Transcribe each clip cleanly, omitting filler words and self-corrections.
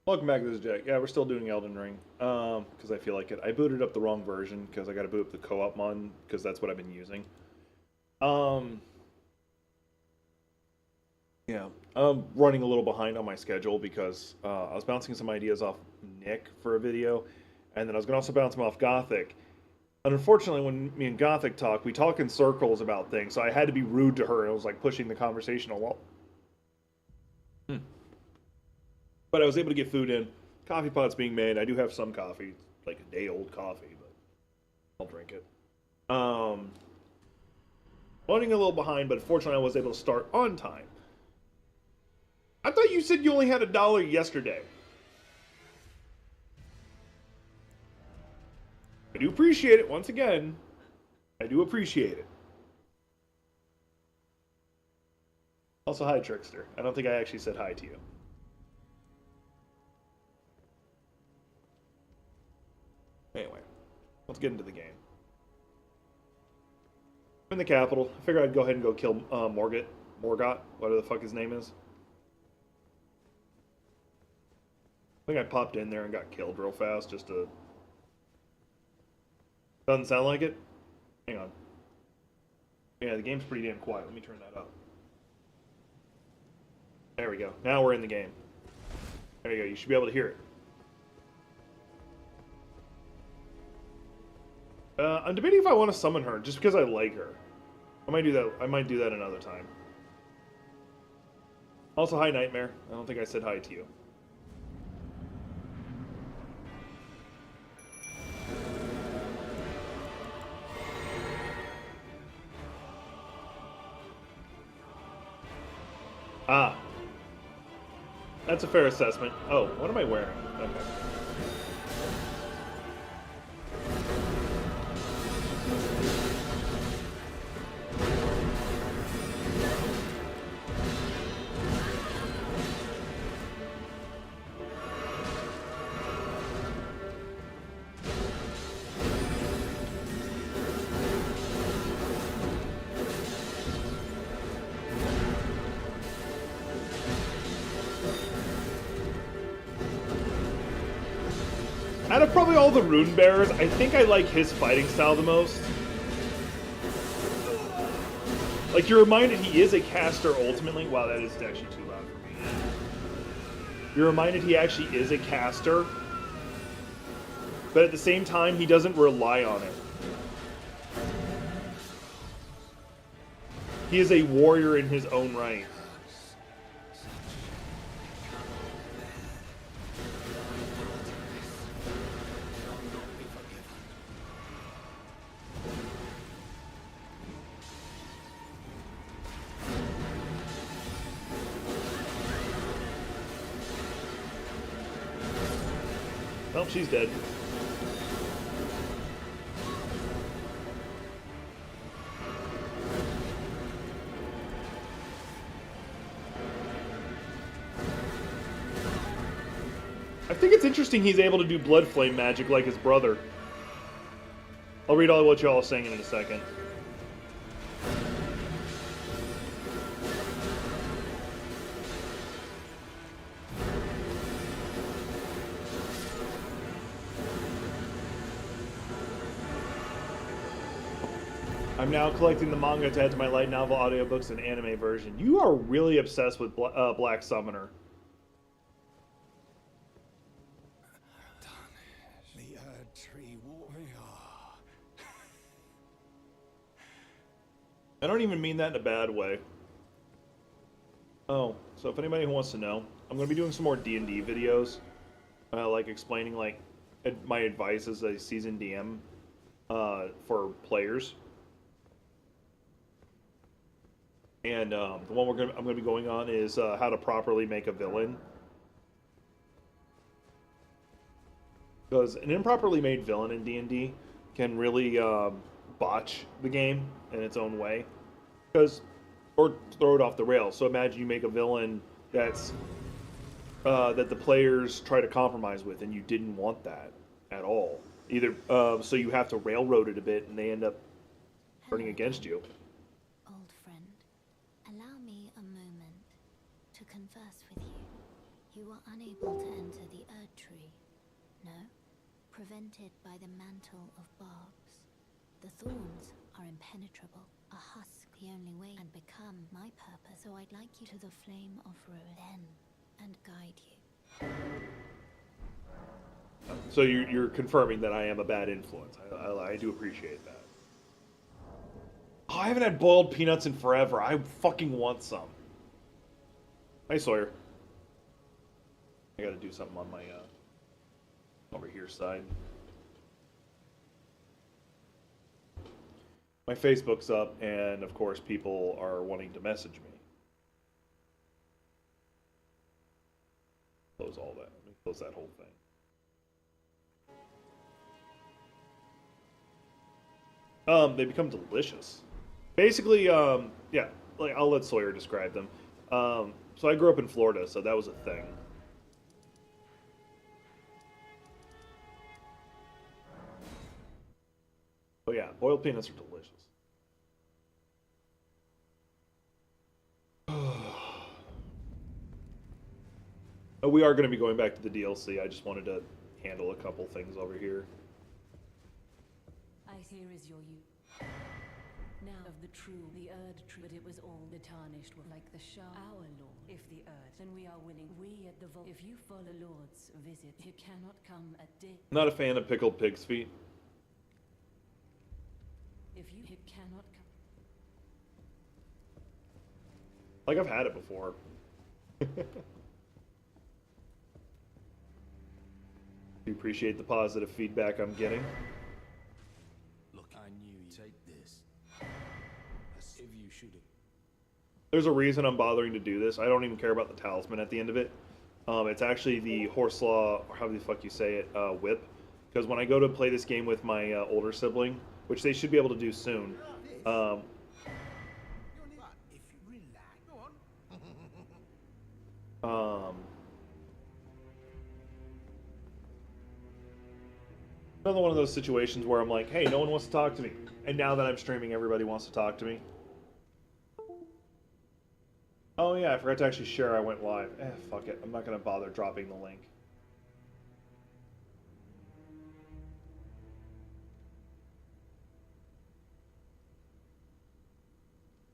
Welcome back to this Jack. Yeah, we're still doing Elden Ring, because I feel like it. I booted up the wrong version, because I gotta boot up the co-op mod, because that's what I've been using. Yeah, I'm running a little behind on my schedule, because I was bouncing some ideas off Nick for a video, and then I was gonna also bounce them off Gothic. And unfortunately, when me and Gothic talk, we talk in circles about things, so I had to be rude to her, and I was like pushing the conversation along. But I was able to get food in. Coffee pot's being made. I do have some coffee, like a day-old coffee, but I'll drink it. Running a little behind, but fortunately I was able to start on time. I thought you said you only had $1 yesterday. I do appreciate it, once again. I do appreciate it. Also, hi, Trickster. I don't think I actually said hi to you. Anyway, let's get into the game. I'm in the capital. I figured I'd go ahead and go kill Morgot, whatever the fuck his name is. I think I popped in there and got killed real fast just to... Doesn't sound like it? Hang on. Yeah, the game's pretty damn quiet. Let me turn that up. There we go. Now we're in the game. There you go. You should be able to hear it. I'm debating if I want to summon her, just because I like her. I might do that. I might do that another time. Also, hi, Nightmare. I don't think I said hi to you. Ah. That's a fair assessment. Oh, what am I wearing? Okay. Out of probably all the rune bearers, I think I like his fighting style the most. Like, you're reminded he is a caster ultimately. Wow, that is actually too loud for me. You're reminded he actually is a caster, but at the same time, he doesn't rely on it. He is a warrior in his own right. Well, she's dead. I think it's interesting he's able to do blood flame magic like his brother. I'll read all what y'all are saying in a second. I'm now collecting the manga to add to my light novel audiobooks and anime version. You are really obsessed with Black Summoner. The tree warrior. I don't even mean that in a bad way. Oh, so if anybody wants to know, I'm going to be doing some more D&D videos. Like explaining like my advice as a seasoned DM for players. And the one I'm going to be going on is how to properly make a villain. Because an improperly made villain in D&D can really botch the game in its own way. Or throw it off the rails. So imagine you make a villain that's that the players try to compromise with, and you didn't want that at all. Either so you have to railroad it a bit, and they end up turning against you. Old friend, allow me a moment to converse with you. You are unable to enter the Erd Tree. No? Prevented by the mantle of barbs. The thorns are impenetrable. A husk the only way and become my purpose. So I'd like you to the flame of ruin then and guide you. So you're confirming that I am a bad influence. I do appreciate that. Oh, I haven't had boiled peanuts in forever. I fucking want some. Hi, Sawyer. I gotta do something on my, over here side. My Facebook's up, and of course people are wanting to message me. Close all that. Let me close that whole thing. They become delicious. Basically, yeah, like I'll let Sawyer describe them. So I grew up in Florida, so that was a thing. Oh yeah, boiled peanuts are delicious. We are going to be going back to the DLC. I just wanted to handle a couple things over here. I here is your you. Now of the true, the Erd tree, but it was all the tarnished were like the Shah. Our lord, if the Erd, then we are winning. We at the vault. If you follow Lord's visit, you cannot come at day. Not a fan of pickled pig's feet. If you cannot come. Like I've had it before. Do you appreciate the positive feedback I'm getting? Look, I knew you'd take this. As if you should have. There's a reason I'm bothering to do this. I don't even care about the talisman at the end of it. It's actually the Horslaw, or how the fuck you say it, whip. Because when I go to play this game with my older sibling, which they should be able to do soon, another one of those situations where I'm like, hey, no one wants to talk to me. And now that I'm streaming, everybody wants to talk to me. Oh yeah, I forgot to actually share I went live. Fuck it. I'm not going to bother dropping the link.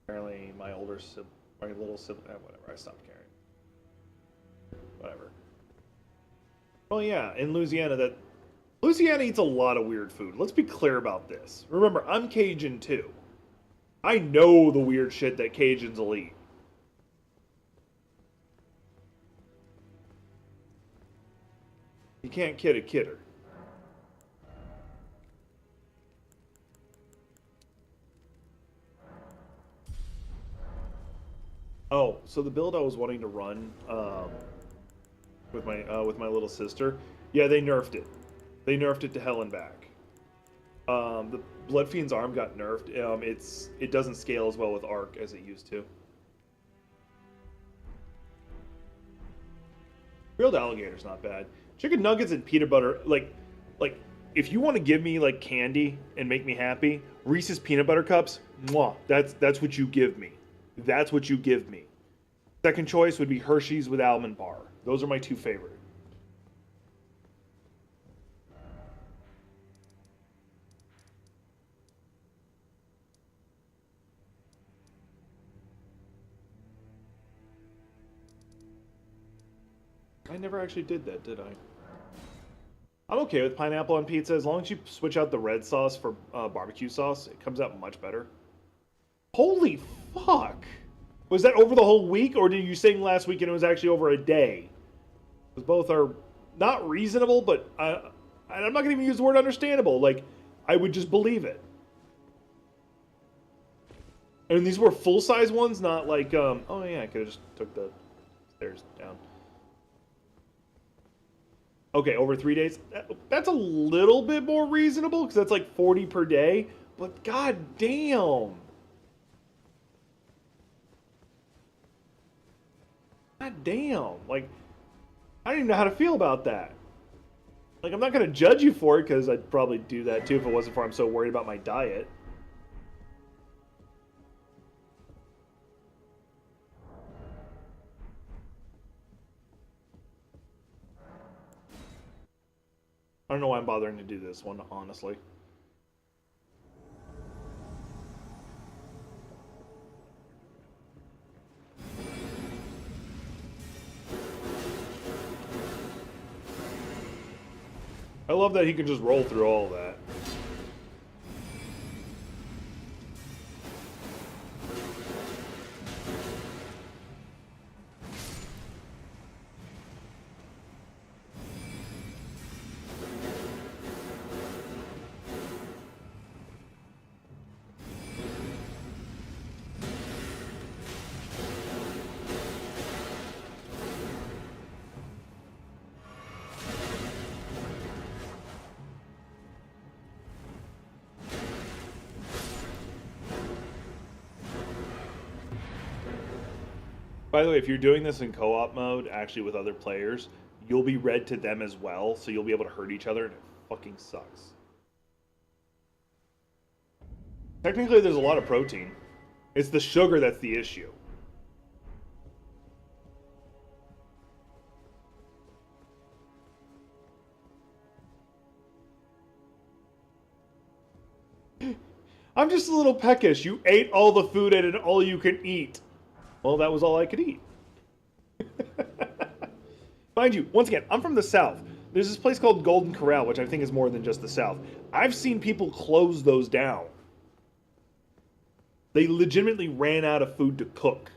Apparently my older sibling, my little sibling, whatever, I stopped caring. Whatever. Oh yeah, in Louisiana, Louisiana eats a lot of weird food. Let's be clear about this. Remember, I'm Cajun too. I know the weird shit that Cajuns will eat. You can't kid a kidder. Oh, so the build I was wanting to run with my little sister, yeah, they nerfed it. They nerfed it to hell and back. The Blood Fiend's arm got nerfed. It doesn't scale as well with Arc as it used to. Grilled alligator's not bad. Chicken nuggets and peanut butter, like if you want to give me like candy and make me happy, Reese's peanut butter cups, mwah, that's what you give me. That's what you give me. Second choice would be Hershey's with almond bar. Those are my two favorite. I never actually did that, did I? I'm okay with pineapple on pizza as long as you switch out the red sauce for barbecue sauce. It comes out much better. Holy fuck! Was that over the whole week, or did you sing last week and it was actually over a day? Because both are not reasonable, but I'm not going to even use the word understandable. Like, I would just believe it. And these were full-size ones, not like, oh yeah, I could have just took the stairs down. Okay, over 3 days. That's a little bit more reasonable, because that's like 40 per day. But god damn. God damn. Like, I don't even know how to feel about that. Like, I'm not going to judge you for it, because I'd probably do that too if it wasn't for I'm so worried about my diet. don't know why I'm bothering to do this one, honestly. I love that he can just roll through all of that. By the way, if you're doing this in co-op mode, actually with other players, you'll be red to them as well, so you'll be able to hurt each other, and it fucking sucks. Technically, there's a lot of protein. It's the sugar that's the issue. I'm just a little peckish. You ate all the food at an all-you-can-eat. Well, that was all I could eat. Mind you, once again, I'm from the South. There's this place called Golden Corral, which I think is more than just the South. I've seen people close those down. They legitimately ran out of food to cook.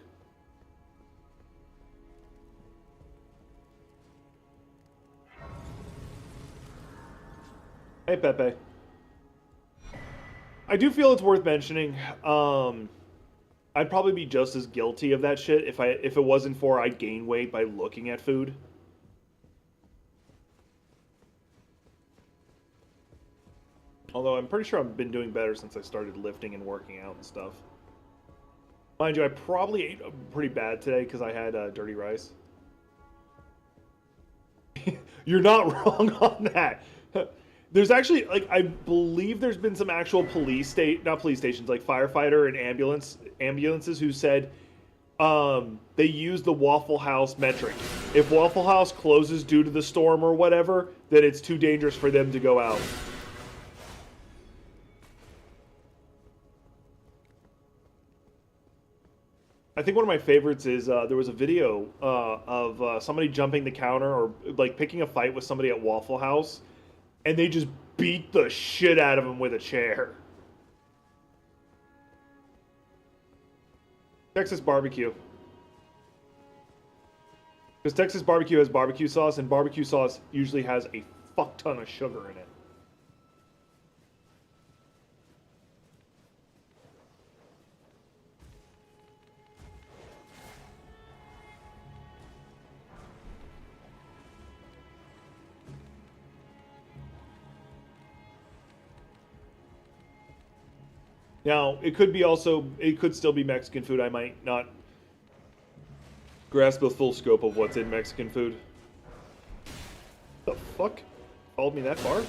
Hey, Pepe. I do feel it's worth mentioning. I'd probably be just as guilty of that shit if it wasn't for I gain weight by looking at food. Although I'm pretty sure I've been doing better since I started lifting and working out and stuff. Mind you, I probably ate pretty bad today because I had dirty rice. You're not wrong on that. There's actually, like, I believe there's been some actual not police stations, like firefighter and ambulances who said they use the Waffle House metric. If Waffle House closes due to the storm or whatever, then it's too dangerous for them to go out. I think one of my favorites is there was a video of somebody jumping the counter or like picking a fight with somebody at Waffle House, and they just beat the shit out of him with a chair. Texas barbecue. Because Texas barbecue has barbecue sauce, and barbecue sauce usually has a fuck ton of sugar in it. Now, it could still be Mexican food. I might not grasp the full scope of what's in Mexican food. The fuck? Followed me that far?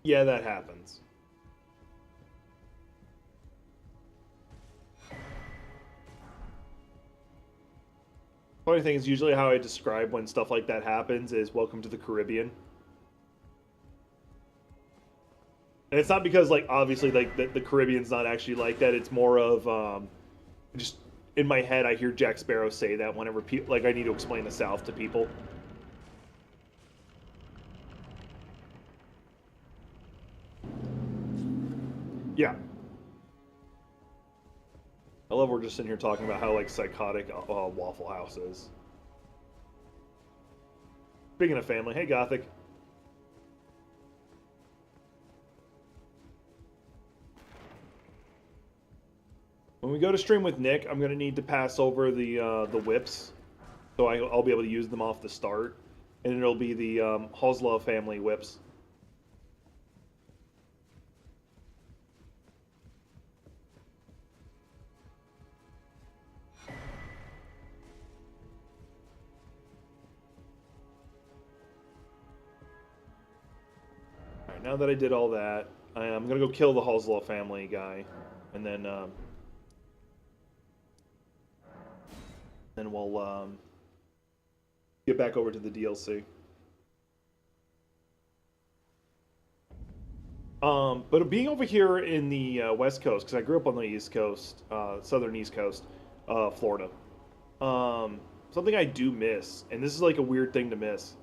Yeah, that happens. Funny thing is, usually how I describe when stuff like that happens is welcome to the Caribbean. And it's not because, like, obviously, like, the Caribbean's not actually like that. It's more of, just in my head, I hear Jack Sparrow say that whenever people, like, I need to explain the South to people. Yeah. I love we're just sitting here talking about how, like, psychotic Waffle House is. Speaking of family, hey, Gothic. When we go to stream with Nick, I'm going to need to pass over the whips, so I'll be able to use them off the start, and it'll be the Hosla family whips. All right, now that I did all that, I'm going to go kill the Hosla family guy, and then we'll get back over to the DLC. But being over here in the West Coast, because I grew up on the East Coast, Southern East Coast, Florida. Something I do miss, and this is like a weird thing to miss.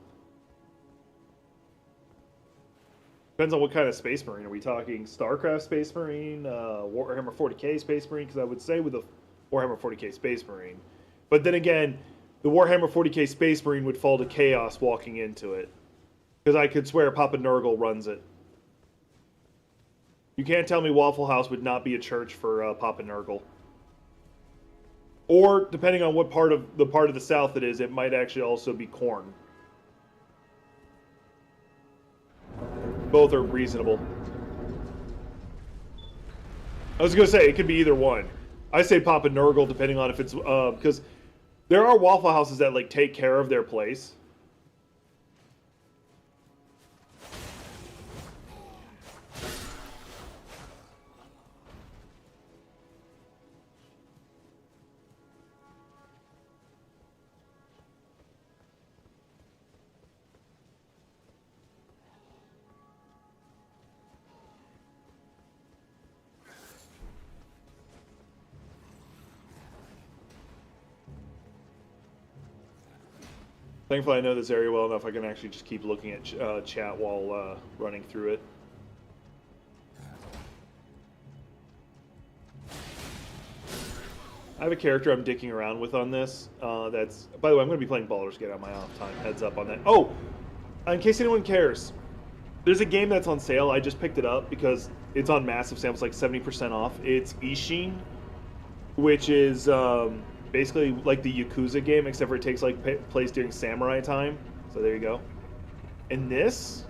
Depends on what kind of Space Marine. Are we talking StarCraft Space Marine, Warhammer 40k Space Marine? Because I would say with the Warhammer 40k Space Marine. But then again, the Warhammer 40k Space Marine would fall to chaos walking into it. Because I could swear Papa Nurgle runs it. You can't tell me Waffle House would not be a church for Papa Nurgle. Or, depending on what part of the South it is, it might actually also be corn. Both are reasonable. I was going to say, it could be either one. I say Papa Nurgle, depending on if it's... because there are Waffle Houses that, like, take care of their place. Thankfully, I know this area well enough I can actually just keep looking at chat while running through it. I have a character I'm dicking around with on this. That's, by the way, I'm going to be playing Baldur's Gate on my off time. Heads up on that. Oh, in case anyone cares, there's a game that's on sale. I just picked it up because it's on massive sale. It's like 70% off. It's Ishin, which is... basically like the Yakuza game, except for it takes like place during samurai time. So there you go. And this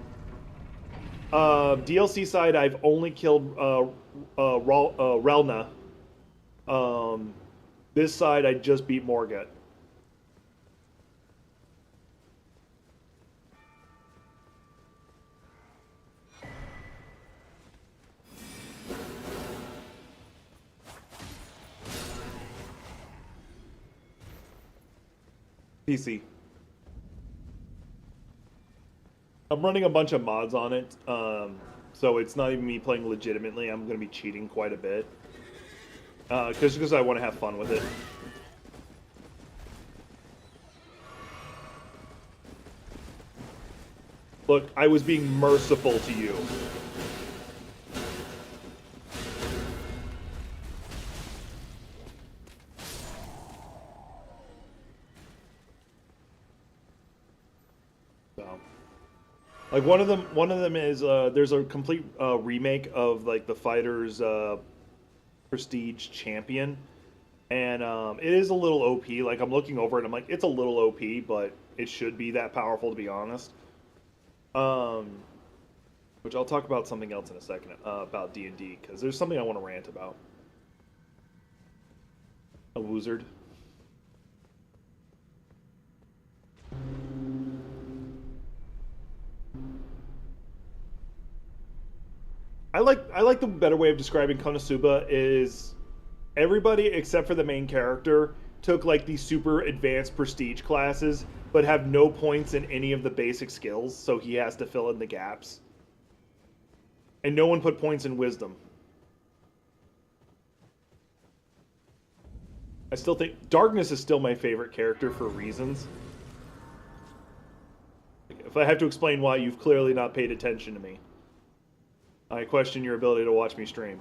DLC side, I've only killed Relna. This side, I just beat Morgat. PC. I'm running a bunch of mods on it, so it's not even me playing legitimately. I'm going to be cheating quite a bit. Just because I want to have fun with it. Look, I was being merciful to you. Like one of them is there's a complete remake of like the Fighters Prestige Champion, and it is a little OP. Like I'm looking over it, I'm like, it's a little OP, but it should be that powerful to be honest. Which I'll talk about something else in a second about D&D because there's something I want to rant about. A wizard. I like the better way of describing Konosuba is everybody except for the main character took like these super advanced prestige classes but have no points in any of the basic skills, so he has to fill in the gaps. And no one put points in wisdom. I still think Darkness is still my favorite character for reasons. If I have to explain why, you've clearly not paid attention to me. I question your ability to watch me stream.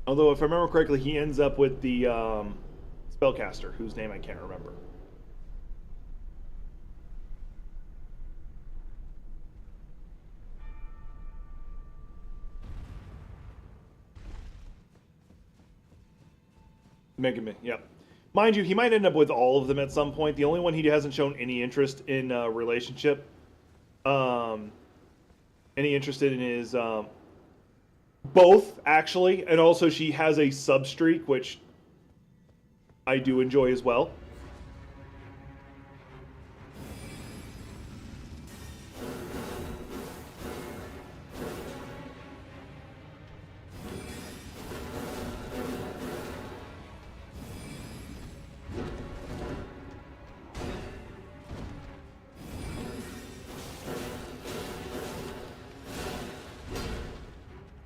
Although, if I remember correctly, he ends up with the spellcaster, whose name I can't remember. Megami, yep. Mind you, he might end up with all of them at some point. The only one he hasn't shown any interest in relationship, any interest in is both, actually, and also she has a sub-streak, which I do enjoy as well.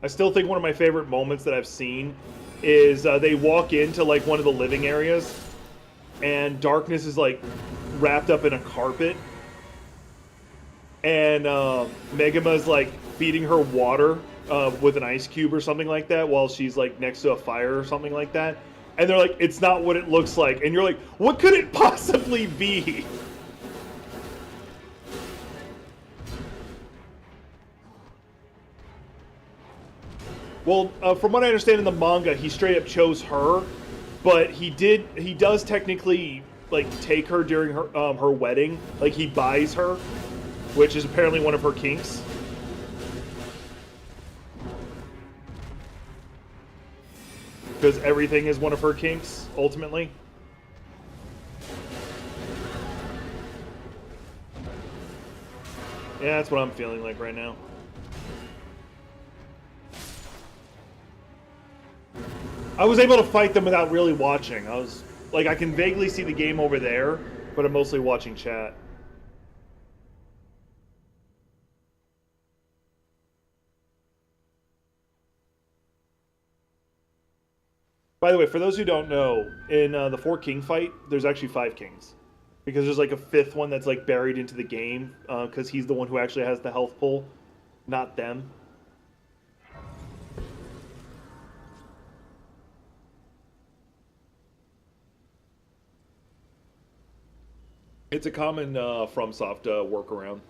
I still think one of my favorite moments that I've seen is they walk into like one of the living areas, and Darkness is like wrapped up in a carpet, and Megama's like feeding her water with an ice cube or something like that while she's like next to a fire or something like that. And they're like, it's not what it looks like. And you're like, what could it possibly be? Well, from what I understand in the manga, he straight up chose her, but he does technically like take her during her wedding. Like he buys her, which is apparently one of her kinks. Because everything is one of her kinks, ultimately. Yeah, that's what I'm feeling like right now. I was able to fight them without really watching. I was like, I can vaguely see the game over there, but I'm mostly watching chat. By the way, for those who don't know, in the 4 king fight, there's actually 5 kings. Because there's like a 5th one that's like buried into the game, because he's the one who actually has the health pull, not them. It's a common FromSoft workaround.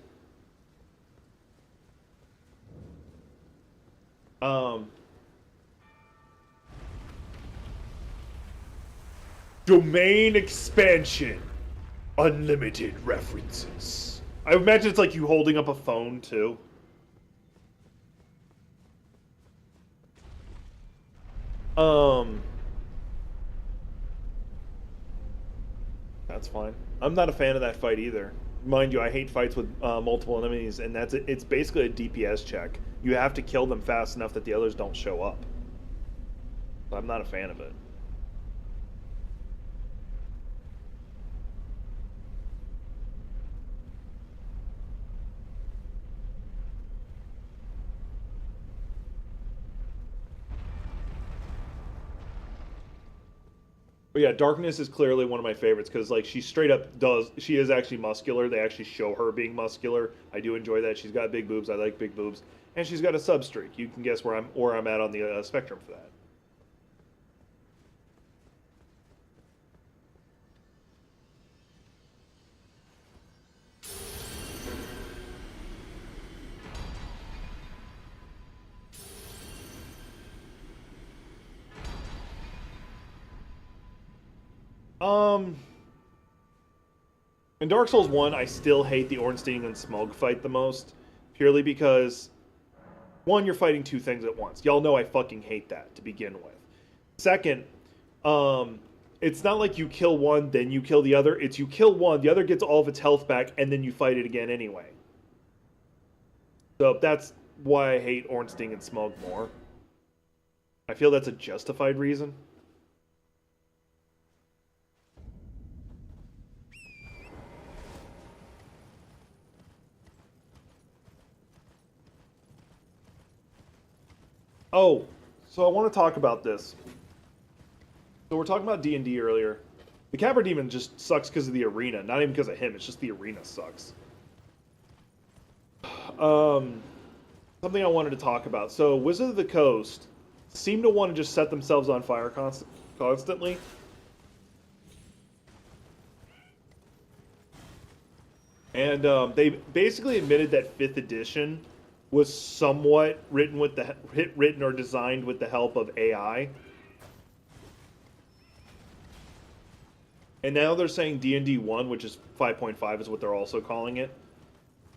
Domain expansion. Unlimited references. I imagine it's like you holding up a phone, too. That's fine. I'm not a fan of that fight either. Mind you, I hate fights with multiple enemies, and it's basically a DPS check. You have to kill them fast enough that the others don't show up. I'm not a fan of it. But yeah, Darkness is clearly one of my favorites because like she straight up she is actually muscular. They actually show her being muscular. I do enjoy that. She's got big boobs. I like big boobs, and she's got a sub streak. You can guess where I'm at on the spectrum for that. In Dark Souls 1, I still hate the Ornstein and Smough fight the most, purely because, one, you're fighting 2 things at once. Y'all know I fucking hate that to begin with. Second, it's not like you kill one, then you kill the other. It's you kill one, the other gets all of its health back, and then you fight it again anyway. So that's why I hate Ornstein and Smough more. I feel that's a justified reason. Oh, so I want to talk about this. So we're talking about D&D earlier. The Capra Demon just sucks because of the arena. Not even because of him, it's just the arena sucks. Something I wanted to talk about. So Wizards of the Coast seem to want to just set themselves on fire constantly. And they basically admitted that 5th edition was somewhat written or designed with the help of AI. And now they're saying D&D 1, which is 5.5 is what they're also calling it,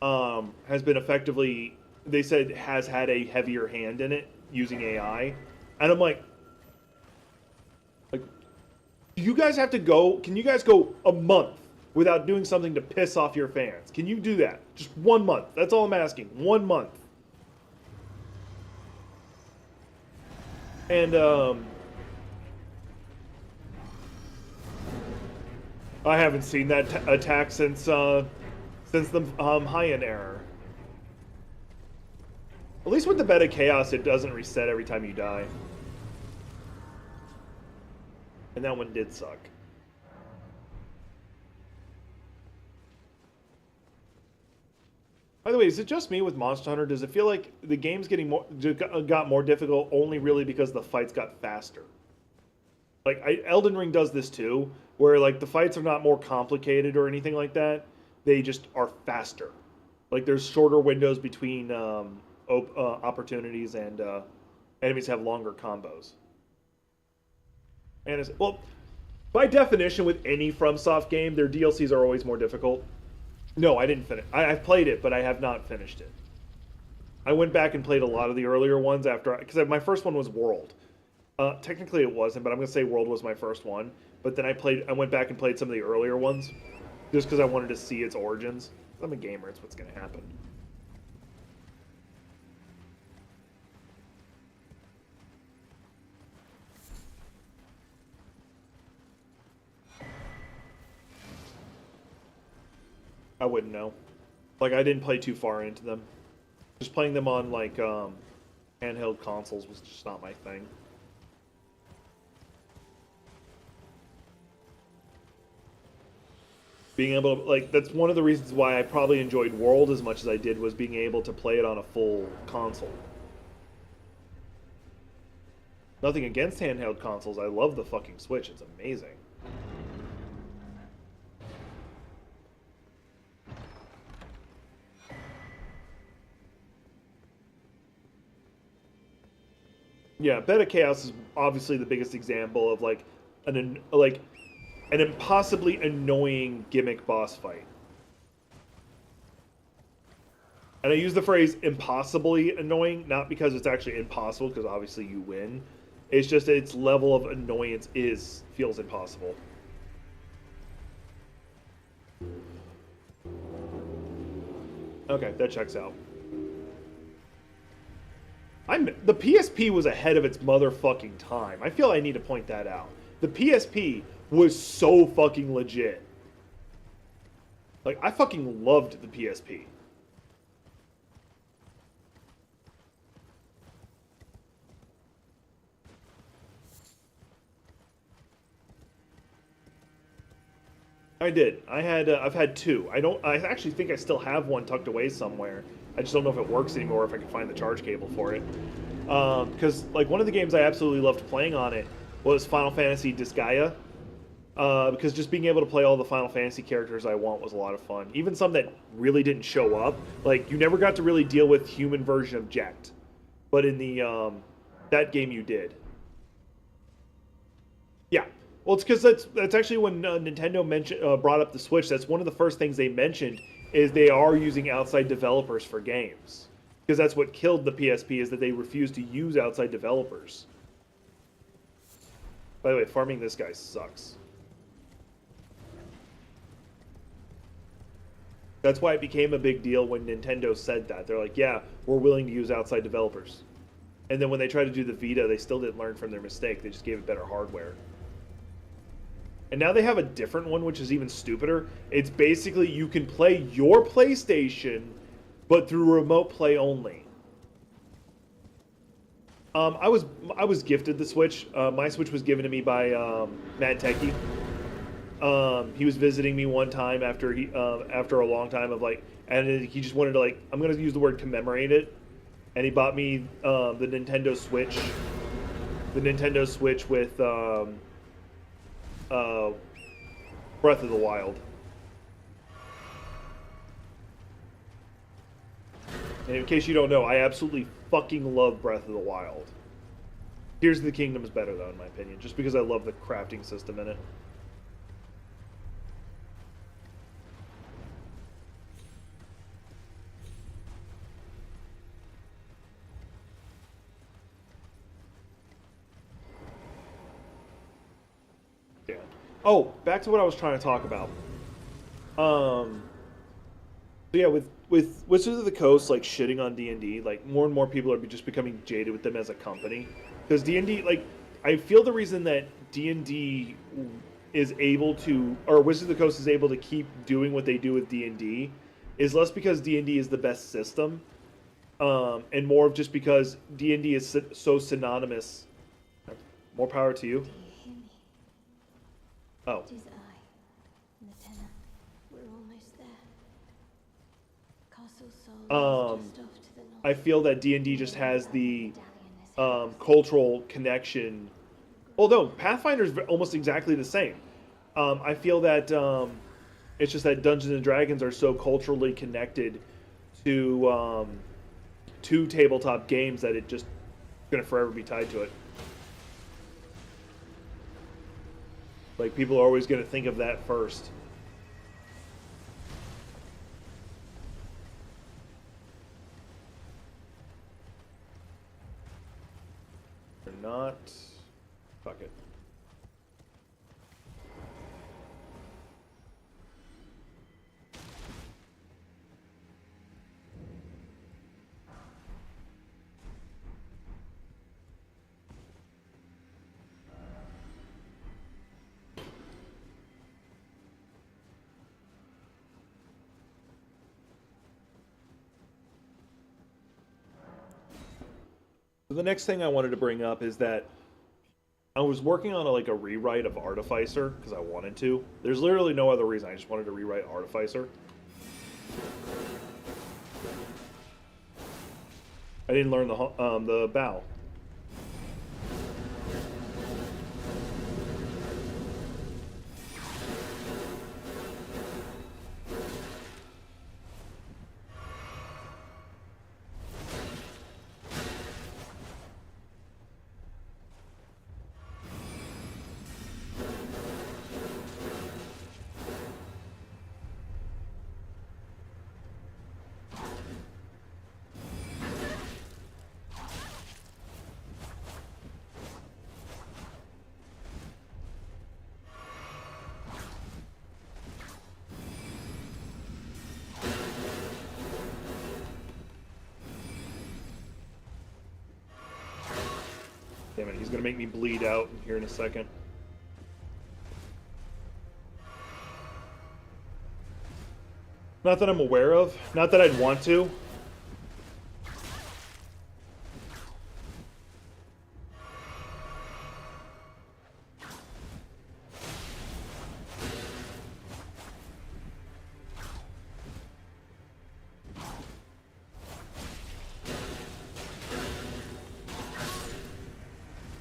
has been effectively, they said, has had a heavier hand in it using AI. And I'm like, do you guys have to go, can you guys go a month without doing something to piss off your fans? Can you do that? Just 1 month. That's all I'm asking. 1 month. And, I haven't seen that attack since the high-end era. At least with the Bed of Chaos, it doesn't reset every time you die. And that one did suck. By the way, is it just me with Monster Hunter? Does it feel like the game's got more difficult only really because the fights got faster? Like, Elden Ring does this too, where like the fights are not more complicated or anything like that. They just are faster. Like there's shorter windows between opportunities, and enemies have longer combos. And well, by definition, with any FromSoft game, their DLCs are always more difficult. No, I didn't finish. I've played it, but I have not finished it. I went back and played a lot of the earlier ones after, because my first one was World. Technically it wasn't, but I'm gonna say World was my first one. But then I went back and played some of the earlier ones, just because I wanted to see its origins. I'm a gamer; it's what's gonna happen. I wouldn't know. Like, I didn't play too far into them. Just playing them on, like, handheld consoles was just not my thing. Being able to, like, that's one of the reasons why I probably enjoyed World as much as I did, was being able to play it on a full console. Nothing against handheld consoles. I love the fucking Switch. It's amazing. Yeah, Bed of Chaos is obviously the biggest example of like an impossibly annoying gimmick boss fight. And I use the phrase impossibly annoying, not because it's actually impossible, because obviously you win. It's just that its level of annoyance feels impossible. Okay, that checks out. The PSP was ahead of its motherfucking time. I feel I need to point that out. The PSP was so fucking legit. Like, I fucking loved the PSP. I did. I've had two. I actually think I still have one tucked away somewhere. I just don't know if it works anymore, if I can find the charge cable for it. Because, like, one of the games I absolutely loved playing on it was Final Fantasy Disgaea. Because just being able to play all the Final Fantasy characters I want was a lot of fun. Even some that really didn't show up. Like, you never got to really deal with human version of Jecht. But in the, that game you did. Yeah. Well, it's because that's actually when Nintendo brought up the Switch. That's one of the first things they mentioned, is they are using outside developers for games. Because that's what killed the PSP, is that they refused to use outside developers. By the way, farming this guy sucks. That's why it became a big deal when Nintendo said that. They're like, yeah, we're willing to use outside developers. And then when they tried to do the Vita, they still didn't learn from their mistake. They just gave it better hardware. And now they have a different one, which is even stupider. It's basically you can play your PlayStation, but through remote play only. I was gifted the Switch. My Switch was given to me by Matt Techie. He was visiting me one time after a long time of like, and he just wanted to like, I'm gonna use the word commemorate it, and he bought me the Nintendo Switch with Breath of the Wild. And in case you don't know, I absolutely fucking love Breath of the Wild. Tears of the Kingdom is better though, in my opinion, just because I love the crafting system in it. Yeah. Oh, back to what I was trying to talk about. So yeah, with Wizards of the Coast like shitting on D&D, like more and more people are just becoming jaded with them as a company. Because D&D, like, I feel the reason that D&D is able to, or Wizards of the Coast is able to keep doing what they do with D&D is less because D&D is the best system, and more of just because D&D is so synonymous. More power to you. Do you hear me? Oh, It is I, Lieutenant. We're almost there. Castle Sol is just off to the north. I feel that D&D just has the cultural connection. Although Pathfinder's almost exactly the same. I feel that it's just that Dungeons and Dragons are so culturally connected to tabletop games that it just gonna forever be tied to it. Like, people are always gonna think of that first. Or not. Fuck it. So the next thing I wanted to bring up is that I was working on a rewrite of Artificer because I wanted to. There's literally no other reason. I just wanted to rewrite Artificer. I didn't learn the bow. Damn it, he's gonna make me bleed out here in a second. Not that I'm aware of. Not that I'd want to.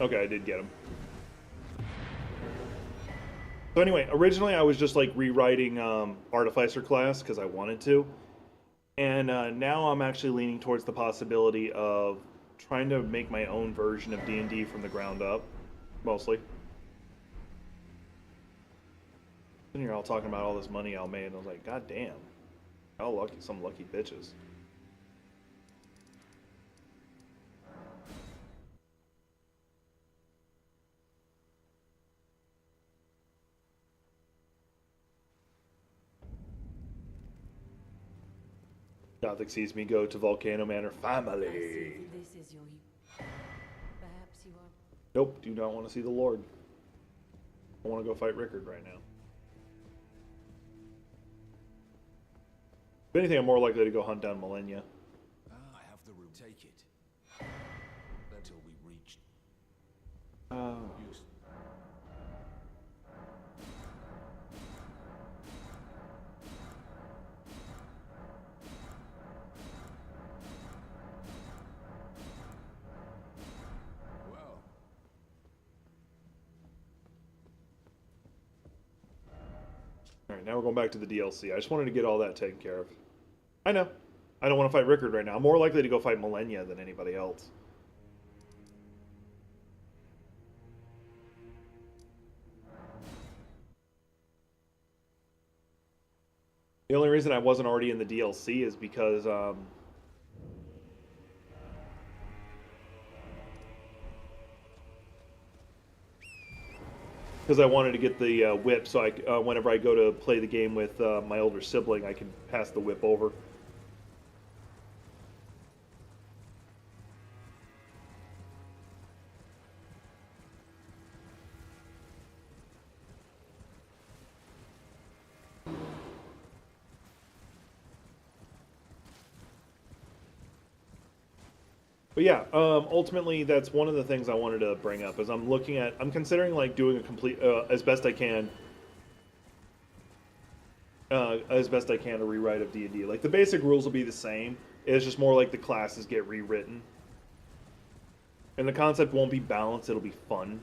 Okay, I did get him. So anyway, originally I was just like rewriting Artificer class because I wanted to. And now I'm actually leaning towards the possibility of trying to make my own version of D&D from the ground up, mostly. And you're all talking about all this money I made, and I was like, God damn. How lucky, some lucky bitches. Gothic sees me go to Volcano Manor family. This is your. Perhaps you are. Nope, do not want to see the Lord. I want to go fight Rickard right now. If anything, I'm more likely to go hunt down Millennia. I have the room. Take it. Until we reach. Use. Well. Alright, now we're going back to the DLC. I just wanted to get all that taken care of. I know. I don't want to fight Rickard right now. I'm more likely to go fight Millennia than anybody else. The only reason I wasn't already in the DLC is because I wanted to get the whip, so I whenever I go to play the game with my older sibling, I can pass the whip over. But yeah, ultimately, that's one of the things I wanted to bring up. Is I'm considering like doing a complete, as best I can, a rewrite of D&D. Like the basic rules will be the same. It's just more like the classes get rewritten, and the concept won't be balanced. It'll be fun.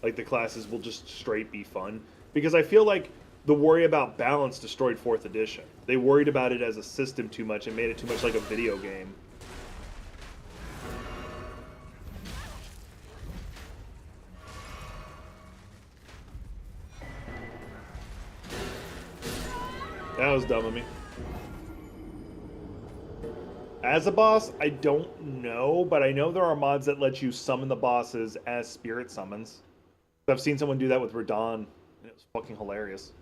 Like the classes will just straight be fun, because I feel like the worry about balance destroyed 4th edition. They worried about it as a system too much and made it too much like a video game. That was dumb of me. As a boss, I don't know, but I know there are mods that let you summon the bosses as spirit summons. I've seen someone do that with Radon, and it was fucking hilarious.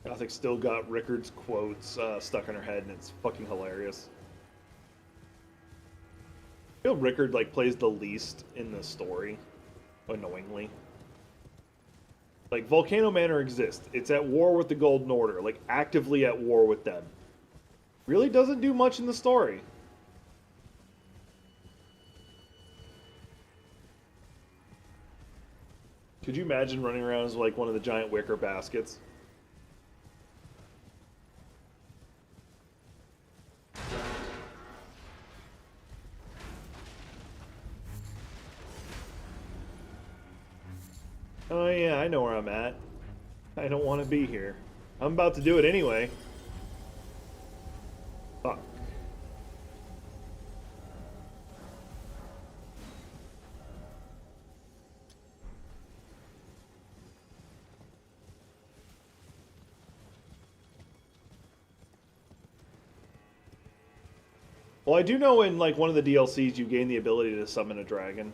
Gothic still got Rickard's quotes stuck in her head, and it's fucking hilarious. I feel Rickard like plays the least in the story, annoyingly. Like Volcano Manor exists. It's at war with the Golden Order, like actively at war with them. Really doesn't do much in the story. Could you imagine running around as like one of the giant wicker baskets? Oh yeah, I know where I'm at. I don't want to be here. I'm about to do it anyway. Fuck. Well, I do know in like one of the DLCs you gain the ability to summon a dragon.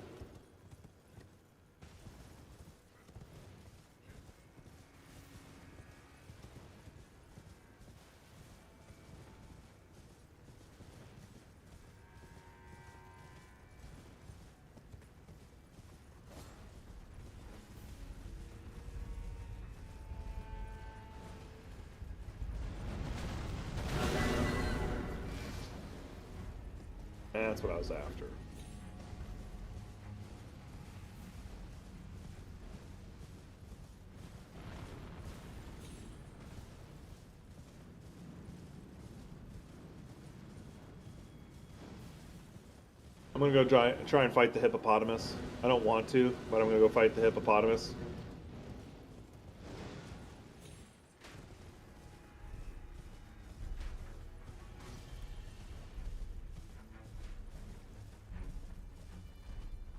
That's what I was after. I'm gonna go try and fight the hippopotamus. I don't want to, but I'm gonna go fight the hippopotamus.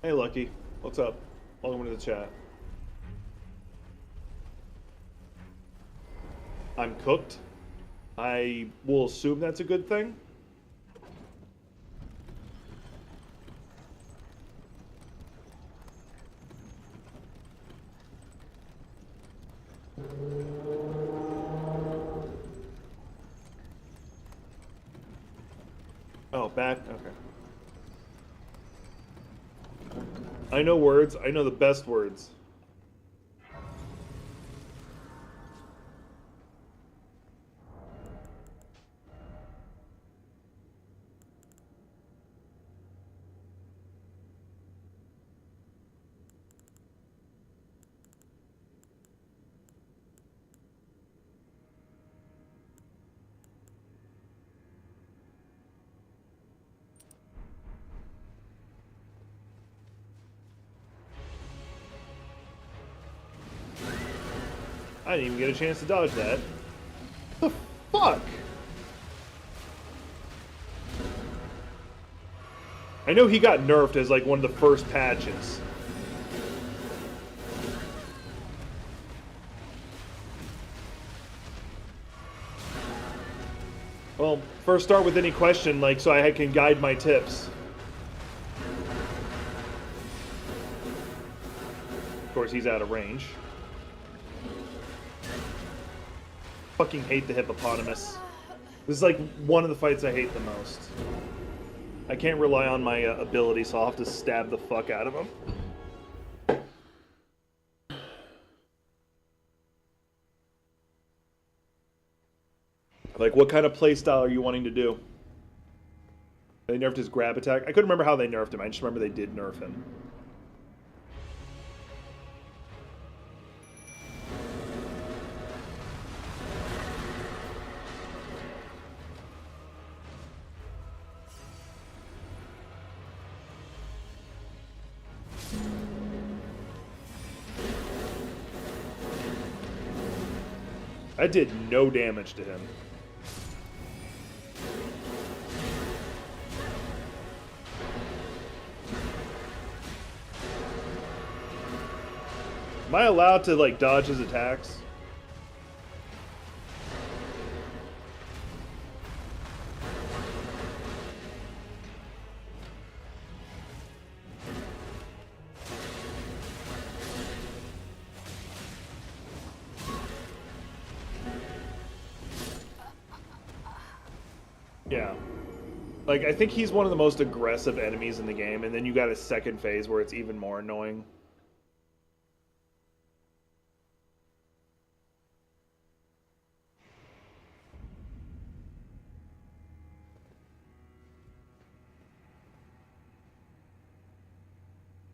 Hey Lucky, what's up? Welcome to the chat. I'm cooked. I will assume that's a good thing. Oh, back? Okay. I know words. I know the best words. I didn't even get a chance to dodge that. The fuck? I know he got nerfed as like one of the first patches. Well, first start with any question, like, so I can guide my tips. Of course, he's out of range. Fucking hate the hippopotamus. This is like one of the fights I hate the most. I can't rely on my ability, so I'll have to stab the fuck out of him. Like, what kind of playstyle are you wanting to do? They nerfed his grab attack. I couldn't remember how they nerfed him. I just remember they did nerf him. That did no damage to him. Am I allowed to, like, dodge his attacks? Yeah. Like, I think he's one of the most aggressive enemies in the game, and then you got a second phase where it's even more annoying.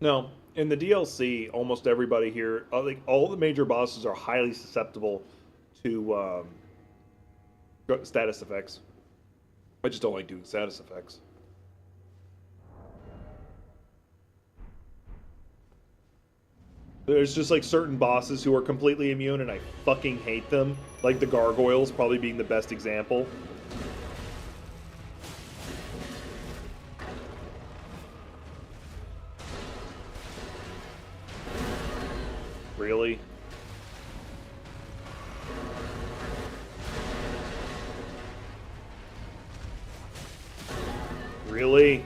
No, in the DLC, almost everybody here, like all the major bosses, are highly susceptible to status effects. I just don't like doing status effects. There's just like certain bosses who are completely immune, and I fucking hate them. Like the gargoyles, probably being the best example. Really? Really?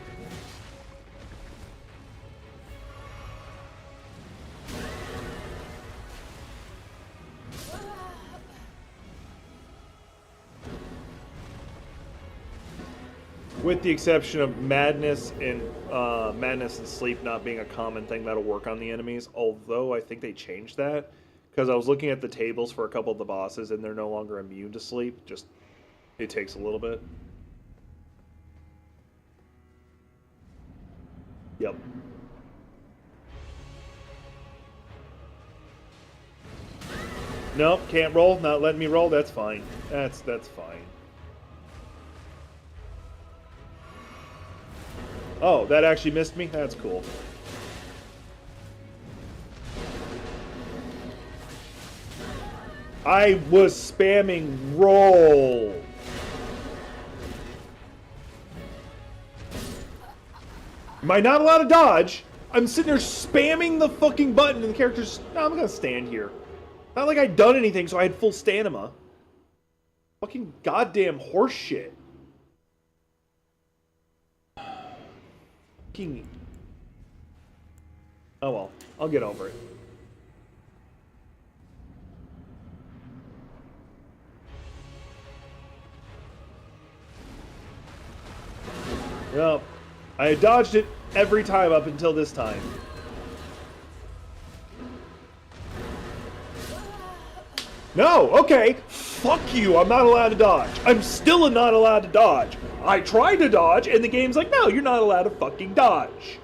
With the exception of madness and sleep not being a common thing that'll work on the enemies, although I think they changed that because I was looking at the tables for a couple of the bosses and they're no longer immune to sleep. Just it takes a little bit. Yep. Nope, can't roll. Not letting me roll. That's fine. That's fine. Oh, that actually missed me? That's cool. I was spamming roll. Am I not allowed to dodge? I'm sitting there spamming the fucking button and the character's... No, I'm gonna stand here. Not like I'd done anything, so I had full stamina. Fucking goddamn horse shit. Fucking... Oh well, I'll get over it. Well, I dodged it every time up until this time. No, okay. Fuck you, I'm not allowed to dodge. I'm still not allowed to dodge. I tried to dodge, and the game's like, no, you're not allowed to fucking dodge.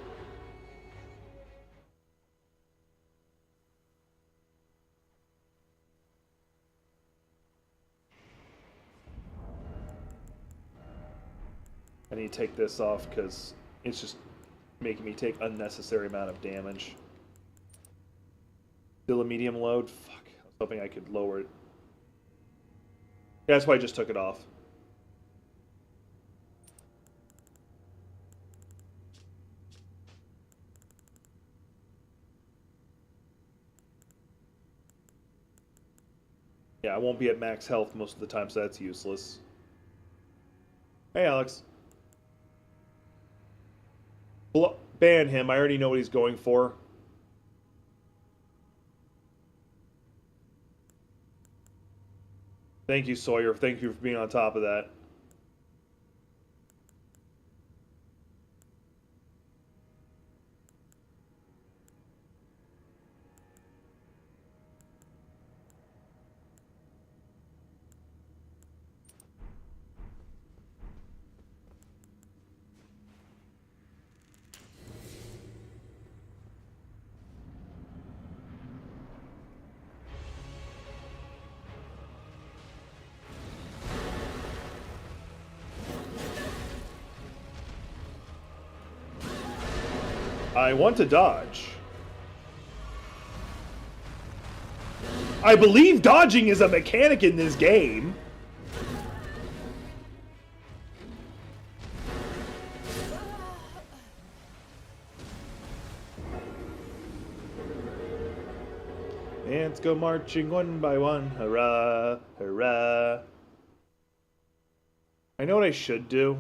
I need to take this off, because it's just making me take unnecessary amount of damage. Still a medium load? Fuck, I was hoping I could lower it. Yeah, that's why I just took it off. Yeah, I won't be at max health most of the time, so that's useless. Hey, Alex. Ban him. I already know what he's going for. Thank you, Sawyer. Thank you for being on top of that. I want to dodge. I believe dodging is a mechanic in this game. Ants go marching one by one. Hurrah, hurrah. I know what I should do.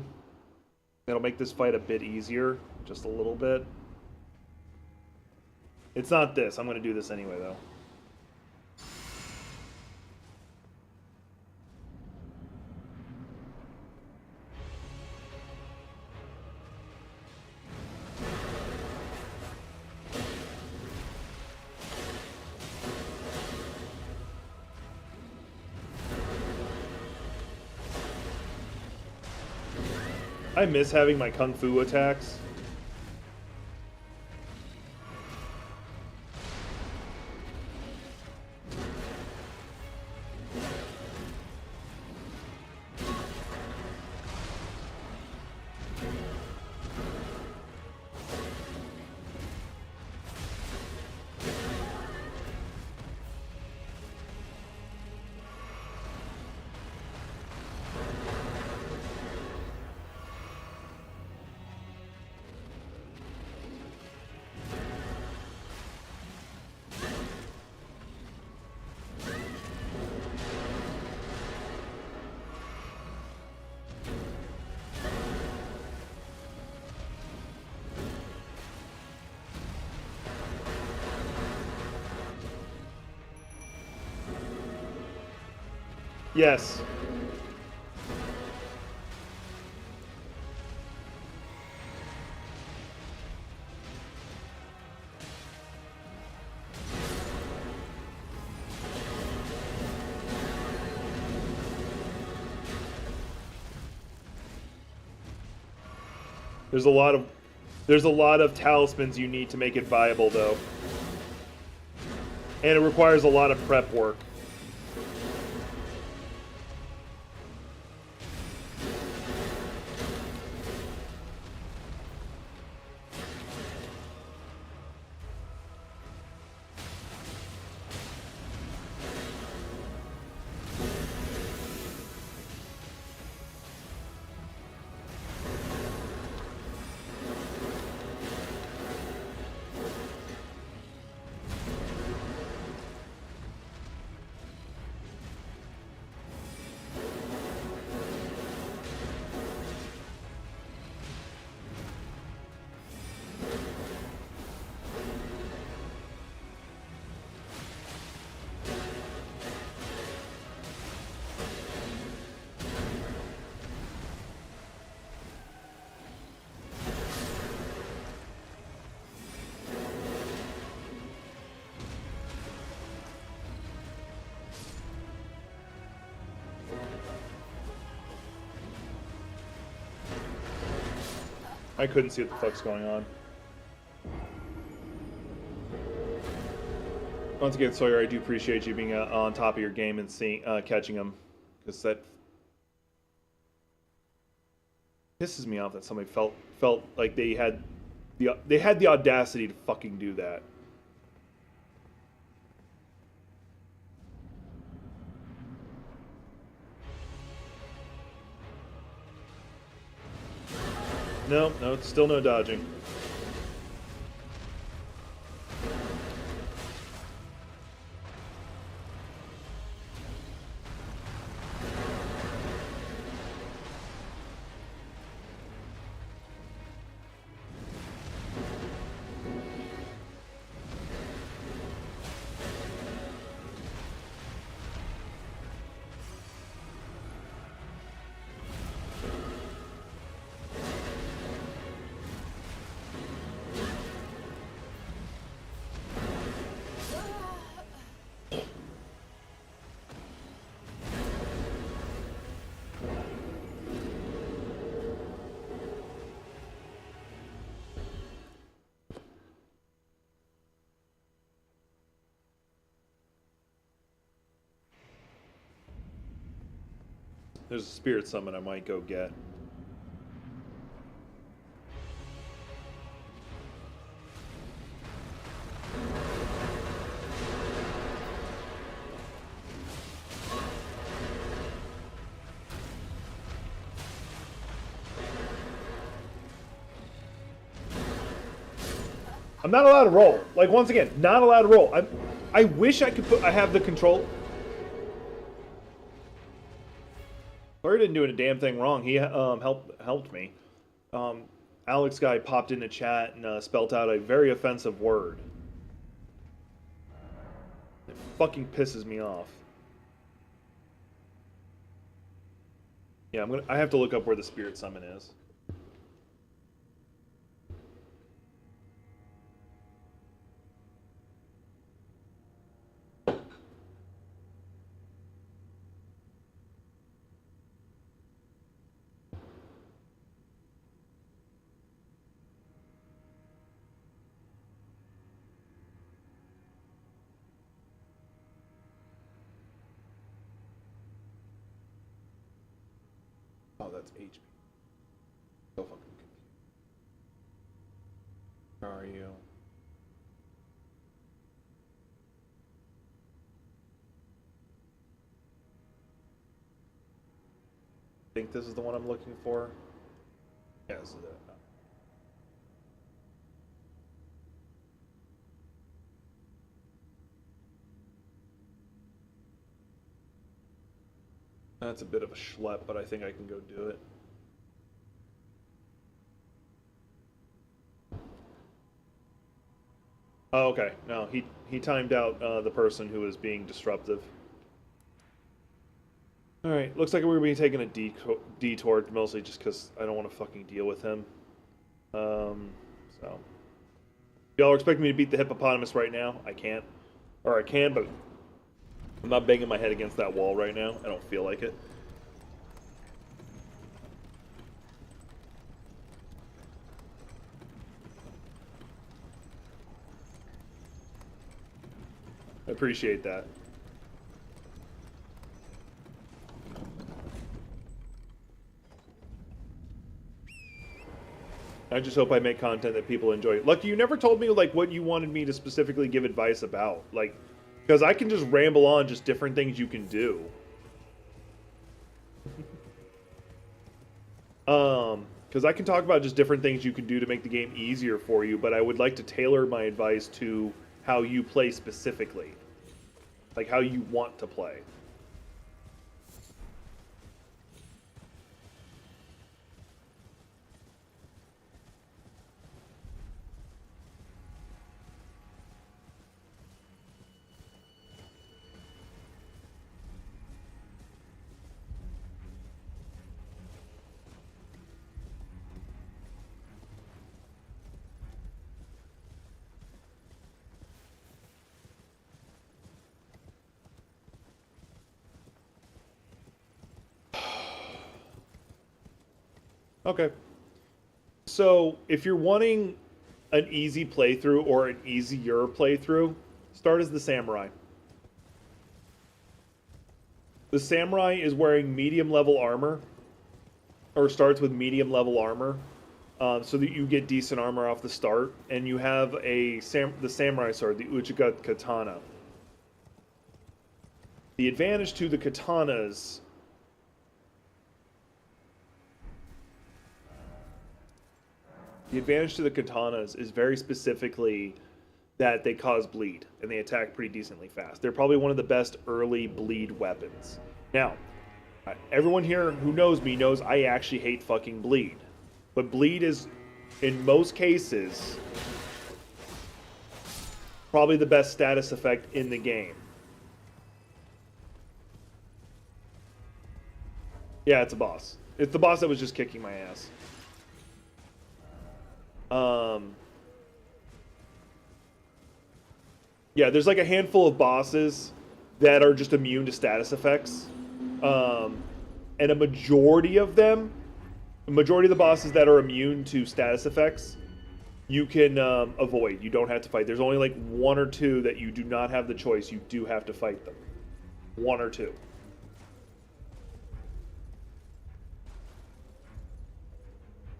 That'll make this fight a bit easier. Just a little bit. It's not this. I'm going to do this anyway, though. I miss having my kung fu attacks. Yes. There's a lot of talismans you need to make it viable, though. And it requires a lot of prep work. I couldn't see what the fuck's going on. Once again, Sawyer, I do appreciate you being on top of your game and seeing, catching them, because that pisses me off that somebody felt like they had the audacity to fucking do that. No, it's still no dodging. There's a spirit summon I might go get. I'm not allowed to roll. Like, once again, not allowed to roll. I wish I could I have the control. Larry didn't do a damn thing wrong. He helped me. Alex guy popped into chat and spelt out a very offensive word. It fucking pisses me off. Yeah, I have to look up where the spirit summon is. Oh, that's HP. So fucking confused. How are you? I think this is the one I'm looking for. Yeah, this is it. That's a bit of a schlep, but I think I can go do it. Oh, okay. No, he timed out the person who was being disruptive. Alright, looks like we're going to be taking a detour, mostly just because I don't want to fucking deal with him. So. Y'all are expecting me to beat the hippopotamus right now? I can't. Or I can, but I'm not banging my head against that wall right now. I don't feel like it. I appreciate that. I just hope I make content that people enjoy. Lucky, you never told me like what you wanted me to specifically give advice about. Like, because I can just ramble on just different things you can do. Because I can talk about just different things you can do to make the game easier for you, but I would like to tailor my advice to how you play specifically. Like how you want to play. Okay. So, if you're wanting an easy playthrough or an easier playthrough, start as the samurai. The samurai is wearing medium level armor, or starts with medium level armor, so that you get decent armor off the start, and you have the samurai sword, the Uchiha katana. The advantage to the katanas is very specifically that they cause bleed, and they attack pretty decently fast. They're probably one of the best early bleed weapons. Now, everyone here who knows me knows I actually hate fucking bleed. But bleed is, in most cases, probably the best status effect in the game. Yeah, it's a boss. It's the boss that was just kicking my ass. Yeah, there's like a handful of bosses that are just immune to status effects. And a majority of them, the majority of the bosses that are immune to status effects, you can avoid. You don't have to fight. There's only like one or two that you do not have the choice. You do have to fight them. One or two.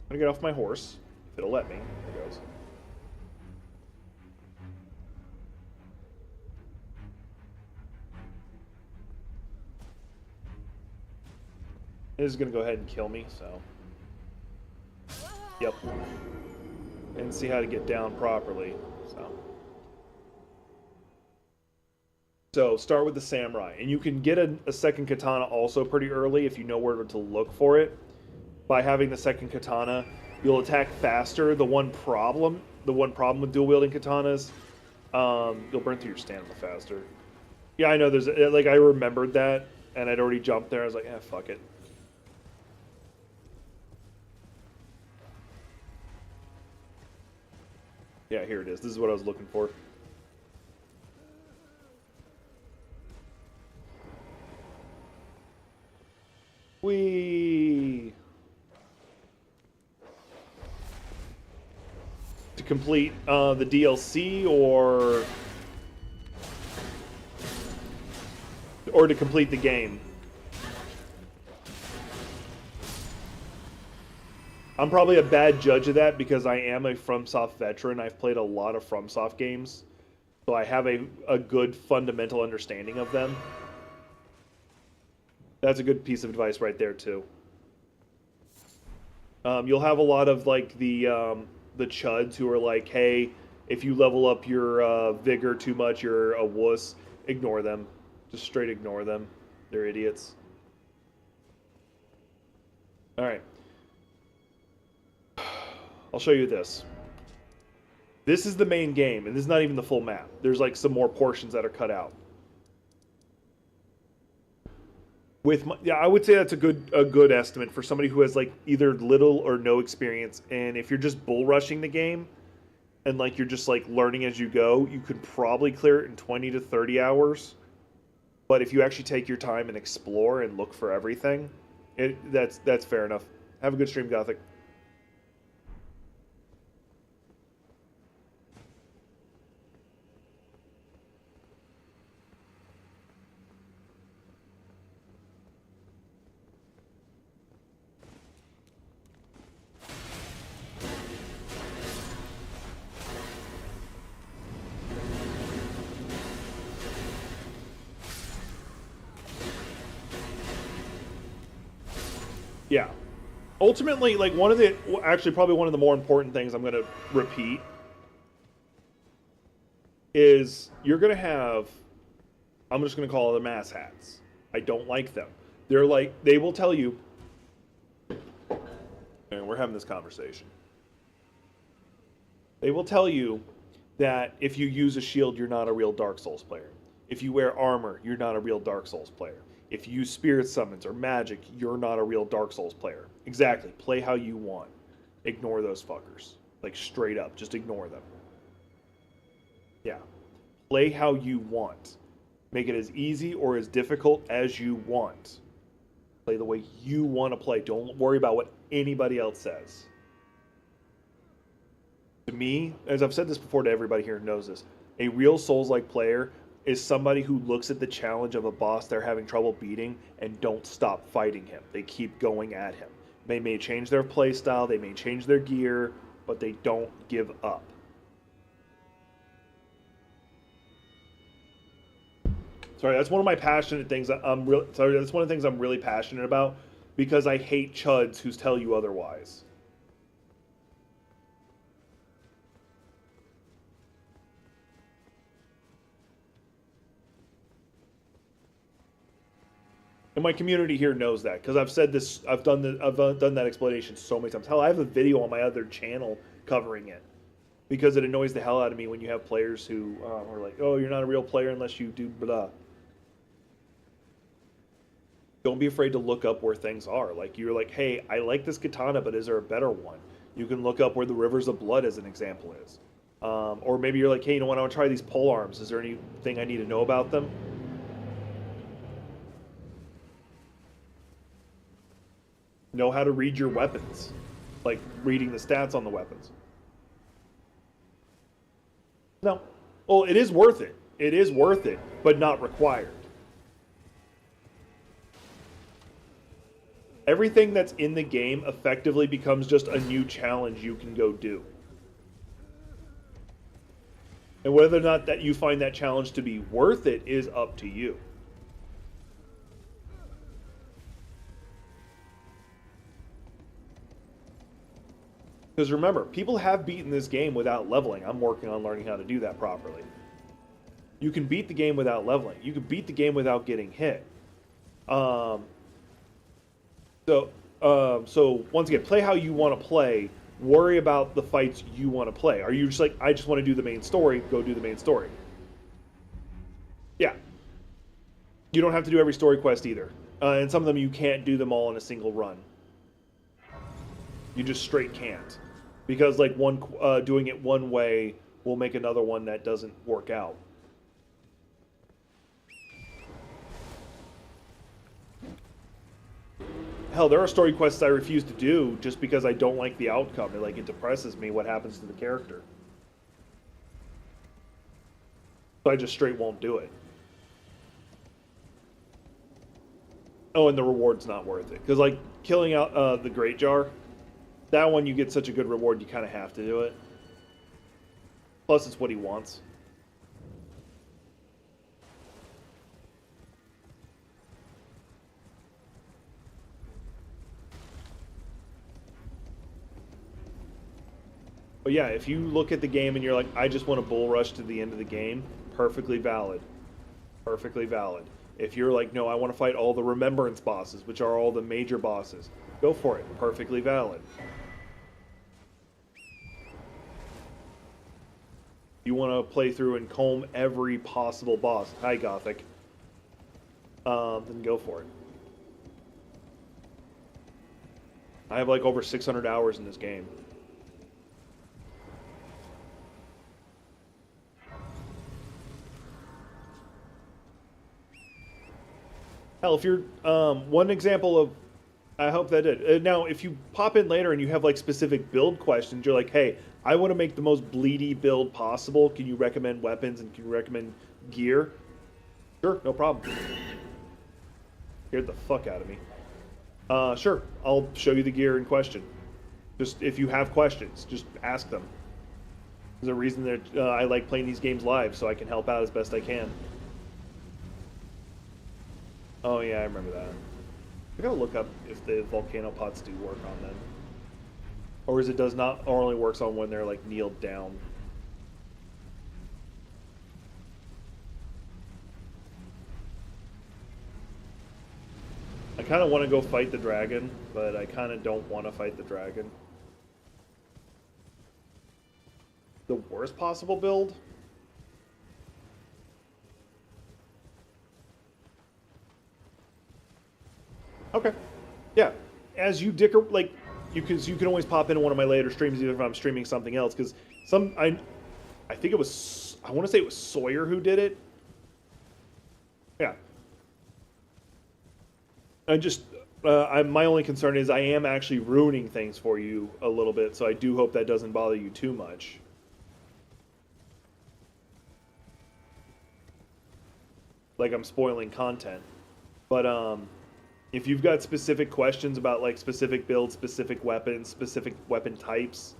I'm gonna get off my horse, if it'll let me. There it goes. It is gonna go ahead and kill me, so. Yep. and see how to get down properly. So start with the samurai, and you can get a second katana also pretty early if you know where to look for it. By having the second katana, you'll attack faster. The one problem with dual wielding katanas, you'll burn through your stamina faster. Yeah, I know. There's like I remembered that, and I'd already jumped there. I was like, fuck it. Yeah, here it is. This is what I was looking for. Whee! To complete the DLC or to complete the game. I'm probably a bad judge of that because I am a FromSoft veteran. I've played a lot of FromSoft games, so I have a good fundamental understanding of them. That's a good piece of advice right there too. You'll have a lot of like the chuds who are like, hey, if you level up your vigor too much, you're a wuss. Ignore them. Just straight ignore them. They're idiots. Alright. I'll show you this. This is the main game, and this is not even the full map. There's like some more portions that are cut out. Yeah, I would say that's a good estimate for somebody who has like either little or no experience. And if you're just bull rushing the game, and like you're just like learning as you go, you could probably clear it in 20 to 30 hours. But if you actually take your time and explore and look for everything, that's fair enough. Have a good stream, Gothic. Yeah. Ultimately, like probably one of the more important things I'm going to repeat is you're going to have, I'm just going to call them ass hats. I don't like them. They're like, they will tell you, and we're having this conversation. They will tell you that if you use a shield, you're not a real Dark Souls player. If you wear armor, you're not a real Dark Souls player. If you use spirit summons or magic, you're not a real Dark Souls player. Exactly. Play how you want. Ignore those fuckers. Like, straight up. Just ignore them. Yeah. Play how you want. Make it as easy or as difficult as you want. Play the way you want to play. Don't worry about what anybody else says. To me, as I've said this before to everybody here who knows this, a real Souls-like player is somebody who looks at the challenge of a boss they're having trouble beating and don't stop fighting him. They keep going at him. They may change their playstyle, they may change their gear, but they don't give up. Sorry, that's one of my passionate things. That's one of the things I'm really passionate about because I hate chuds who tell you otherwise. And my community here knows that because I've said this. I've done that explanation so many times. Hell, I have a video on my other channel covering it because it annoys the hell out of me when you have players who are like, "Oh, you're not a real player unless you do blah." Don't be afraid to look up where things are. Like you're like, "Hey, I like this katana, but is there a better one?" You can look up where the Rivers of Blood, as an example, is. Or maybe you're like, "Hey, you know what? I want to try these pole arms. Is there anything I need to know about them?" Know how to read your weapons, like reading the stats on the weapons. No. Well, it is worth it. It is worth it, but not required. Everything that's in the game effectively becomes just a new challenge you can go do. And whether or not that you find that challenge to be worth it is up to you. Because remember, people have beaten this game without leveling. I'm working on learning how to do that properly. You can beat the game without leveling. You can beat the game without getting hit. So once again, play how you want to play. Worry about the fights you want to play. Are you just like, I just want to do the main story, go do the main story. Yeah. You don't have to do every story quest either. And some of them you can't do them all in a single run. You just straight can't. Because like doing it one way will make another one that doesn't work out. Hell, there are story quests I refuse to do just because I don't like the outcome. It depresses me what happens to the character. So I just straight won't do it. Oh, and the reward's not worth it. Because, like, killing out the Great Jar, that one you get such a good reward you kind of have to do it. Plus, it's what he wants. But yeah, if you look at the game and you're like, I just want to bull rush to the end of the game, perfectly valid. Perfectly valid. If you're like, no, I want to fight all the remembrance bosses, which are all the major bosses, go for it. Perfectly valid. You want to play through and comb every possible boss. Hi, Gothic. Then go for it. I have like over 600 hours in this game. Hell, if you're one example of, I hope that did. Now, if you pop in later and you have like specific build questions, you're like, hey, I want to make the most bleedy build possible. Can you recommend weapons and can you recommend gear? Sure, no problem. Scared the fuck out of me. Sure, I'll show you the gear in question. Just if you have questions, just ask them. There's a reason that I like playing these games live, so I can help out as best I can. Oh yeah, I remember that. I gotta look up if the volcano pots do work on them. Or is it does not, or only works on when they're like kneeled down. I kind of want to go fight the dragon, but I kind of don't want to fight the dragon. The worst possible build? Okay. Yeah. As you dicker, like, you can always pop into one of my later streams, either if I'm streaming something else, because I think it was, I want to say it was Sawyer who did it. Yeah. My only concern is I am actually ruining things for you a little bit, so I do hope that doesn't bother you too much. Like I'm spoiling content. But, if you've got specific questions about like specific builds, specific weapons, specific weapon types,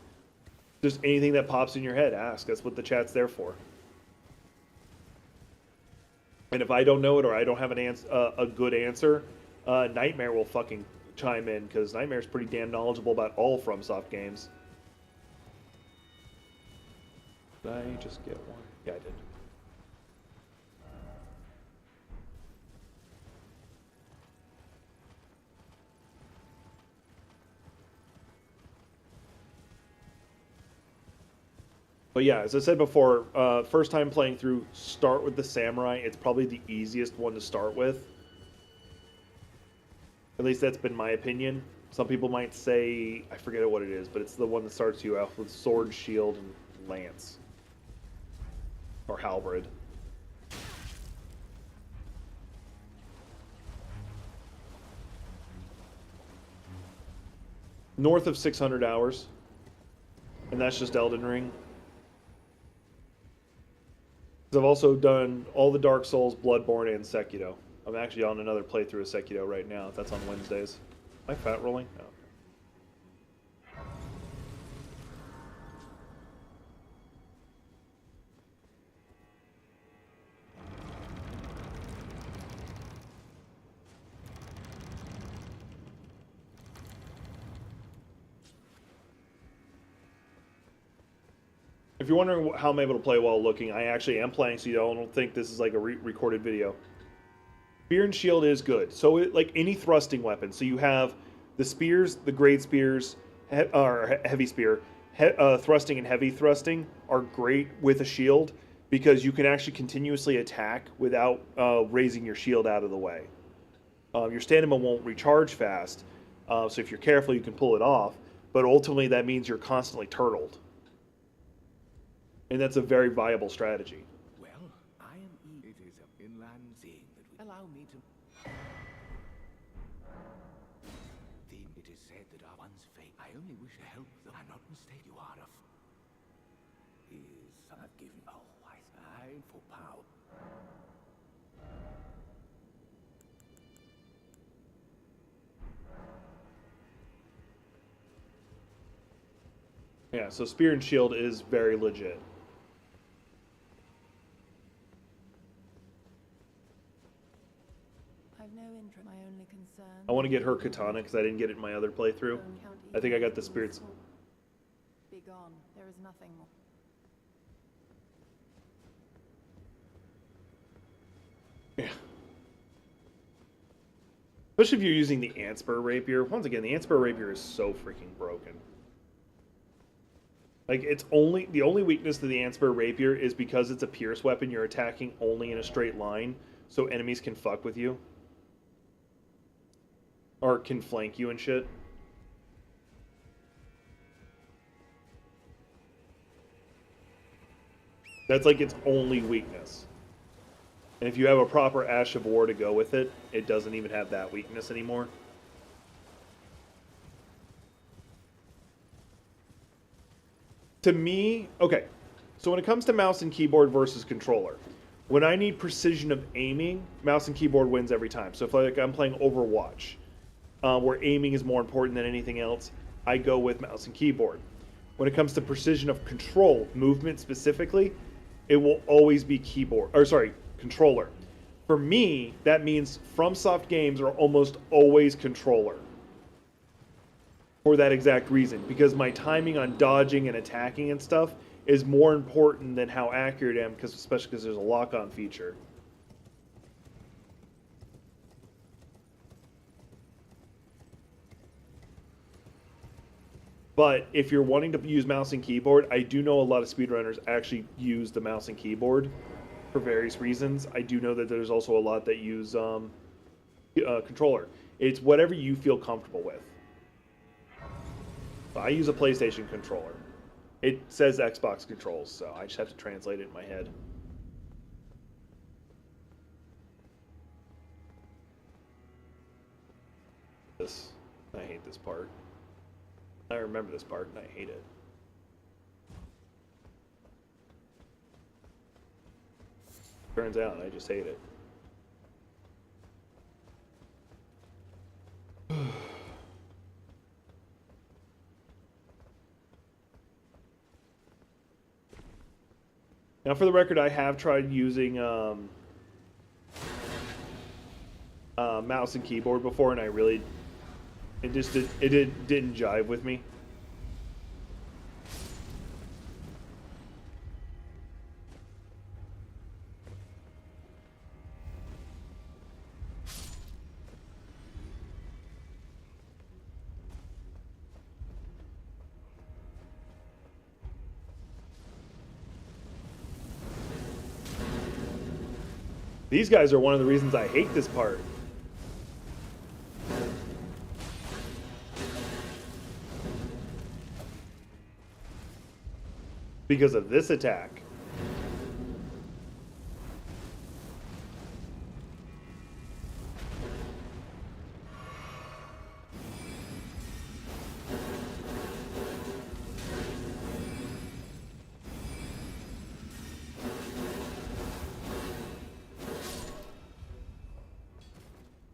just anything that pops in your head, ask. That's what the chat's there for. And if I don't know it or I don't have a good answer, Nightmare will fucking chime in because Nightmare's pretty damn knowledgeable about all FromSoft games. Did I just get one? Yeah, I did. But yeah, as I said before, first time playing through, start with the Samurai. It's probably the easiest one to start with. At least that's been my opinion. Some people might say, I forget what it is, but it's the one that starts you off with sword, shield, and lance. Or halberd. North of 600 hours. And that's just Elden Ring. I've also done all the Dark Souls, Bloodborne, and Sekiro. I'm actually on another playthrough of Sekiro right now. That's on Wednesdays. Am I fat rolling? No. If you're wondering how I'm able to play while looking, I actually am playing, so you don't think this is like a recorded video. Spear and shield is good. So like any thrusting weapon. So you have the spears, the great spears, or heavy spear, thrusting and heavy thrusting are great with a shield because you can actually continuously attack without raising your shield out of the way. Your stamina won't recharge fast, so if you're careful, you can pull it off. But ultimately, that means you're constantly turtled. And that's a very viable strategy. Well, I am It is an inland thing that will allow me to. It is said that our one's fate. I only wish to help them. I'm not mistaken. You are a. Is I've given. Oh, I for power. Yeah, so spear and shield is very legit. I've no interest. My only concern. I want to get her katana because I didn't get it in my other playthrough. I think I got the spirits. Be gone. There is nothing more. Yeah. Especially if you're using the Antspur rapier. Once again, the Antspur rapier is so freaking broken. Like, it's only... The only weakness to the Antspur rapier is because it's a pierce weapon, you're attacking only in a straight line, so enemies can fuck with you. Or can flank you and shit. That's like its only weakness. And if you have a proper Ash of War to go with it, it doesn't even have that weakness anymore. To me, okay, so when it comes to mouse and keyboard versus controller, when I need precision of aiming, mouse and keyboard wins every time. So if like I'm playing Overwatch, where aiming is more important than anything else, I go with mouse and keyboard. When it comes to precision of control, movement specifically, it will always be controller. For me, that means FromSoft games are almost always controller. For that exact reason, because my timing on dodging and attacking and stuff is more important than how accurate I am, especially because there's a lock-on feature. But if you're wanting to use mouse and keyboard, I do know a lot of speedrunners actually use the mouse and keyboard for various reasons. I do know that there's also a lot that use controller. It's whatever you feel comfortable with. I use a PlayStation controller. It says Xbox controls, so I just have to translate it in my head. I hate this part. I remember this part and I hate it. Turns out I just hate it. Now, for the record, I have tried using mouse and keyboard before, and it didn't jive with me. These guys are one of the reasons I hate this part. Because of this attack.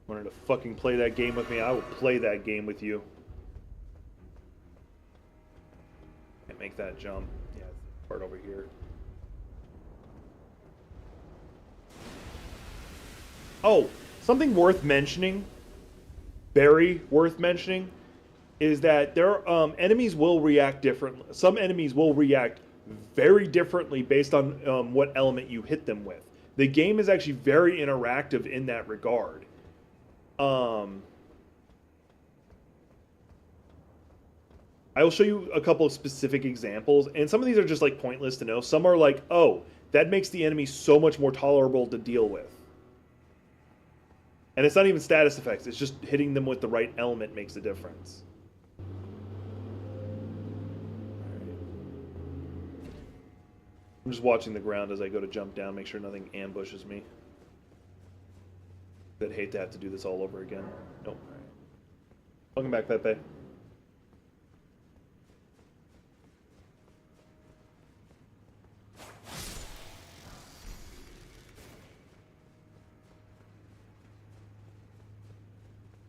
Wanted to fucking play that game with me, I will play that game with you. Can't make that jump. Yeah, part over here. Oh, something worth mentioning, very worth mentioning, is that there enemies will react differently. Some enemies will react very differently based on what element you hit them with. The game is actually very interactive in that regard. I will show you a couple of specific examples, and some of these are just like pointless to know. Some are like, oh, that makes the enemy so much more tolerable to deal with. And it's not even status effects, it's just hitting them with the right element makes a difference. I'm just watching the ground as I go to jump down, make sure nothing ambushes me. I'd hate to have to do this all over again. Nope. Welcome back, Pepe.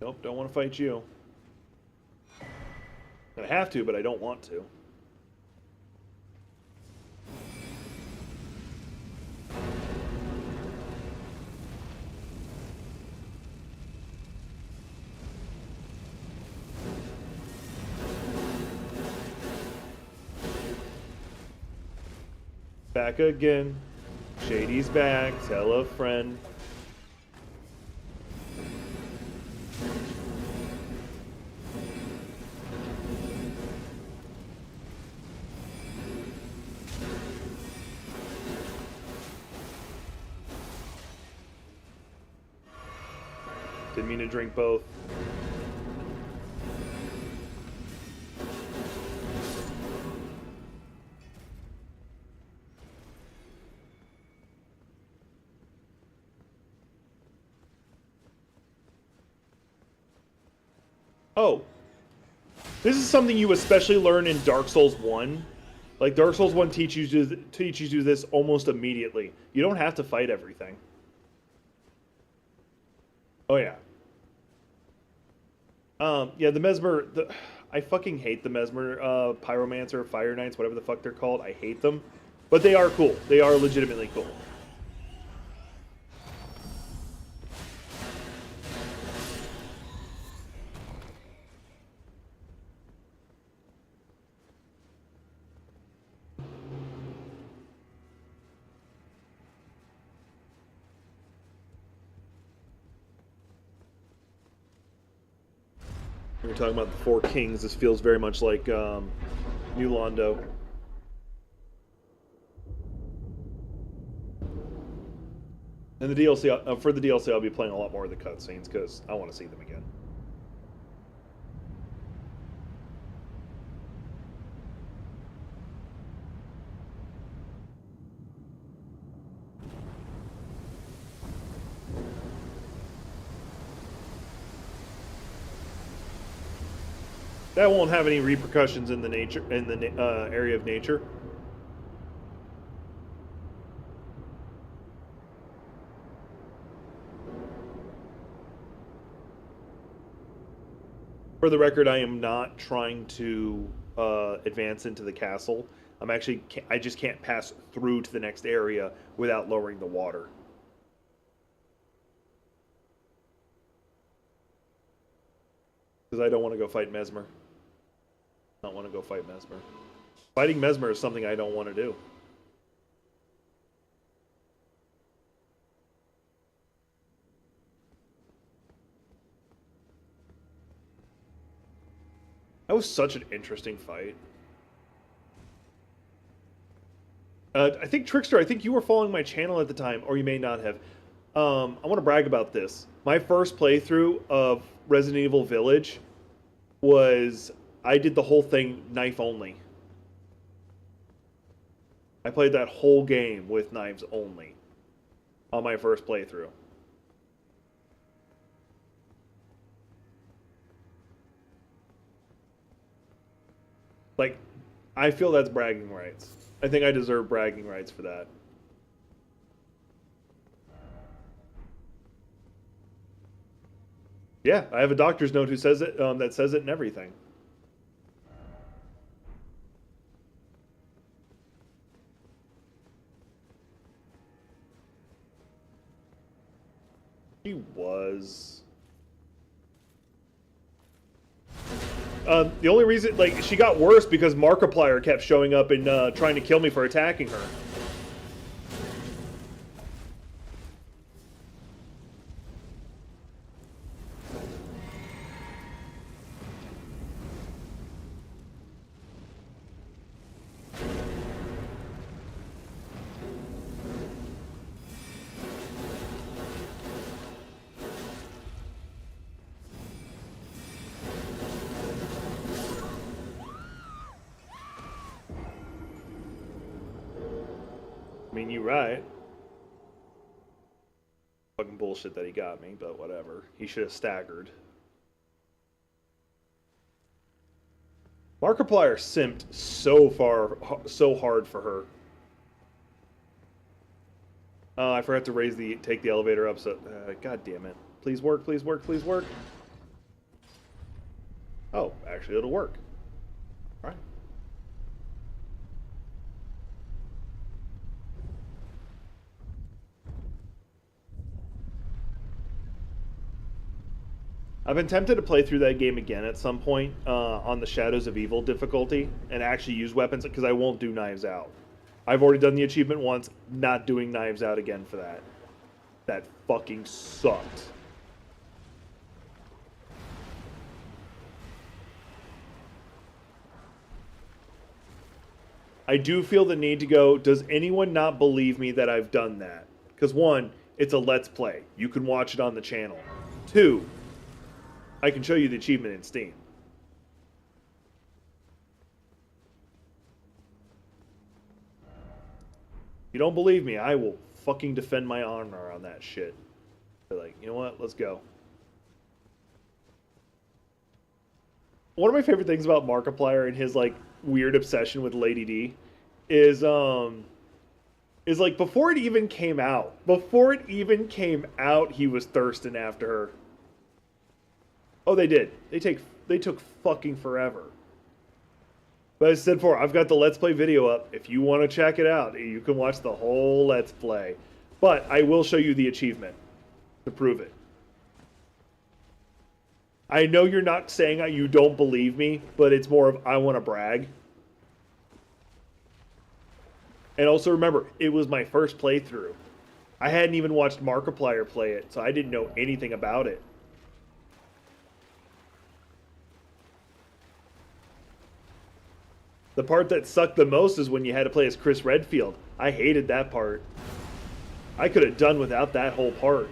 Nope, don't want to fight you. I have to, but I don't want to. Back again. Shady's back. Tell a friend. Didn't mean to drink both. Oh. This is something you especially learn in Dark Souls 1. Like, Dark Souls 1 teaches you this almost immediately. You don't have to fight everything. Oh, yeah. Yeah, the Mesmer... I fucking hate the Mesmer Pyromancer, Fire Knights, whatever the fuck they're called. I hate them. But they are cool. They are legitimately cool. We're talking about the Four Kings. This feels very much like New Londo. And the DLC, for the DLC, I'll be playing a lot more of the cutscenes because I want to see them again. That won't have any repercussions in the area of nature. For the record, I am not trying to advance into the castle. I just can't pass through to the next area without lowering the water. Because I don't want to go fight Mesmer. I don't want to go fight Mesmer. Fighting Mesmer is something I don't want to do. That was such an interesting fight. I think Trickster, I think you were following my channel at the time, or you may not have. I want to brag about this. My first playthrough of Resident Evil Village was, I did the whole thing knife only. I played that whole game with knives only on my first playthrough. Like, I feel that's bragging rights. I think I deserve bragging rights for that. Yeah, I have a doctor's note who says it, that says it and everything. She was. The only reason, like, she got worse because Markiplier kept showing up and trying to kill me for attacking her. I mean, you're right. Fucking bullshit that he got me, but whatever. He should have staggered. Markiplier simped so hard for her. Oh, I forgot to take the elevator up, so... God damn it. Please work, please work, please work. Oh, actually it'll work. Alright. I've been tempted to play through that game again at some point on the Shadows of Evil difficulty and actually use weapons, because I won't do Knives Out. I've already done the achievement once, not doing Knives Out again for that. That fucking sucked. I do feel the need to go, does anyone not believe me that I've done that? Because one, it's a Let's Play. You can watch it on the channel. Two, I can show you the achievement in Steam. If you don't believe me, I will fucking defend my honor on that shit. They're like, you know what? Let's go. One of my favorite things about Markiplier and his like weird obsession with Lady D is like before it even came out, he was thirsting after her. Oh, they did. They took fucking forever. But as I said before, I've got the Let's Play video up. If you want to check it out, you can watch the whole Let's Play. But I will show you the achievement to prove it. I know you're not saying you don't believe me, but it's more of I want to brag. And also remember, it was my first playthrough. I hadn't even watched Markiplier play it, so I didn't know anything about it. The part that sucked the most is when you had to play as Chris Redfield. I hated that part. I could have done without that whole part.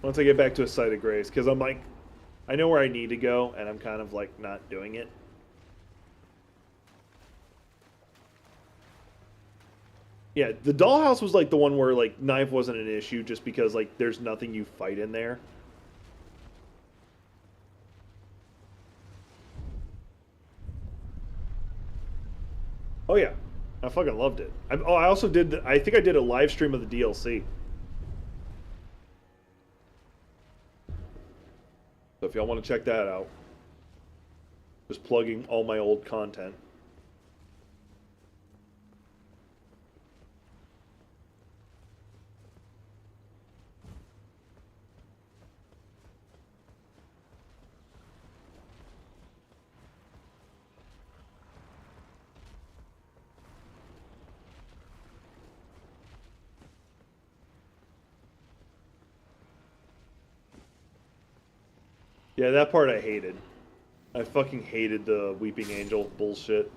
Once I get back to a site of grace, because I'm like, I know where I need to go, and I'm kind of like not doing it. Yeah, the dollhouse was like the one where like knife wasn't an issue just because like there's nothing you fight in there. Oh yeah, I fucking loved it. I also did, I think I did a live stream of the DLC. So if y'all want to check that out, just plugging all my old content. Yeah, that part I hated. I fucking hated the Weeping Angel bullshit.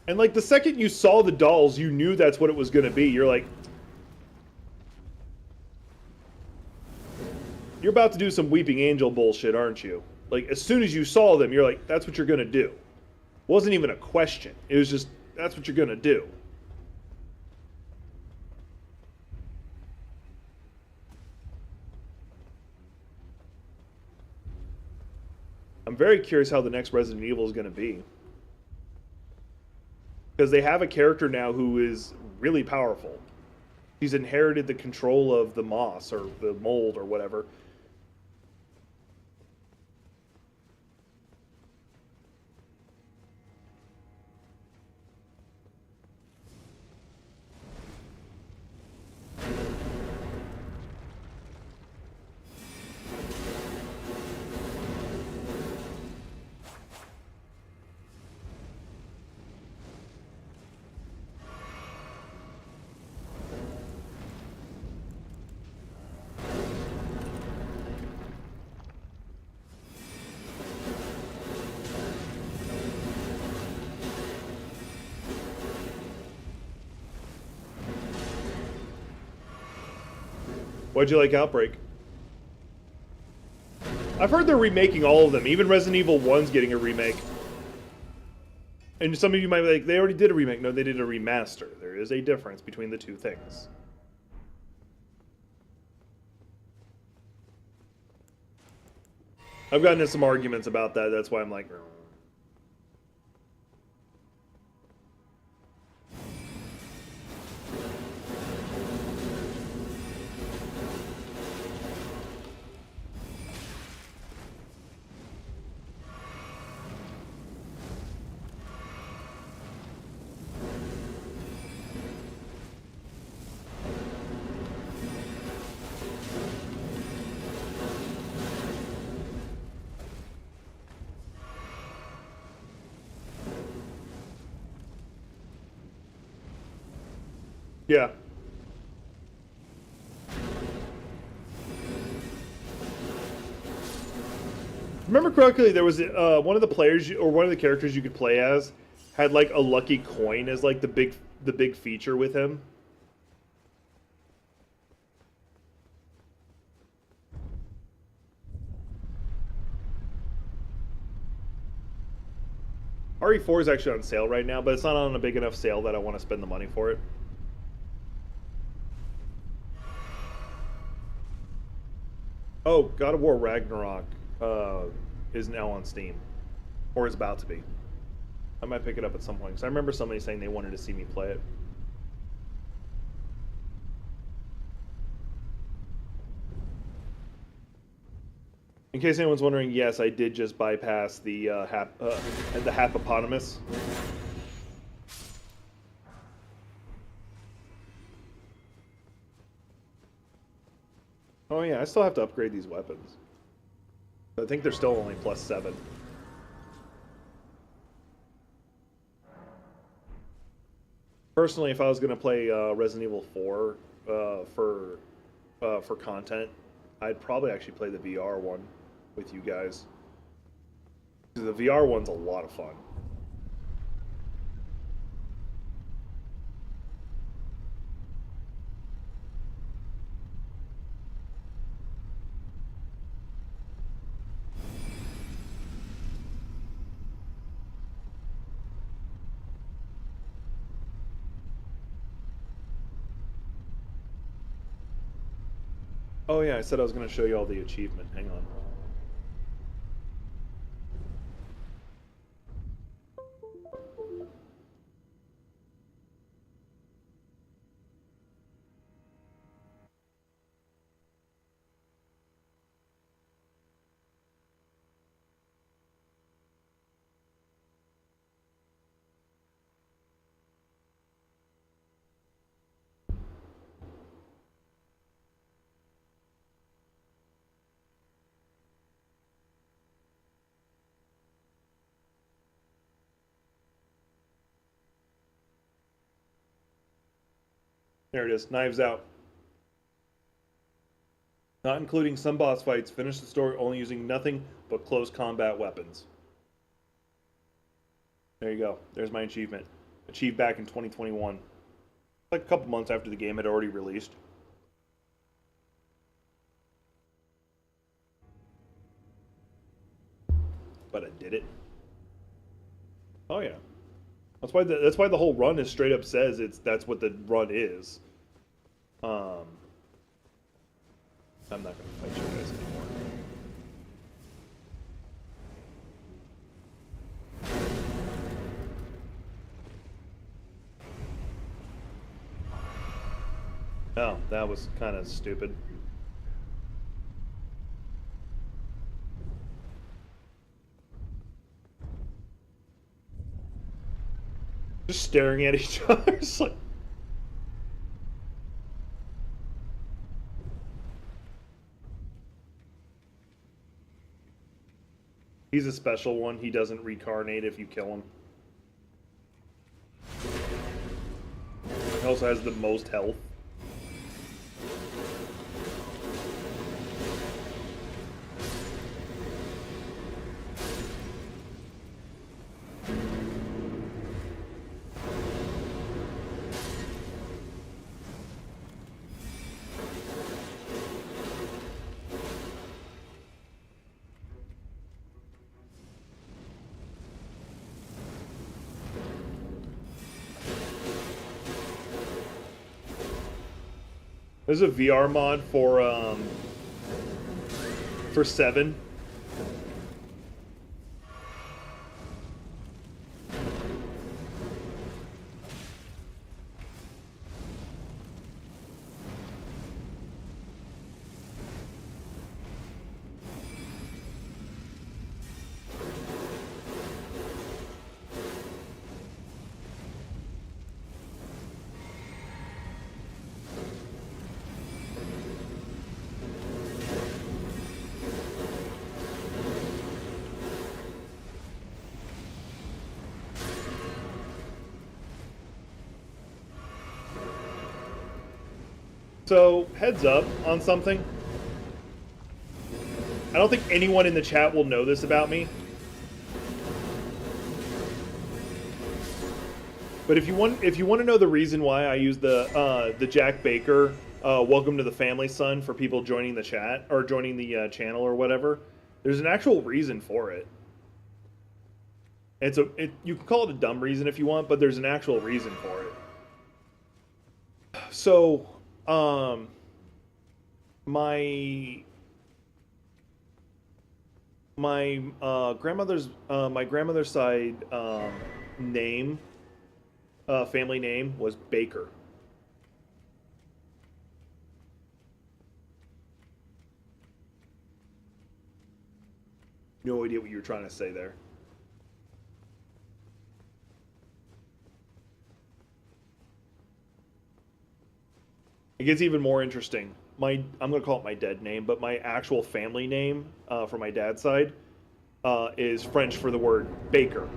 And like the second you saw the dolls, you knew that's what it was going to be. You're like, you're about to do some Weeping Angel bullshit, aren't you? Like as soon as you saw them, you're like, that's what you're going to do. Wasn't even a question. It was just, that's what you're going to do. I'm very curious how the next Resident Evil is going to be. Because they have a character now who is really powerful. He's inherited the control of the moss or the mold or whatever. Why'd you like Outbreak? I've heard they're remaking all of them. Even Resident Evil 1's getting a remake. And some of you might be like, they already did a remake. No, they did a remaster. There is a difference between the two things. I've gotten into some arguments about that. That's why I'm like... Yeah. Remember correctly, there was one of the players or one of the characters you could play as had like a lucky coin as like the big feature with him. RE4 is actually on sale right now, but it's not on a big enough sale that I want to spend the money for it. Oh, God of War Ragnarok is now on Steam. Or is about to be. I might pick it up at some point, because I remember somebody saying they wanted to see me play it. In case anyone's wondering, yes, I did just bypass the Hapopotamus. Oh yeah, I still have to upgrade these weapons. I think they're still only +7. Personally, if I was going to play Resident Evil 4 for content, I'd probably actually play the VR one with you guys. The VR one's a lot of fun. Oh yeah, I said I was going to show you all the achievement. Hang on. There it is, Knives Out. Not including some boss fights, finish the story only using nothing but close combat weapons. There you go. There's my achievement. Achieved back in 2021. Like a couple months after the game had already released. But I did it. Oh yeah. That's why the whole run is straight up says that's what the run is. I'm not gonna fight you guys anymore. Oh, that was kind of stupid. Just staring at each other. It's like... He's a special one. He doesn't reincarnate if you kill him. He also has the most health. There's a VR mod for 7. So, heads up on something. I don't think anyone in the chat will know this about me. But if you want to know the reason why I use the Jack Baker "Welcome to the Family, Son" for people joining the chat or joining the channel or whatever, there's an actual reason for it. You can call it a dumb reason if you want, but there's an actual reason for it. So, my grandmother's side name, family name was Baker. No idea what you were trying to say there. It gets even more interesting. I'm going to call it my dead name, but my actual family name for my dad's side is French for the word baker.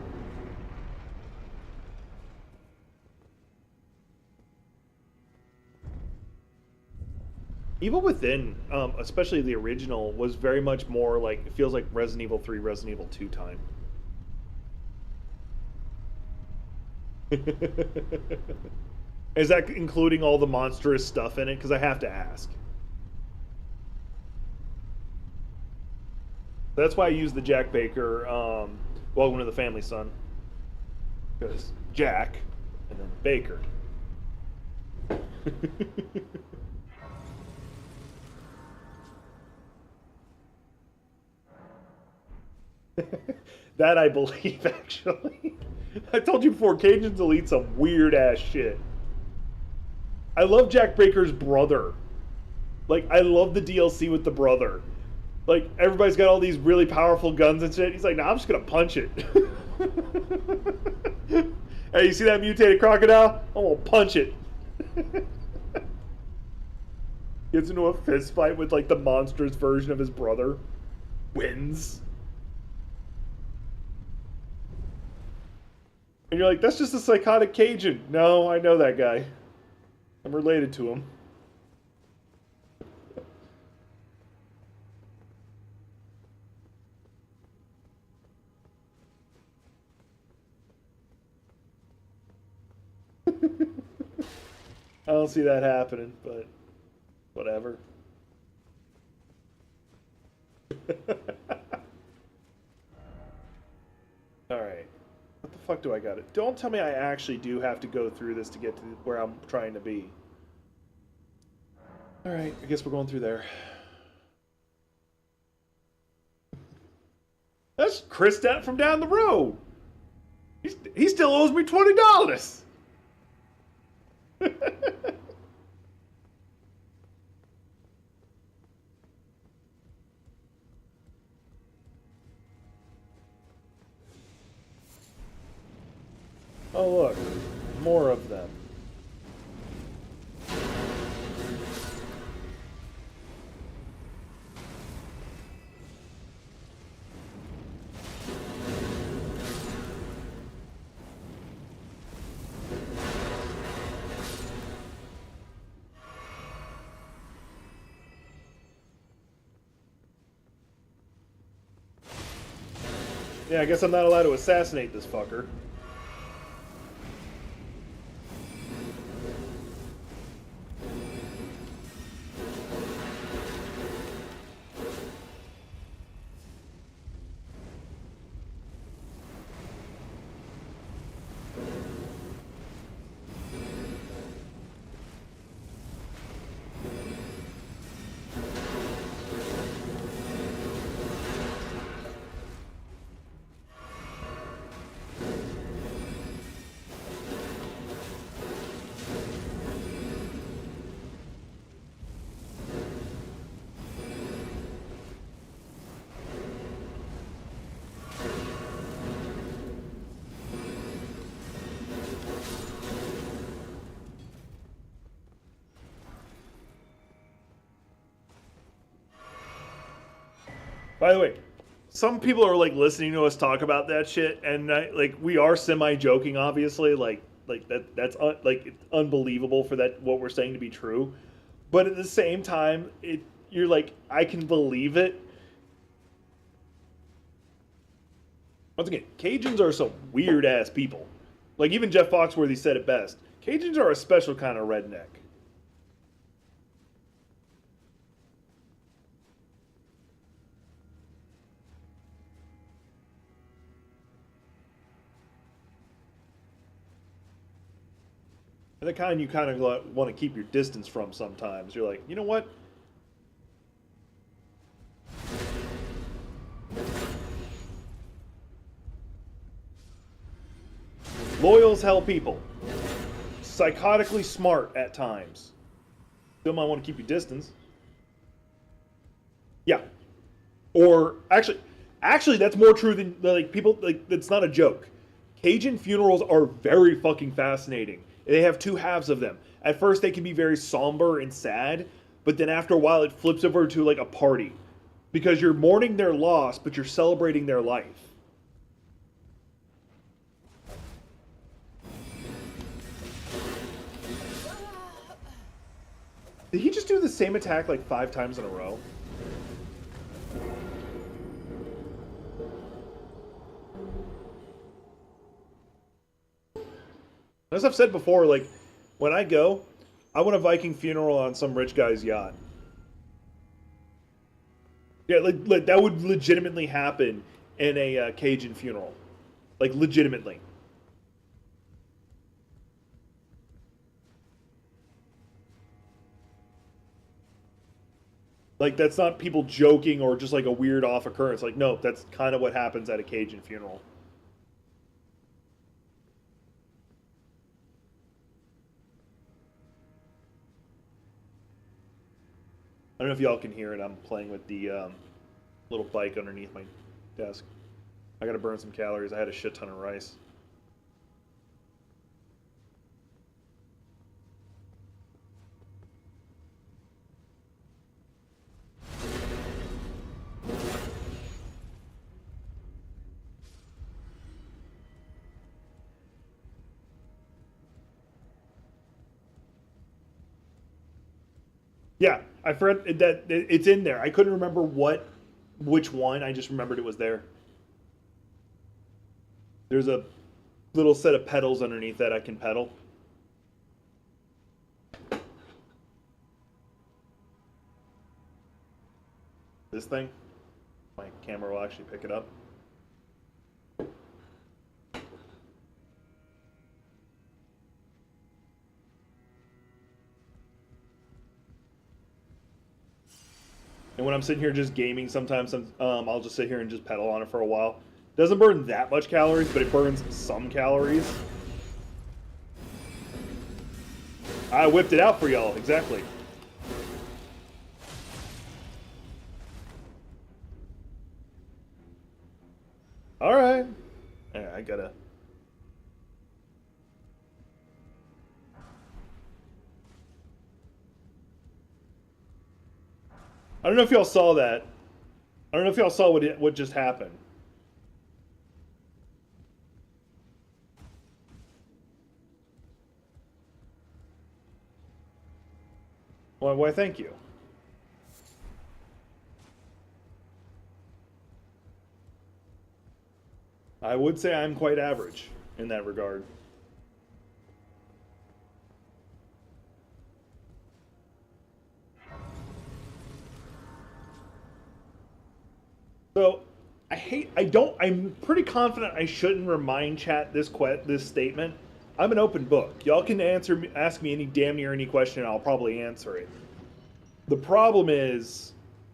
Evil Within, especially the original, was very much more like, it feels like Resident Evil 3, Resident Evil 2 time. Is that including all the monstrous stuff in it? Because I have to ask. That's why I use the Jack Baker, Welcome to the Family, Son. Because Jack, and then Baker. That I believe, actually. I told you before, Cajuns will eat some weird-ass shit. I love Jack Baker's brother. Like, I love the DLC with the brother. Like, everybody's got all these really powerful guns and shit. He's like, nah, I'm just gonna punch it. Hey, you see that mutated crocodile? I'm gonna punch it. Gets into a fist fight with, like, the monstrous version of his brother. Wins. And you're like, that's just a psychotic Cajun. No, I know that guy. I'm related to him. I don't see that happening, but whatever. Alright. What the fuck do I got it? Don't tell me I actually do have to go through this to get to where I'm trying to be. Alright, I guess we're going through there. That's Chris from down the road. He still owes me $20. Oh look, more of them. Yeah, I guess I'm not allowed to assassinate this fucker. By the way, some people are like listening to us talk about that shit, and like we are semi-joking, obviously. Like that's like it's unbelievable for that what we're saying to be true, but at the same time, you're like I can believe it. Once again, Cajuns are some weird ass people. Like even Jeff Foxworthy said it best. Cajuns are a special kind of redneck. And the kind you kind of want to keep your distance from sometimes. You're like, you know what? Loyal as hell people. Psychotically smart at times. Still might want to keep your distance. Yeah. Or actually that's more true than like people like that's not a joke. Cajun funerals are very fucking fascinating. They have two halves of them. At first they can be very somber and sad, but then after a while it flips over to like a party. Because you're mourning their loss, but you're celebrating their life. Did he just do the same attack like 5 times in a row? As I've said before, like, when I go, I want a Viking funeral on some rich guy's yacht. Yeah, like that would legitimately happen in a Cajun funeral. Like, legitimately. Like, that's not people joking or just like a weird off occurrence. Like, no, that's kind of what happens at a Cajun funeral. I don't know if y'all can hear it. I'm playing with the little bike underneath my desk. I gotta burn some calories. I had a shit ton of rice. Yeah, I forgot that it's in there. I couldn't remember which one. I just remembered it was there. There's a little set of pedals underneath that I can pedal. This thing, my camera will actually pick it up. And when I'm sitting here just gaming, sometimes I'll just sit here and just pedal on it for a while. Doesn't burn that much calories, but it burns some calories. I whipped it out for y'all, exactly. All right. I gotta. don't know if y'all saw that. I don't know if y'all saw what just happened. Why, thank you. I would say I'm quite average in that regard. So, I'm pretty confident I shouldn't remind chat this statement. I'm an open book. Y'all can ask me any damn near any question, and I'll probably answer it. The problem is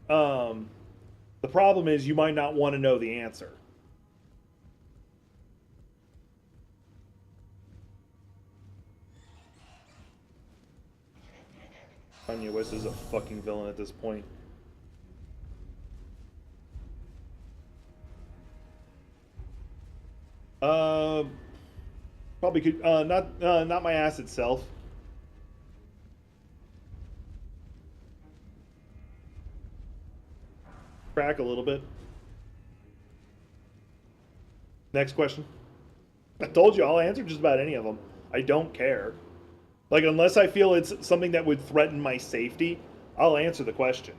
you might not want to know the answer. Kanye West is a fucking villain at this point. Probably could not my ass itself. Crack a little bit. Next question. I told you I'll answer just about any of them. I don't care. Like, unless I feel it's something that would threaten my safety, I'll answer the question.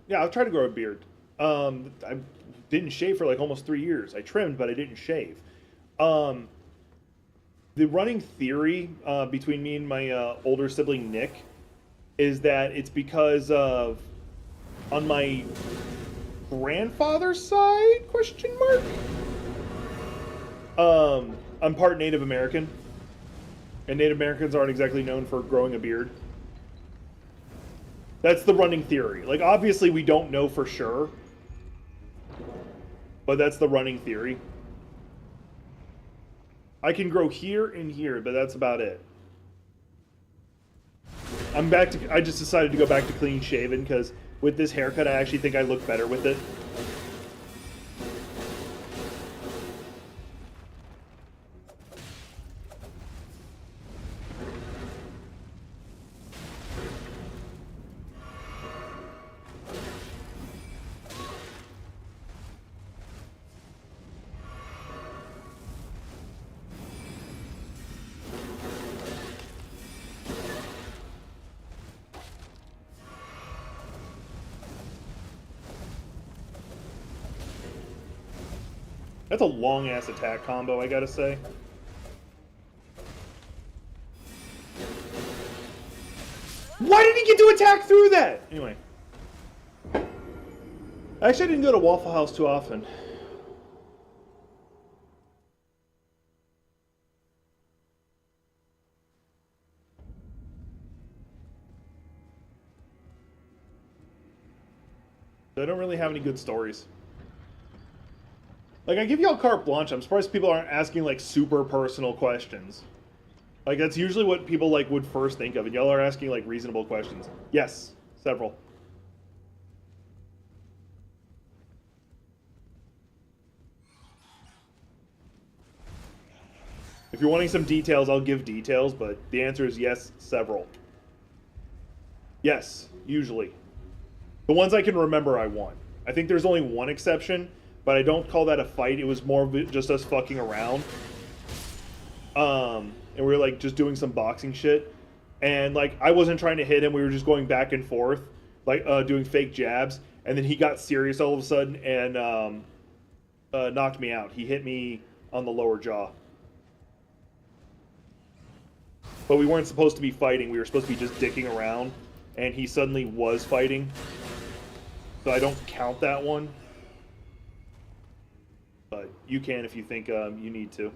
Yeah, I've tried to grow a beard. I didn't shave for like almost 3 years. I trimmed, but I didn't shave. The running theory between me and my older sibling Nick is that it's because of on my grandfather's side? Question mark. I'm part Native American, and Native Americans aren't exactly known for growing a beard. That's the running theory. Like, obviously we don't know for sure, but that's the running theory. I can grow here and here, but that's about it. I just decided to go back to clean shaven because with this haircut, I actually think I look better with it. That's a long-ass attack combo, I gotta say. Why did he get to attack through that? Anyway. Actually, I didn't go to Waffle House too often. I don't really have any good stories. Like, I give y'all carte blanche. I'm surprised people aren't asking, like, super personal questions. Like, that's usually what people, like, would first think of, and y'all are asking, like, reasonable questions. Yes, several. If you're wanting some details, I'll give details, but the answer is yes, several. Yes, usually. The ones I can remember, I won. I think there's only one exception, but I don't call that a fight. It was more of just us fucking around. And we were, like, just doing some boxing shit. And, like, I wasn't trying to hit him. We were just going back and forth, like, doing fake jabs. And then he got serious all of a sudden and knocked me out. He hit me on the lower jaw. But we weren't supposed to be fighting. We were supposed to be just dicking around. And he suddenly was fighting. So I don't count that one. But you can if you think you need to.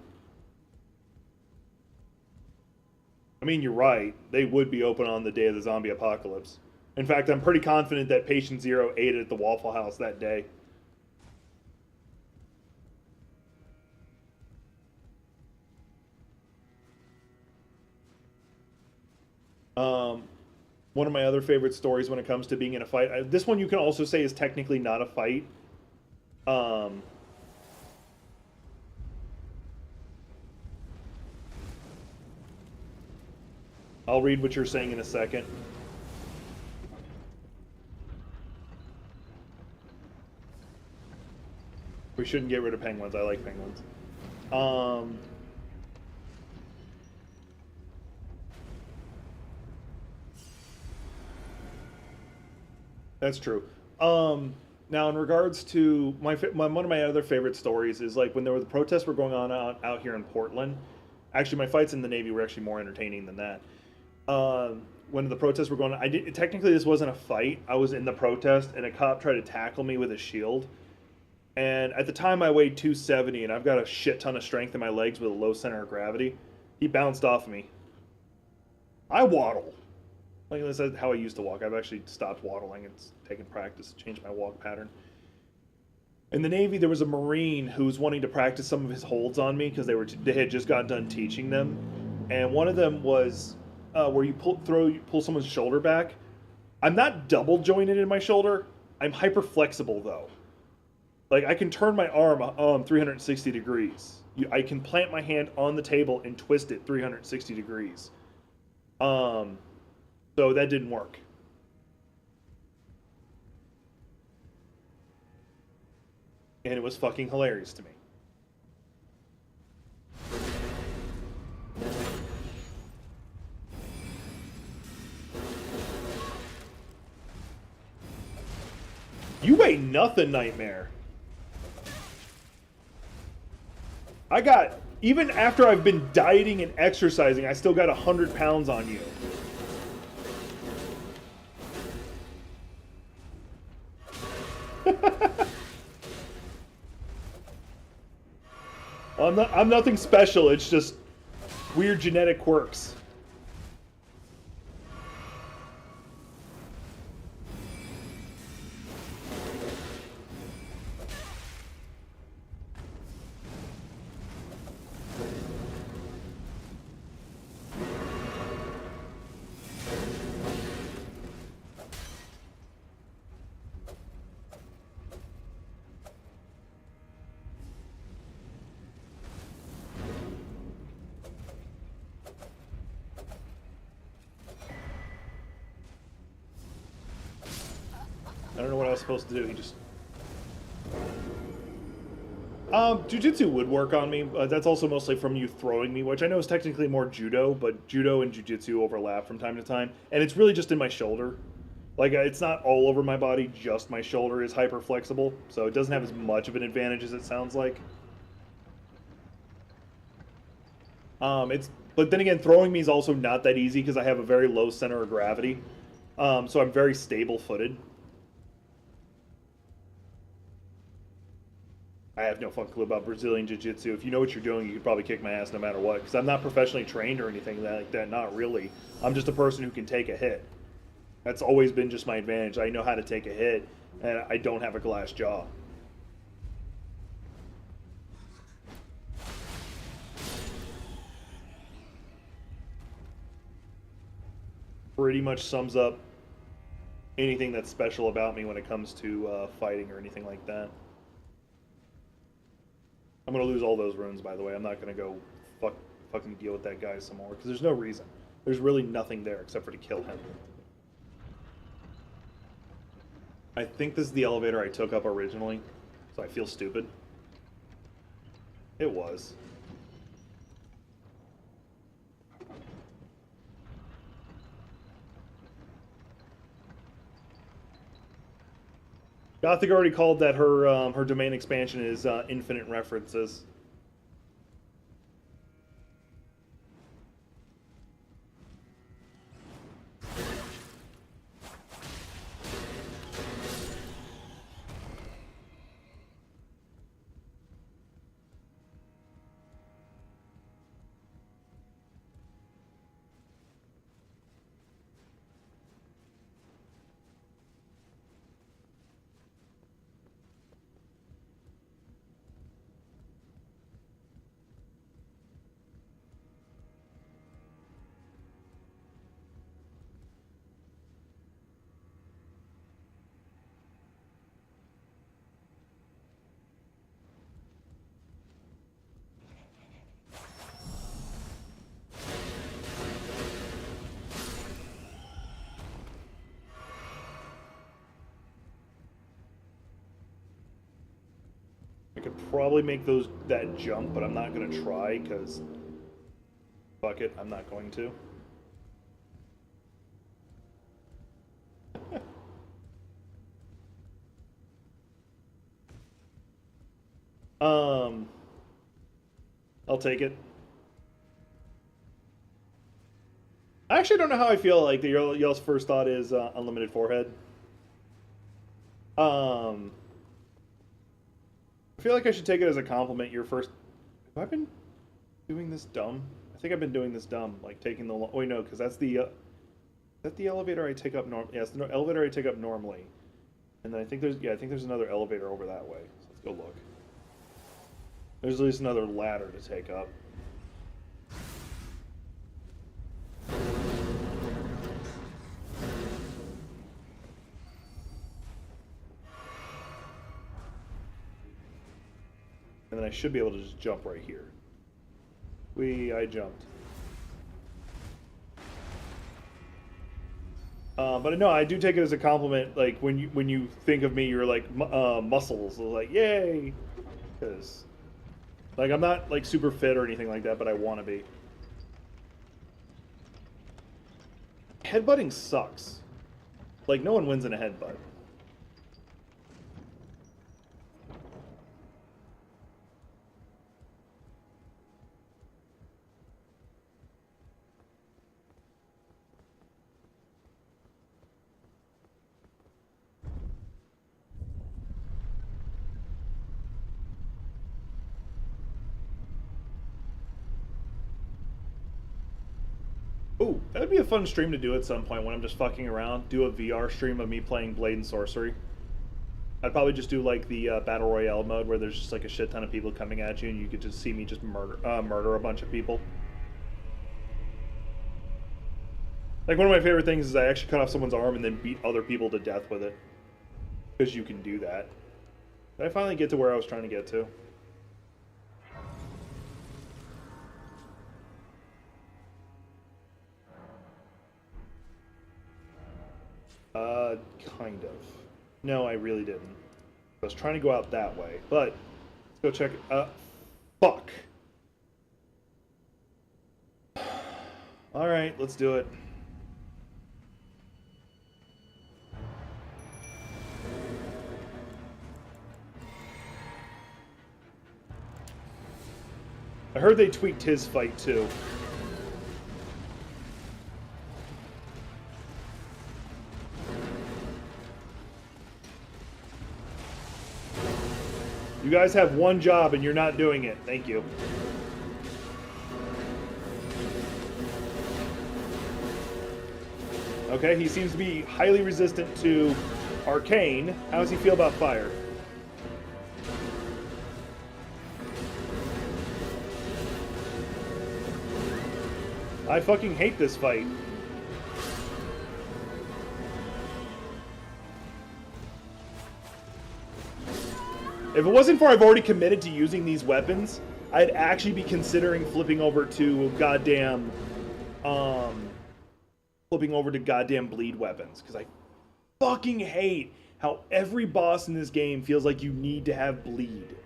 I mean, you're right. They would be open on the day of the zombie apocalypse. In fact, I'm pretty confident that Patient Zero ate at the Waffle House that day. Um, One of my other favorite stories when it comes to being in a fight. This one you can also say is technically not a fight. Um, I'll read what you're saying in a second. We shouldn't get rid of penguins. I like penguins. That's true. Now, in regards to one of my other favorite stories is like when the protests were going on out here in Portland. Actually, my fights in the Navy were actually more entertaining than that. When the protests were going on, technically this wasn't a fight. I was in the protest, and a cop tried to tackle me with a shield. And at the time, I weighed 270, and I've got a shit ton of strength in my legs with a low center of gravity. He bounced off of me. I waddle. Like that's how I used to walk. I've actually stopped waddling. It's taken practice to change my walk pattern. In the Navy, there was a Marine who was wanting to practice some of his holds on me because they had just got done teaching them, and one of them was where you pull someone's shoulder back. I'm not double jointed in my shoulder. I'm hyper flexible though. Like I can turn my arm 360 degrees. I can plant my hand on the table and twist it 360 degrees. So that didn't work. And it was fucking hilarious to me. You weigh nothing, Nightmare. I got, even after I've been dieting and exercising, I still got 100 pounds on you. I'm nothing special, it's just weird genetic quirks. I don't know what I was supposed to do. He just... Jiu-jitsu would work on me. That's also mostly from you throwing me, which I know is technically more judo, but judo and jiu-jitsu overlap from time to time. And it's really just in my shoulder. Like, it's not all over my body, just my shoulder is hyper flexible, so it doesn't have as much of an advantage as it sounds like. But then again, throwing me is also not that easy because I have a very low center of gravity. So I'm very stable-footed. I have no fucking clue about Brazilian Jiu-Jitsu. If you know what you're doing, you could probably kick my ass no matter what. Because I'm not professionally trained or anything like that. Not really. I'm just a person who can take a hit. That's always been just my advantage. I know how to take a hit, and I don't have a glass jaw. Pretty much sums up anything that's special about me when it comes to fighting or anything like that. I'm going to lose all those runes, by the way. I'm not going to go fucking deal with that guy some more, because there's no reason. There's really nothing there except for to kill him. I think this is the elevator I took up originally, so I feel stupid. It was. Gothic already called that her domain expansion is infinite references. I could probably make that jump, but I'm not going to try because fuck it, I'm not going to. I'll take it. I actually don't know how I feel like y'all's first thought is unlimited forehead. I feel like I should take it as a compliment. Your first. Have I been doing this dumb? I think I've been doing this dumb, like taking the. Oh wait, no, because that's the. Is that the elevator I take up normally? Yes, the elevator I take up normally. And then I think there's another elevator over that way. So let's go look. There's at least another ladder to take up. And then I should be able to just jump right here. I jumped. But no, I do take it as a compliment. Like when you think of me, you're like muscles. Like yay, because like I'm not like super fit or anything like that, but I want to be. Headbutting sucks. Like no one wins in a headbutt. Ooh, that would be a fun stream to do at some point when I'm just fucking around. Do a VR stream of me playing Blade and Sorcery. I'd probably just do like the Battle Royale mode where there's just like a shit ton of people coming at you and you could just see me just murder a bunch of people. Like one of my favorite things is I actually cut off someone's arm and then beat other people to death with it. Because you can do that. Did I finally get to where I was trying to get to? Kind of. No, I really didn't. I was trying to go out that way, but let's go check. Fuck. All right, let's do it. I heard they tweaked his fight too. You guys have one job and you're not doing it. Thank you. Okay, he seems to be highly resistant to arcane. How does he feel about fire? I fucking hate this fight. If it wasn't for I've already committed to using these weapons, I'd actually be considering flipping over to goddamn bleed weapons, because I fucking hate how every boss in this game feels like you need to have bleed.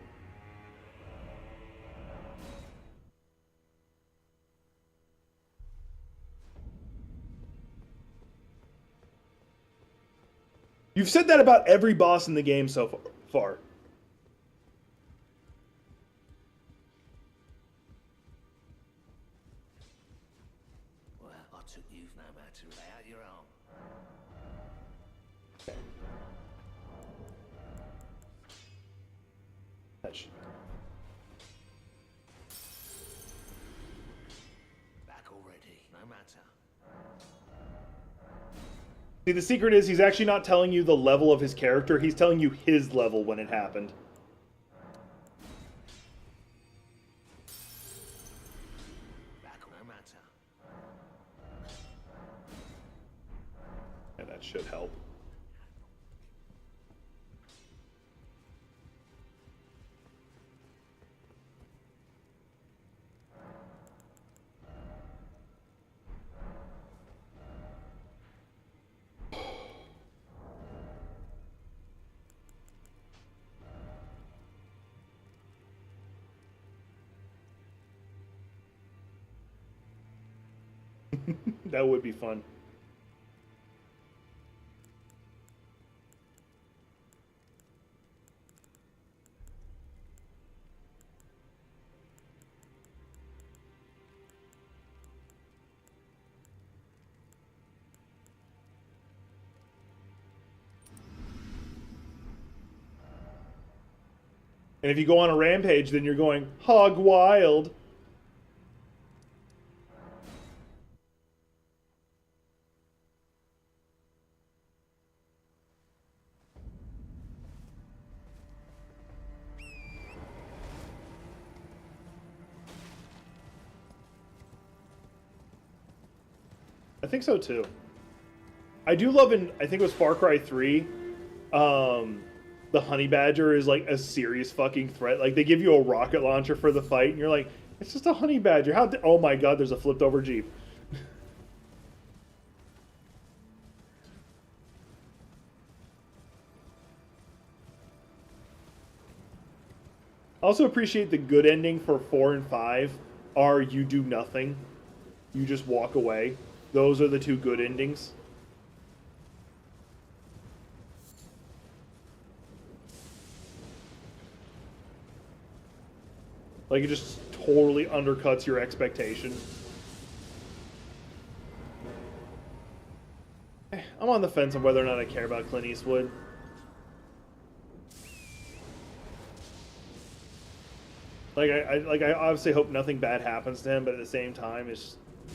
You've said that about every boss in the game so far. Well, I took you no matter out your own. That should... Back already, no matter. See, the secret is he's actually not telling you the level of his character. He's telling you his level when it happened. Back no matter. And that should help. That would be fun. And if you go on a rampage, then you're going hog wild. I think so too. I do love in, I think it was Far Cry 3, the honey badger is like a serious fucking threat. Like they give you a rocket launcher for the fight and you're like, it's just a honey badger. Oh my god, there's a flipped over Jeep. I also appreciate the good ending for 4 and 5 are you do nothing. You just walk away. Those are the two good endings. Like, it just totally undercuts your expectation. I'm on the fence on whether or not I care about Clint Eastwood. I obviously hope nothing bad happens to him, but at the same time,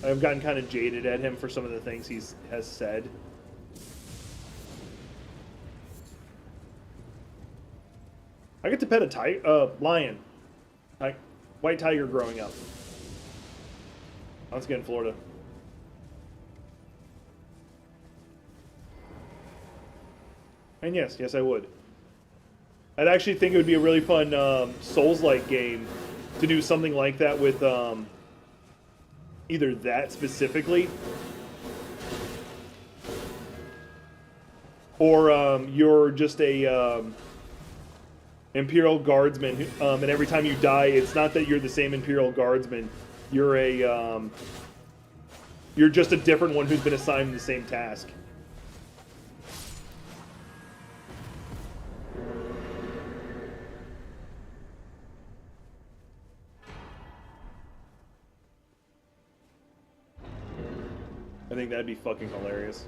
I've gotten kind of jaded at him for some of the things he has said. I get to pet a lion. White tiger growing up. Once again, Florida. And yes, I would. I'd actually think it would be a really fun Souls-like game to do something like that with either that specifically, or you're just a Imperial Guardsman, and every time you die, it's not that you're the same Imperial Guardsman. You're you're just a different one who's been assigned the same task. I think that'd be fucking hilarious.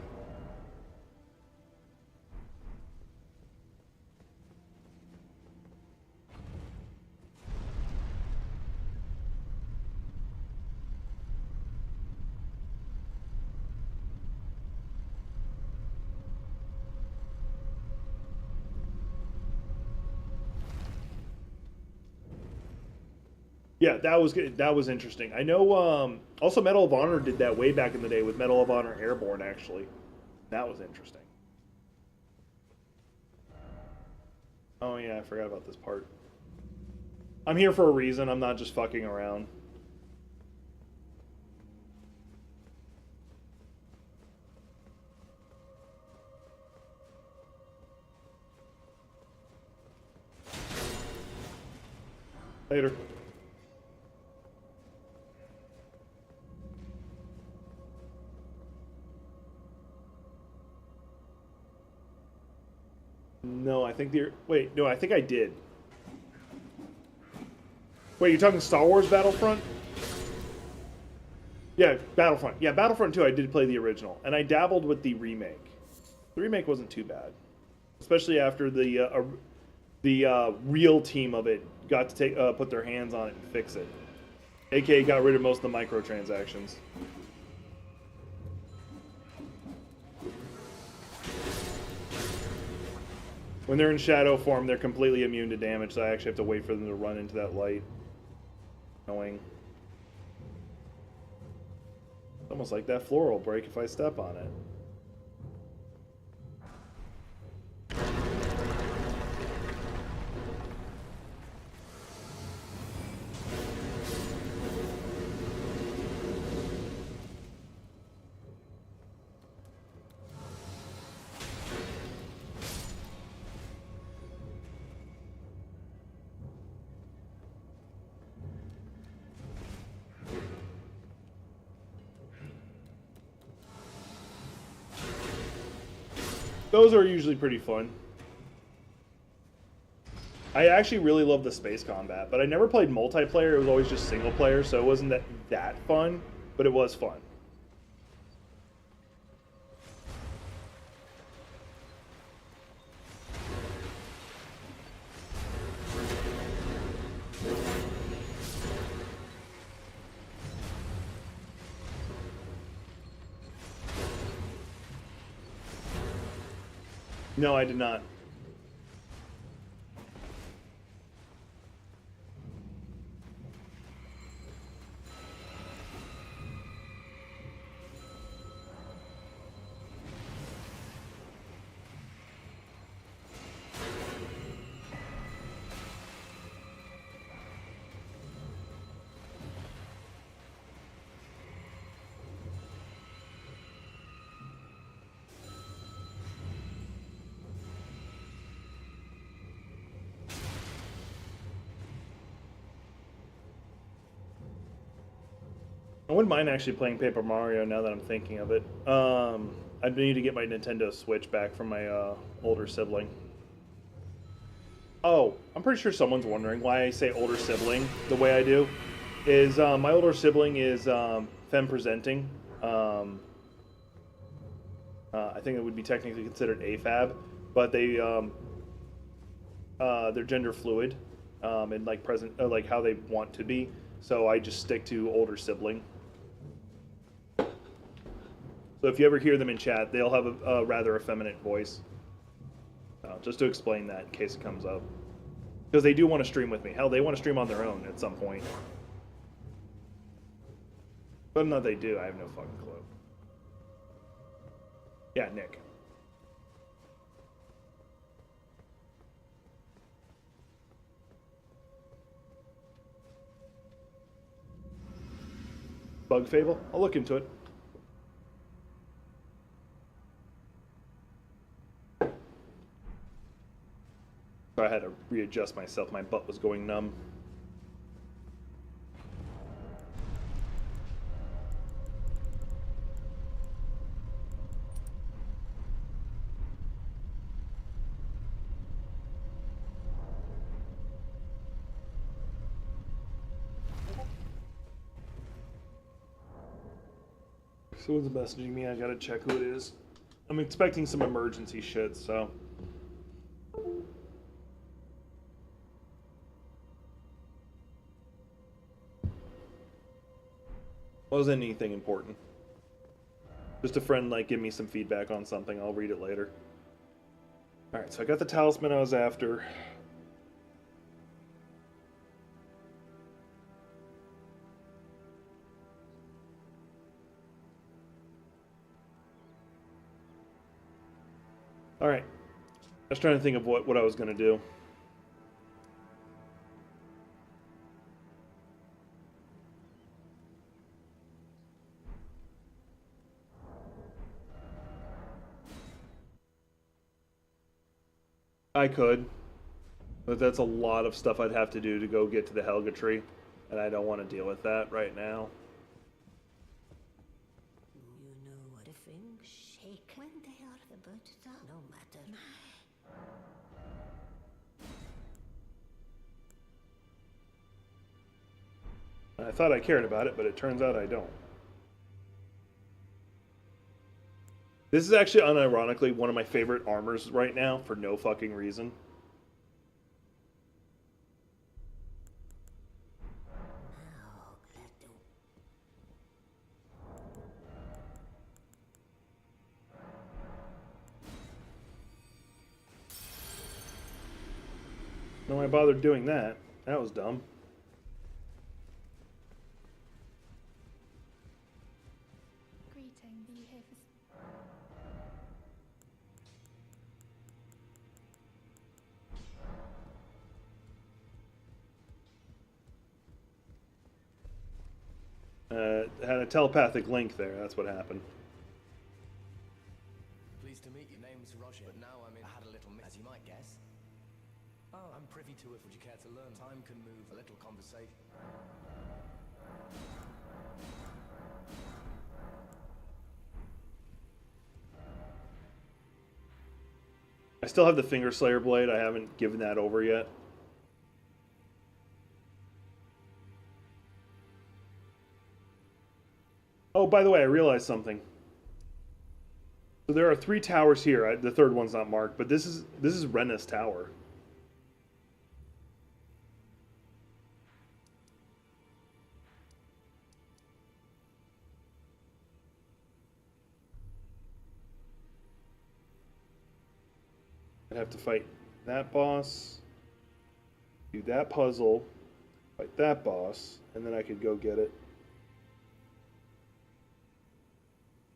Yeah, that was good. That was interesting. I know. Also, Medal of Honor did that way back in the day with Medal of Honor Airborne. Actually, that was interesting. Oh yeah, I forgot about this part. I'm here for a reason. I'm not just fucking around. Later. No, I think the... Wait, no, I think I did. Wait, you're talking Star Wars Battlefront? Yeah, Battlefront. Yeah, Battlefront 2, I did play the original. And I dabbled with the remake. The remake wasn't too bad. Especially after the real team of it got to take put their hands on it and fix it. AKA got rid of most of the microtransactions. When they're in shadow form, they're completely immune to damage, so I actually have to wait for them to run into that light. Annoying. It's almost like that floor will break if I step on it. Those are usually pretty fun. I actually really love the space combat, but I never played multiplayer. It was always just single player, so it wasn't that fun, but it was fun. No, I did not. I wouldn't mind actually playing Paper Mario now that I'm thinking of it. I need to get my Nintendo Switch back from my older sibling. Oh, I'm pretty sure someone's wondering why I say older sibling the way I do. Is my older sibling is femme presenting. I think it would be technically considered AFAB, but they're gender fluid and like present like how they want to be. So I just stick to older sibling. So if you ever hear them in chat, they'll have a rather effeminate voice. Just to explain that in case it comes up. Because they do want to stream with me. Hell, they want to stream on their own at some point. Whether or not they do, I have no fucking clue. Yeah, Nick. Bug Fable? I'll look into it. So I had to readjust myself. My butt was going numb. Someone's messaging me. I gotta check who it is. I'm expecting some emergency shit, so. Wasn't anything important. Just a friend like give me some feedback on something. I'll read it later. Alright, so I got the talisman I was after. Alright. I was trying to think of what I was going to do. I could. But that's a lot of stuff I'd have to do to go get to the Helga tree. And I don't want to deal with that right now. You know what things shake when they are about to no matter. I thought I cared about it, but it turns out I don't. This is actually, unironically, one of my favorite armors right now for no fucking reason. No, I bothered doing that. That was dumb. Greeting, you here for... Had a telepathic link there. That's what happened. Pleased to meet you. Name's Roger, but now I had a little as you might guess. Oh, I'm privy to it. Would you care to learn? Time can move a little conversation. I still have the Finger Slayer blade. I haven't given that over yet. Oh, by the way, I realized something. So there are 3 towers here. The third one's not marked, but this is Renna's tower. I'd have to fight that boss, do that puzzle, fight that boss, and then I could go get it.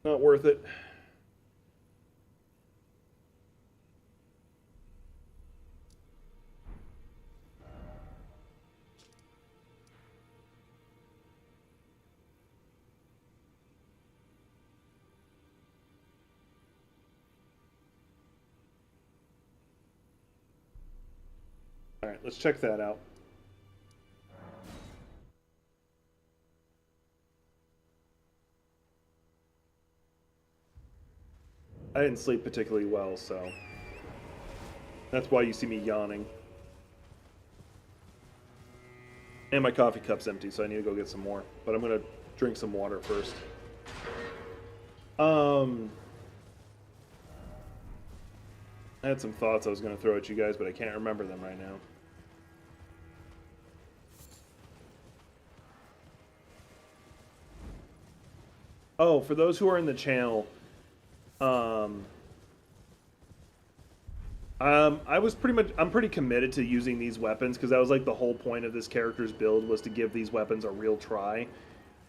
Not worth it. All right, let's check that out. I didn't sleep particularly well, so that's why you see me yawning. And my coffee cup's empty, so I need to go get some more. But I'm gonna drink some water first. I had some thoughts I was gonna throw at you guys, but I can't remember them right now. Oh, for those who are in the channel, I'm pretty committed to using these weapons because that was like the whole point of this character's build was to give these weapons a real try.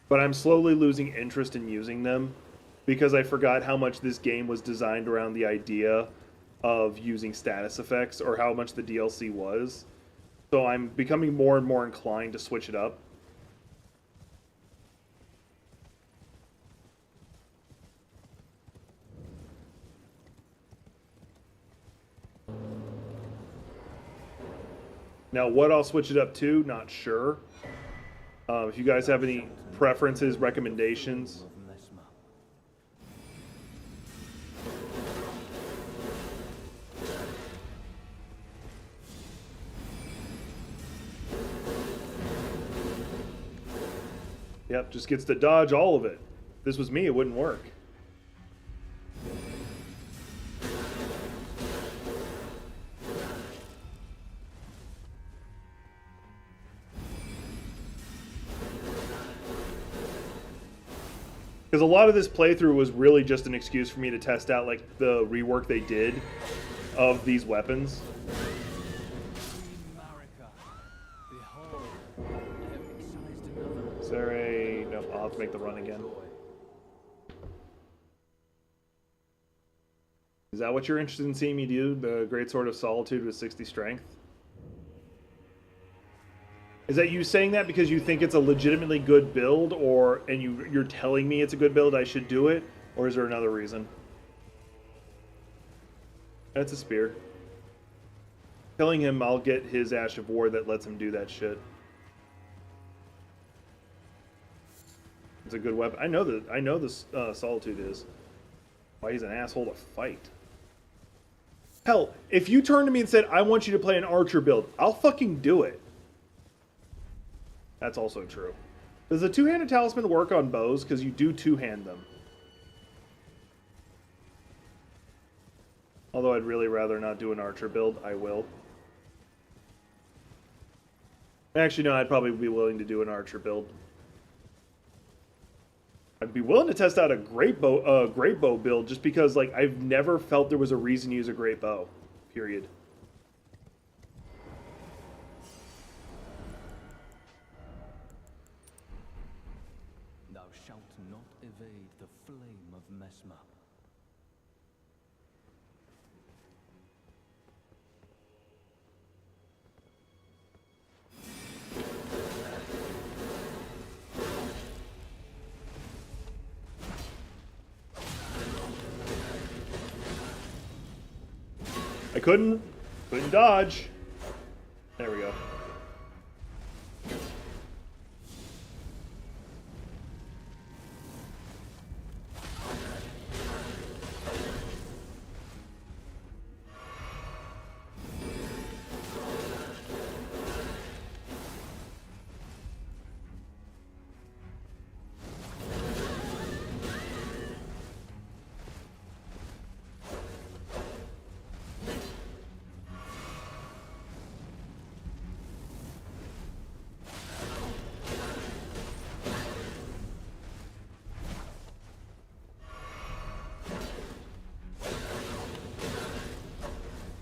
But I'm slowly losing interest in using them because I forgot how much this game was designed around the idea of using status effects or how much the DLC was. So I'm becoming more and more inclined to switch it up. Now, what I'll switch it up to, not sure. If you guys have any preferences, recommendations. Yep, just gets to dodge all of it. If this was me, it wouldn't work. Because a lot of this playthrough was really just an excuse for me to test out like the rework they did of these weapons. Is there a... No, I'll have to make the run again. Is that what you're interested in seeing me do? The Great Sword of Solitude with 60 strength? Is that you saying that because you think it's a legitimately good build, or and you're telling me it's a good build, I should do it, or is there another reason? That's a spear. Telling him I'll get his Ash of War that lets him do that shit. It's a good weapon. I know this Solitude is. Why he's an asshole to fight. Hell, if you turned to me and said, I want you to play an archer build, I'll fucking do it. That's also true. Does the two-handed talisman work on bows? Because you do two-hand them. Although I'd really rather not do an archer build, I will. Actually, no, I'd probably be willing to do an archer build. I'd be willing to test out a great bow build just because, like, I've never felt there was a reason to use a great bow. Period. Thou shalt not evade the flame of Mesmer. I couldn't dodge. There we go.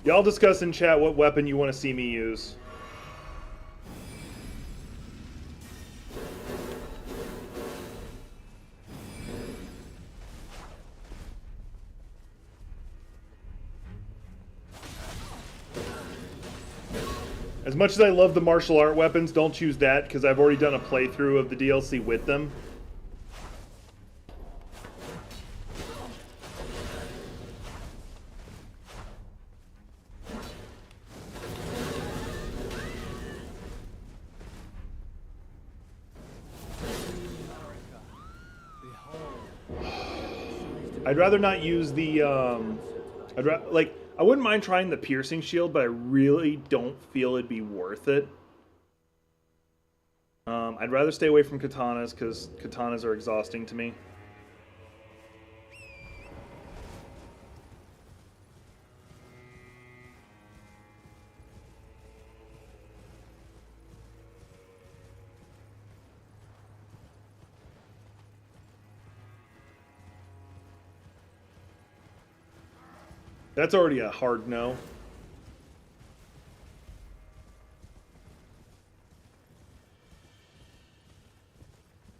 Y'all discuss in chat what weapon you want to see me use. As much as I love the martial art weapons, don't choose that because I've already done a playthrough of the DLC with them. I'd rather not use the, I wouldn't mind trying the piercing shield, but I really don't feel it'd be worth it. I'd rather stay away from katanas, because katanas are exhausting to me. That's already a hard no.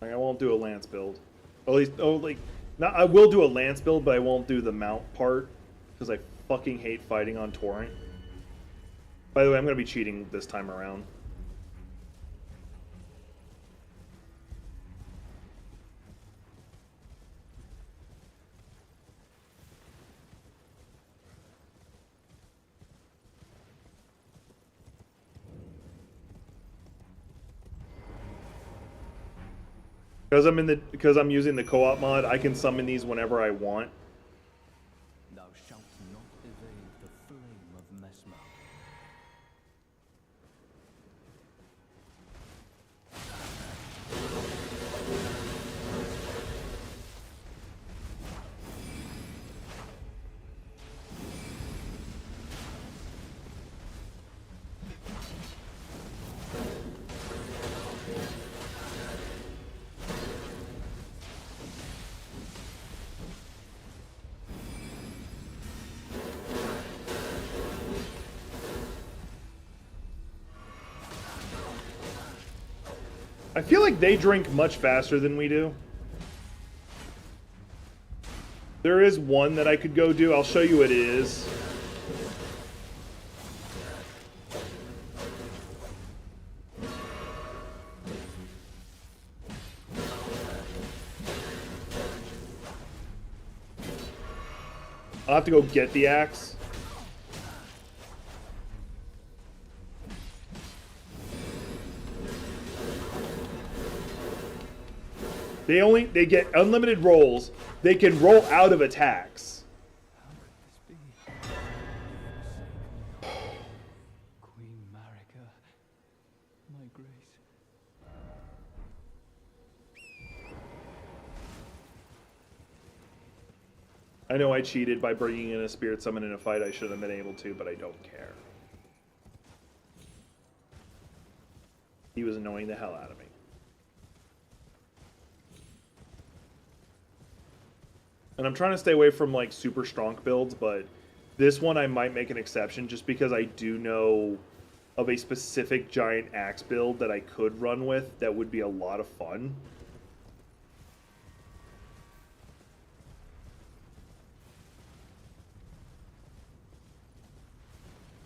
Like, I won't do a lance build. At least, not. I will do a lance build, but I won't do the mount part because I fucking hate fighting on torrent. By the way, I'm gonna be cheating this time around. Because I'm using the co-op mod, I can summon these whenever I want. Thou shalt not evade the flame of Mesmer. I feel like they drink much faster than we do. There is one that I could go do. I'll show you what it is. I'll have to go get the axe. They get unlimited rolls. They can roll out of attacks. How could this be? Queen Marika, my grace. I know I cheated by bringing in a spirit summon in a fight I should have been able to, but I don't care. He was annoying the hell out of me. And I'm trying to stay away from, like, super strong builds, but this one I might make an exception just because I do know of a specific giant axe build that I could run with that would be a lot of fun.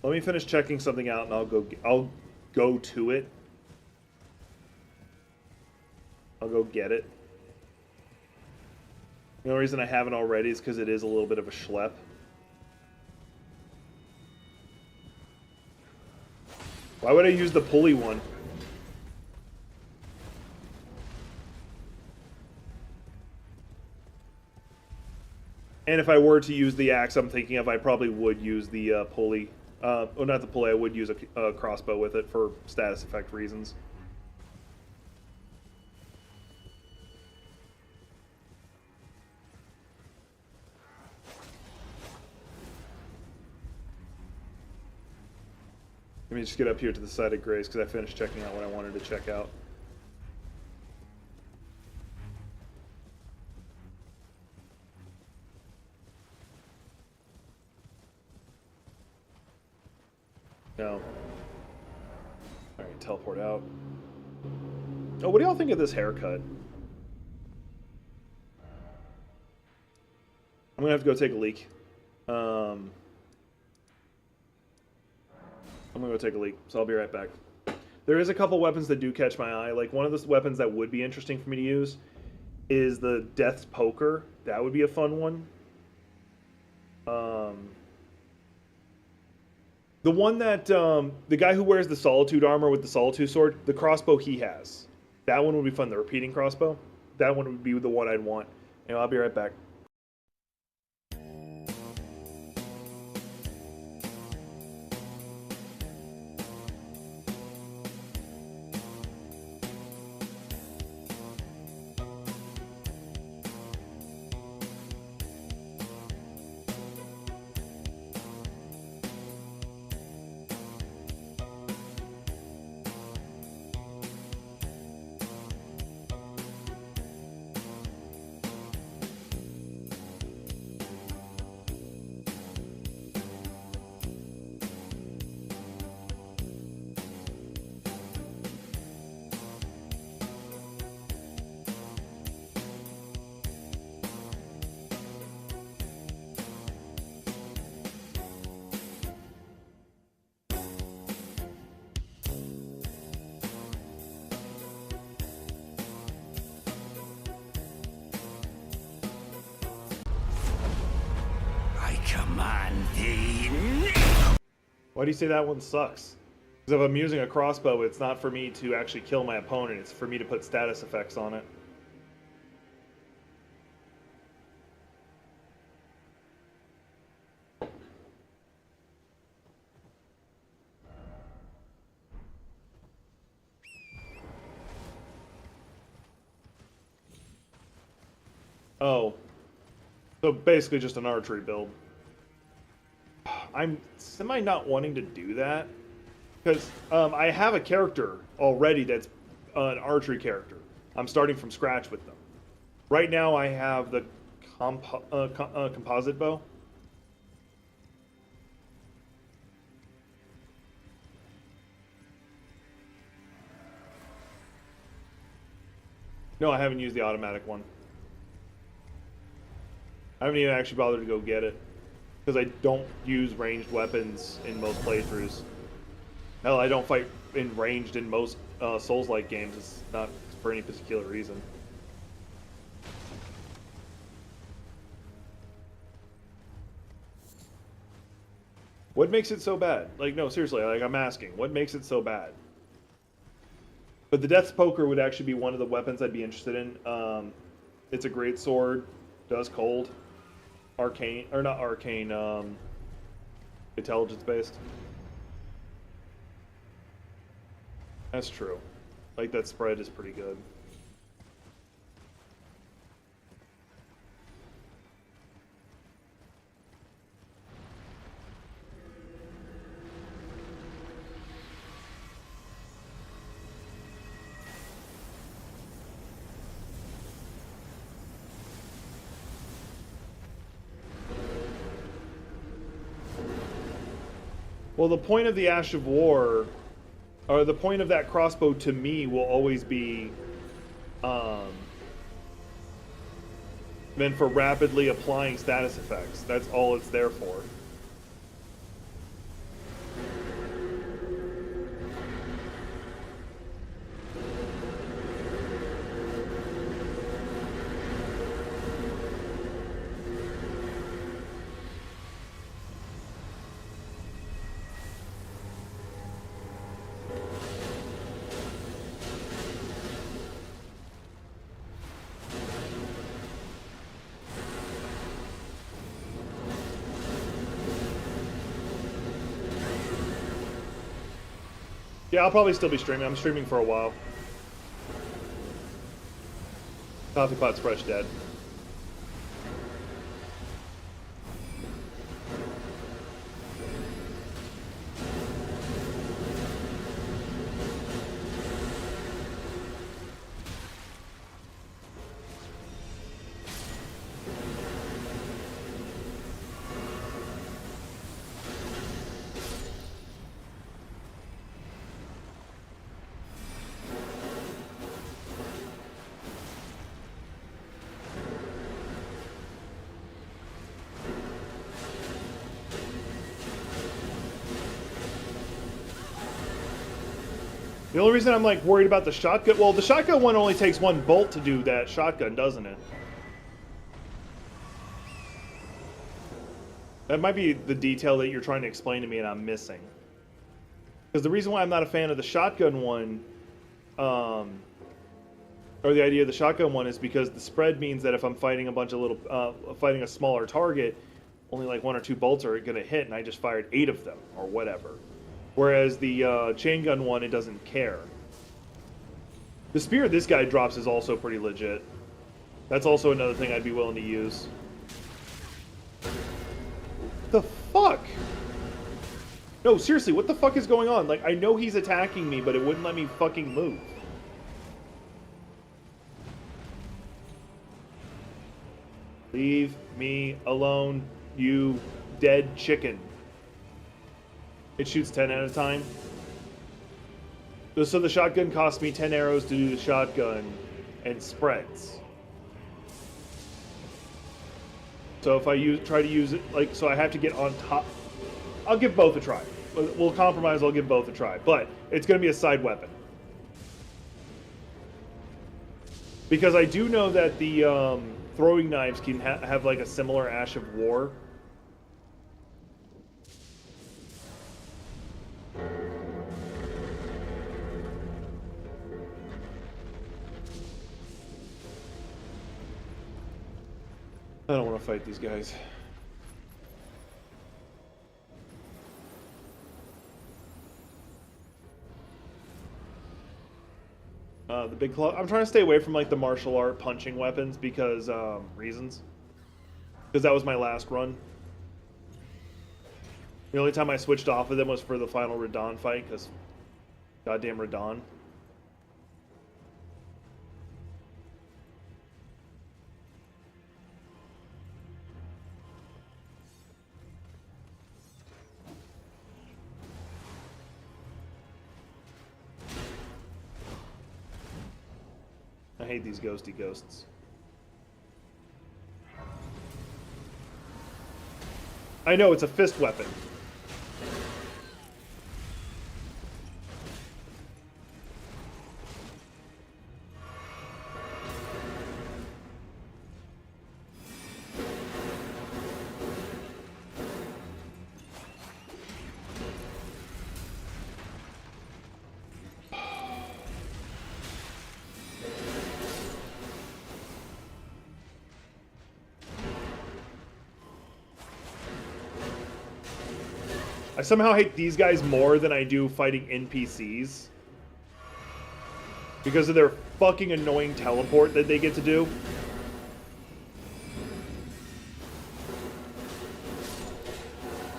Let me finish checking something out and I'll go to it. I'll go get it. The only reason I haven't already is because it is a little bit of a schlep. Why would I use the pulley one? And if I were to use the axe I'm thinking of, I probably would use the pulley. Well, not the pulley, I would use a crossbow with it for status effect reasons. Let me just get up here to the side of Grace because I finished checking out what I wanted to check out. No. Alright, teleport out. Oh, what do y'all think of this haircut? I'm gonna have to go take a leak. I'm gonna go take a leak, so I'll be right back. There is a couple weapons that do catch my eye. Like, one of the weapons that would be interesting for me to use is the Death's Poker. That would be a fun one. The one that, the guy who wears the Solitude armor with the Solitude sword, the crossbow he has. That one would be fun, the repeating crossbow. That one would be the one I'd want. And I'll be right back. Why do you say that one sucks? Because if I'm using a crossbow, it's not for me to actually kill my opponent, it's for me to put status effects on it. Oh. So basically just an archery build. I'm semi not wanting to do that because I have a character already that's an archery character. I'm starting from scratch with them. Right now I have the composite bow. No, I haven't used the automatic one. I haven't even actually bothered to go get it. Because I don't use ranged weapons in most playthroughs. Hell, I don't fight in ranged in most Souls-like games. It's not for any particular reason. What makes it so bad? Like, no, seriously, like, I'm asking. What makes it so bad? But the Death's Poker would actually be one of the weapons I'd be interested in. It's a great sword. Does cold. Arcane, or not arcane, intelligence based. That's true. Like, that spread is pretty good. Well, the point of the Ash of War, or the point of that crossbow to me, will always be meant for rapidly applying status effects. That's all it's there for. Yeah, I'll probably still be streaming. I'm streaming for a while. Coffee pot's fresh dead. The only reason I'm like worried about the shotgun, well, the shotgun one only takes one bolt to do that shotgun, doesn't it? That might be the detail that you're trying to explain to me and I'm missing. Because the reason why I'm not a fan of the shotgun one, or the idea of the shotgun one, is because the spread means that if I'm fighting a bunch of little, fighting a smaller target, only like 1 or 2 bolts are going to hit, and I just fired 8 of them, or whatever. Whereas the chain gun one, it doesn't care. The spear this guy drops is also pretty legit. That's also another thing I'd be willing to use. The fuck? No, seriously, what the fuck is going on? Like, I know he's attacking me, but it wouldn't let me fucking move. Leave me alone, you dead chicken. It shoots 10 at a time. So the shotgun costs me 10 arrows to do the shotgun and spreads. So if I try to use it, like, so I have to get on top. I'll give both a try. We'll compromise, I'll give both a try. But it's going to be a side weapon. Because I do know that the throwing knives can have like a similar Ash of War. I don't want to fight these guys. The big claw. I'm trying to stay away from like the martial art punching weapons because reasons. Because that was my last run. The only time I switched off of them was for the final Radon fight because goddamn Radon. I hate these ghosty ghosts. I know, it's a fist weapon. I somehow hate these guys more than I do fighting NPCs. Because of their fucking annoying teleport that they get to do.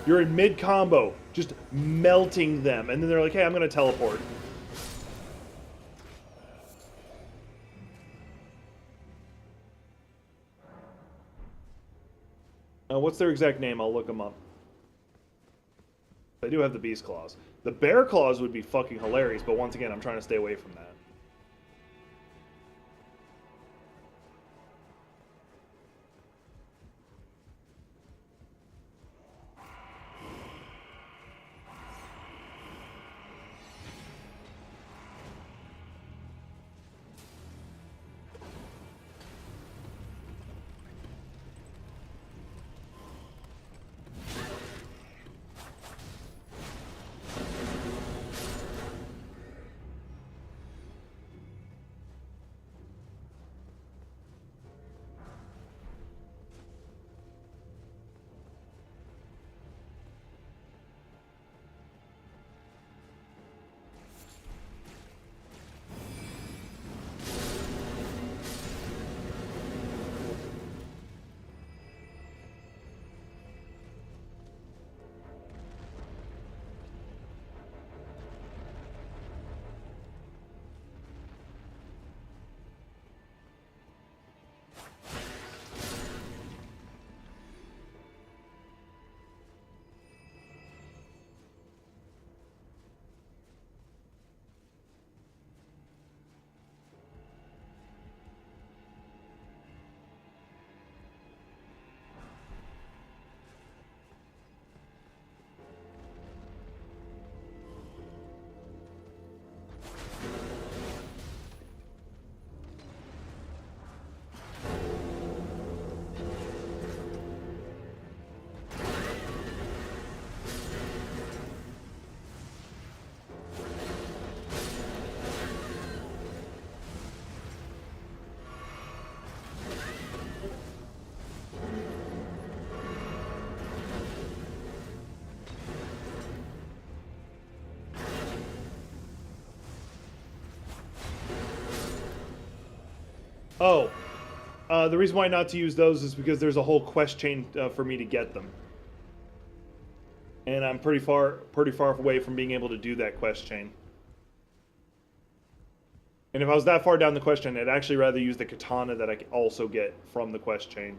You're in mid-combo, just melting them, and then they're like, hey, I'm gonna teleport. What's their exact name? I'll look them up. I do have the beast claws. The bear claws would be fucking hilarious, but once again, I'm trying to stay away from that. Oh, the reason why not to use those is because there's a whole quest chain for me to get them, and I'm pretty far away from being able to do that quest chain. And if I was that far down the quest chain, I'd actually rather use the katana that I can also get from the quest chain.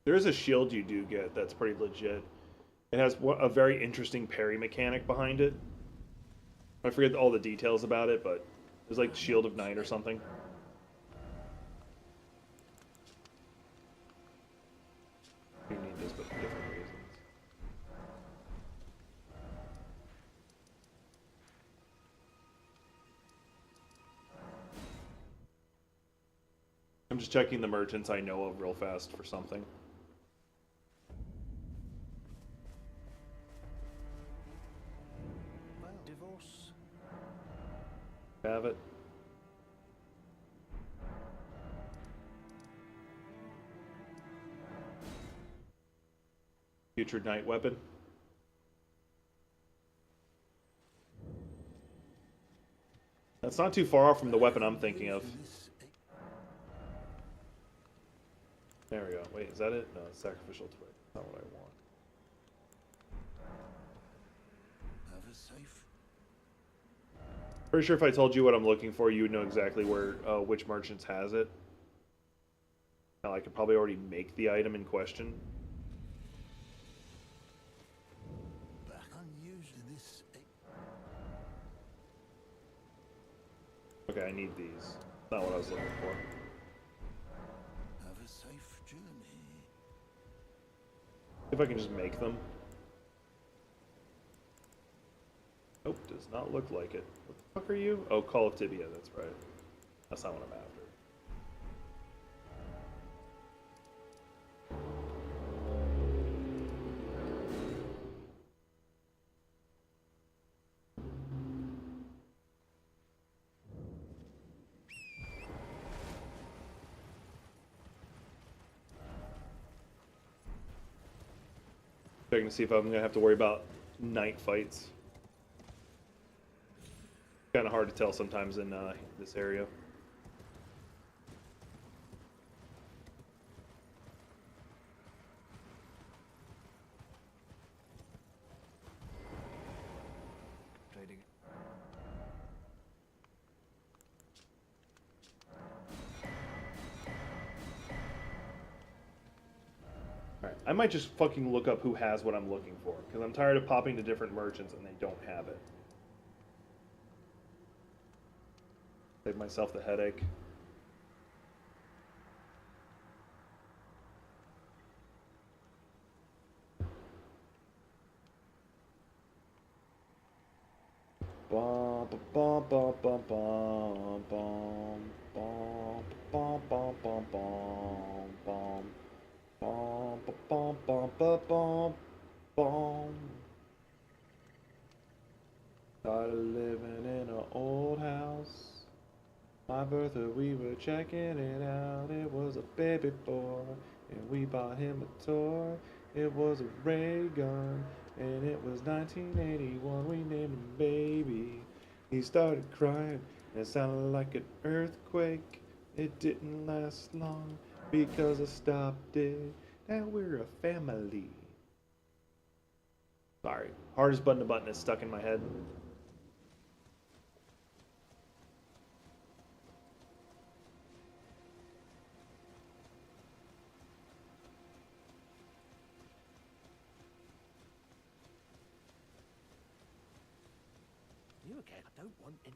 There is a shield you do get that's pretty legit. It has a very interesting parry mechanic behind it. I forget all the details about it, but it's like Shield of Night or something. You need this, but for different reasons. I'm just checking the merchants I know of real fast for something. Well, divorce. Have it. Future Night Weapon. That's not too far off from the weapon I'm thinking of. There we go. Wait, is that it? No, it's Sacrificial Twig. Not what I want. Have a safe. Pretty sure if I told you what I'm looking for, you would know exactly where, which merchants has it. Now, I could probably already make the item in question. Back unused in this. Okay, I need these. Not what I was looking for. Have a safe journey. See if I can just make them. Nope, does not look like it. What the fuck are you? Oh, Call of Tibia, that's right. That's not what I'm after. Checking to see if I'm gonna have to worry about night fights. Kind of hard to tell sometimes in this area. Trading. Alright, I might just fucking look up who has what I'm looking for, because I'm tired of popping to different merchants and they don't have it. Save myself the headache. Bum, bum, bum, bum, bum, bum, bum, bum, bum, bum, bum, bum. Bum, bum, bum, bum, bum, bum. Started living in an old house. My birthday, we were checking it out. It was a baby boy, and we bought him a toy. It was a ray gun, and it was 1981. We named him Baby. He started crying, and it sounded like an earthquake. It didn't last long because I stopped it. Now we're a family. Sorry, hardest button to button is stuck in my head. You again? I don't want any.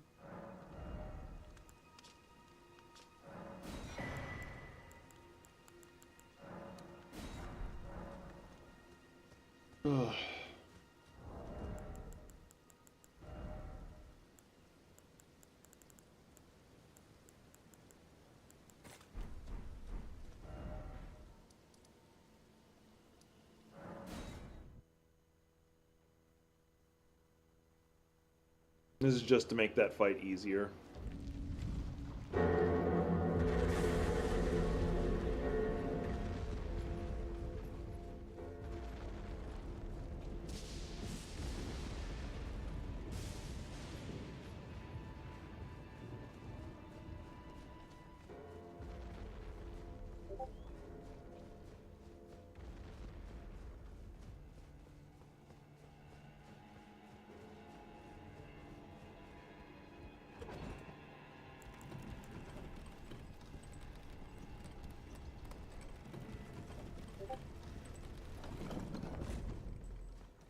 Ugh. This is just to make that fight easier.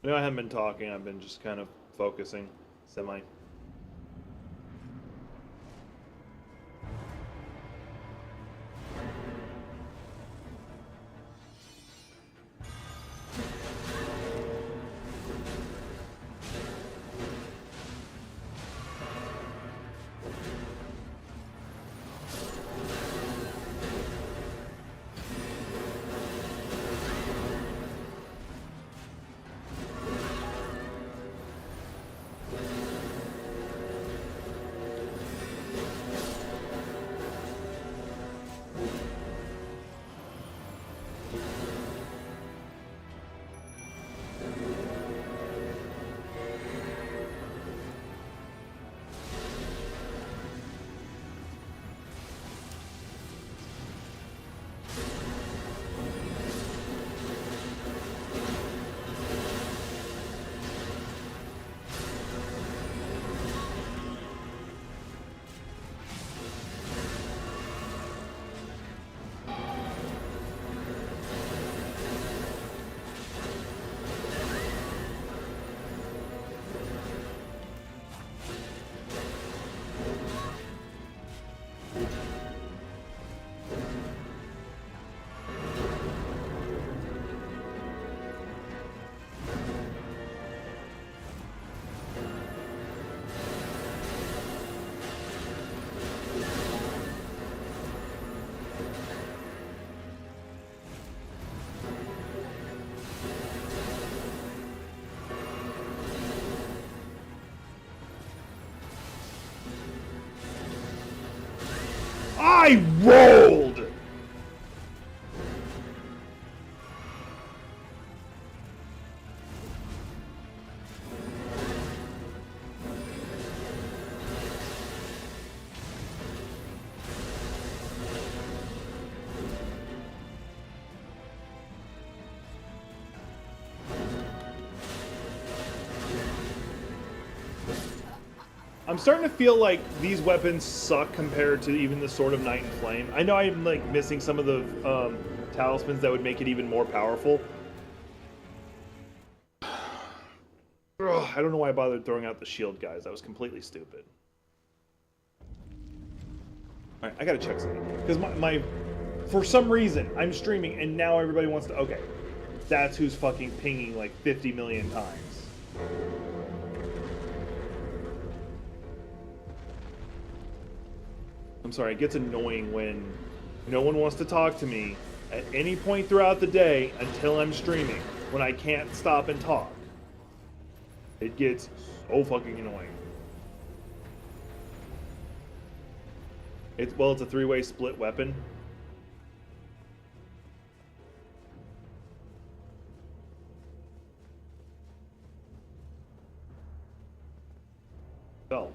You know, I haven't been talking, I've been just kind of focusing, semi. I rolled! I'm starting to feel like these weapons suck compared to even the Sword of Night and Flame. I know I'm like missing some of the talismans that would make it even more powerful. Ugh, I don't know why I bothered throwing out the shield, guys. That was completely stupid. Alright, I gotta check something. Because my... For some reason, I'm streaming and now everybody wants to... Okay. That's who's fucking pinging like 50 million times. I'm sorry, it gets annoying when no one wants to talk to me at any point throughout the day until I'm streaming, when I can't stop and talk. It gets so fucking annoying. It's a three-way split weapon. So.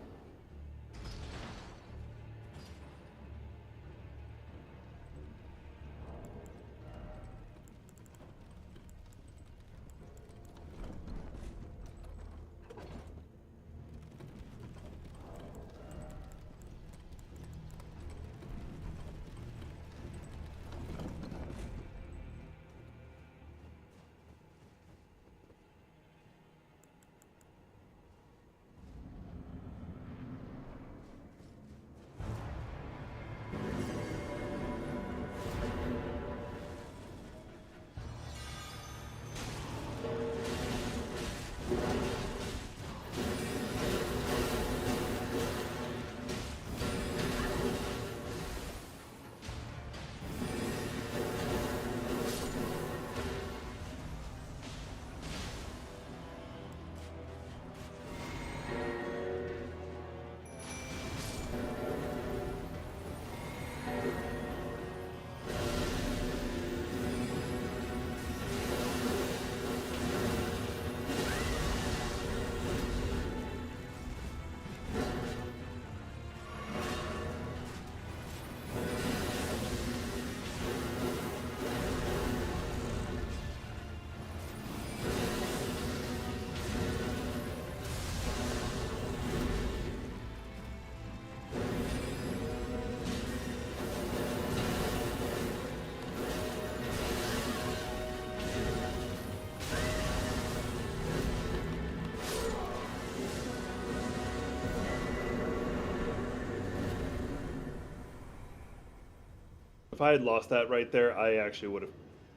if I had lost that right there, I actually would have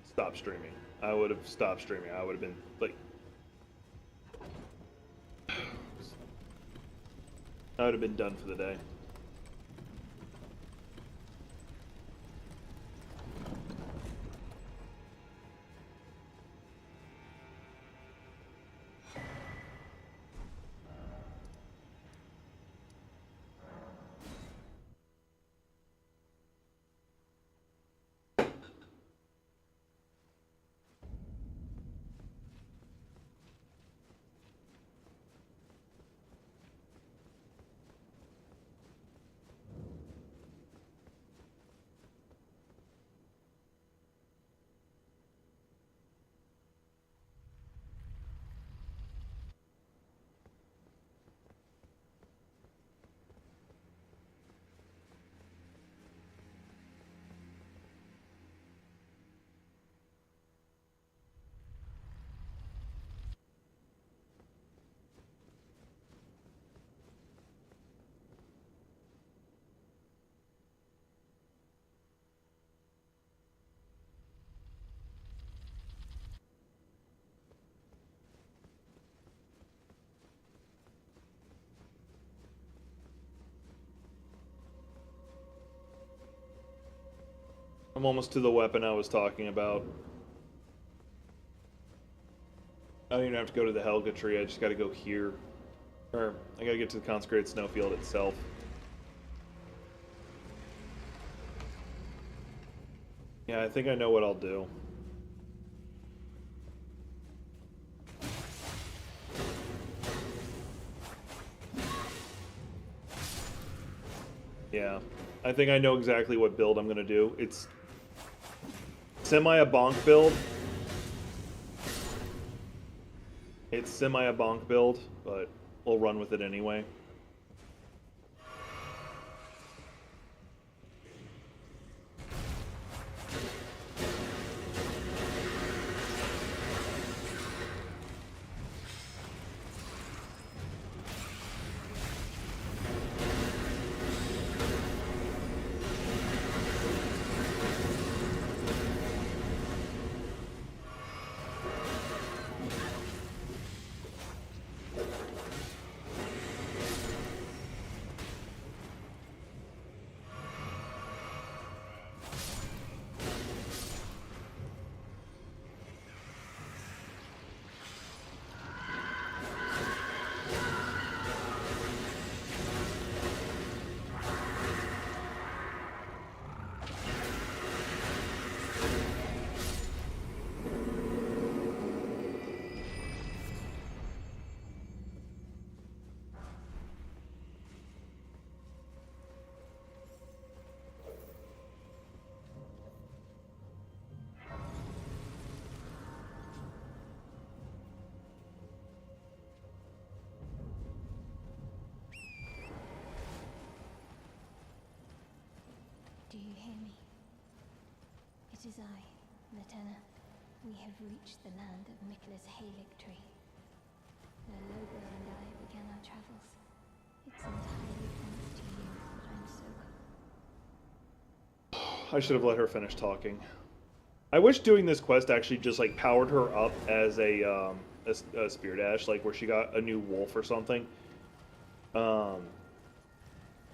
stopped streaming. I would have stopped streaming. I would have been like, I would have been done for the day. I'm almost to the weapon I was talking about. I don't even have to go to the Helga tree, I just gotta go here. Or, I gotta get to the consecrated snowfield itself. Yeah, I think I know what I'll do. Yeah, I think I know exactly what build I'm gonna do. It's semi a bonk build. It's semi a bonk build, but we'll run with it anyway. Do you hear me? It is I, Latenna. We have reached the land of Mikla's Halig tree. The Logo and I began our travels. It's entirely thanks to you that I'm so... I should have let her finish talking. I wish doing this quest actually just like powered her up as a Spear Dash, like where she got a new wolf or something.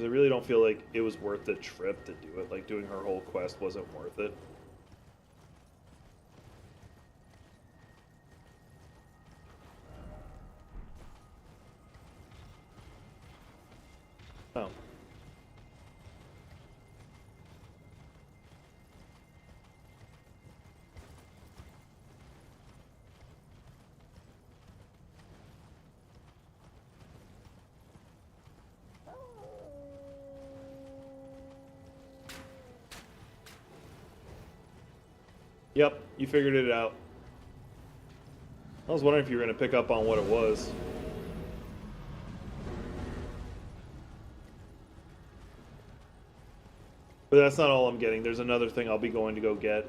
I really don't feel like it was worth the trip to do it. Like, doing her whole quest wasn't worth it. Oh. Yep, you figured it out. I was wondering if you were going to pick up on what it was. But that's not all I'm getting. There's another thing I'll be going to go get.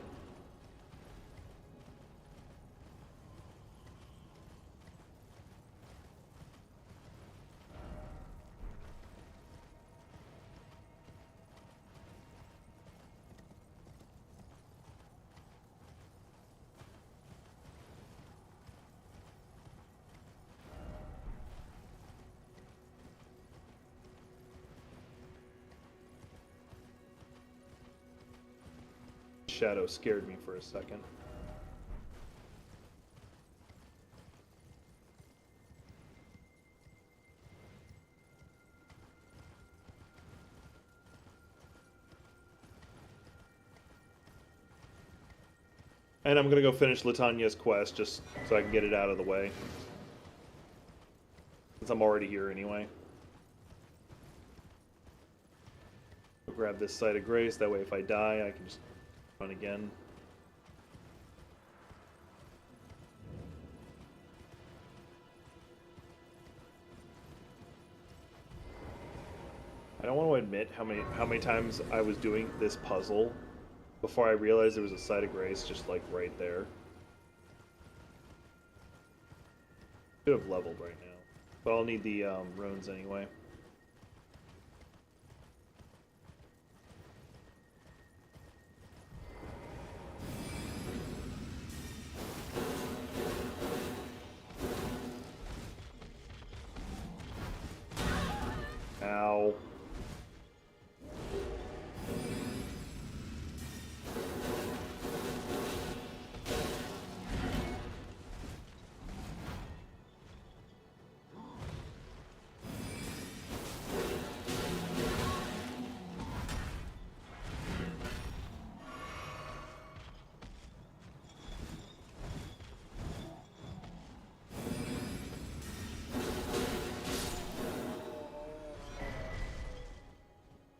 shadow scared me for a second. And I'm gonna go finish Latania's quest just so I can get it out of the way. Since I'm already here anyway. I'll grab this Site of Grace, that way if I die I can just run again. I don't want to admit how many times I was doing this puzzle before I realized there was a Site of Grace just like right there. Should have leveled right now. But I'll need the runes anyway. Ow.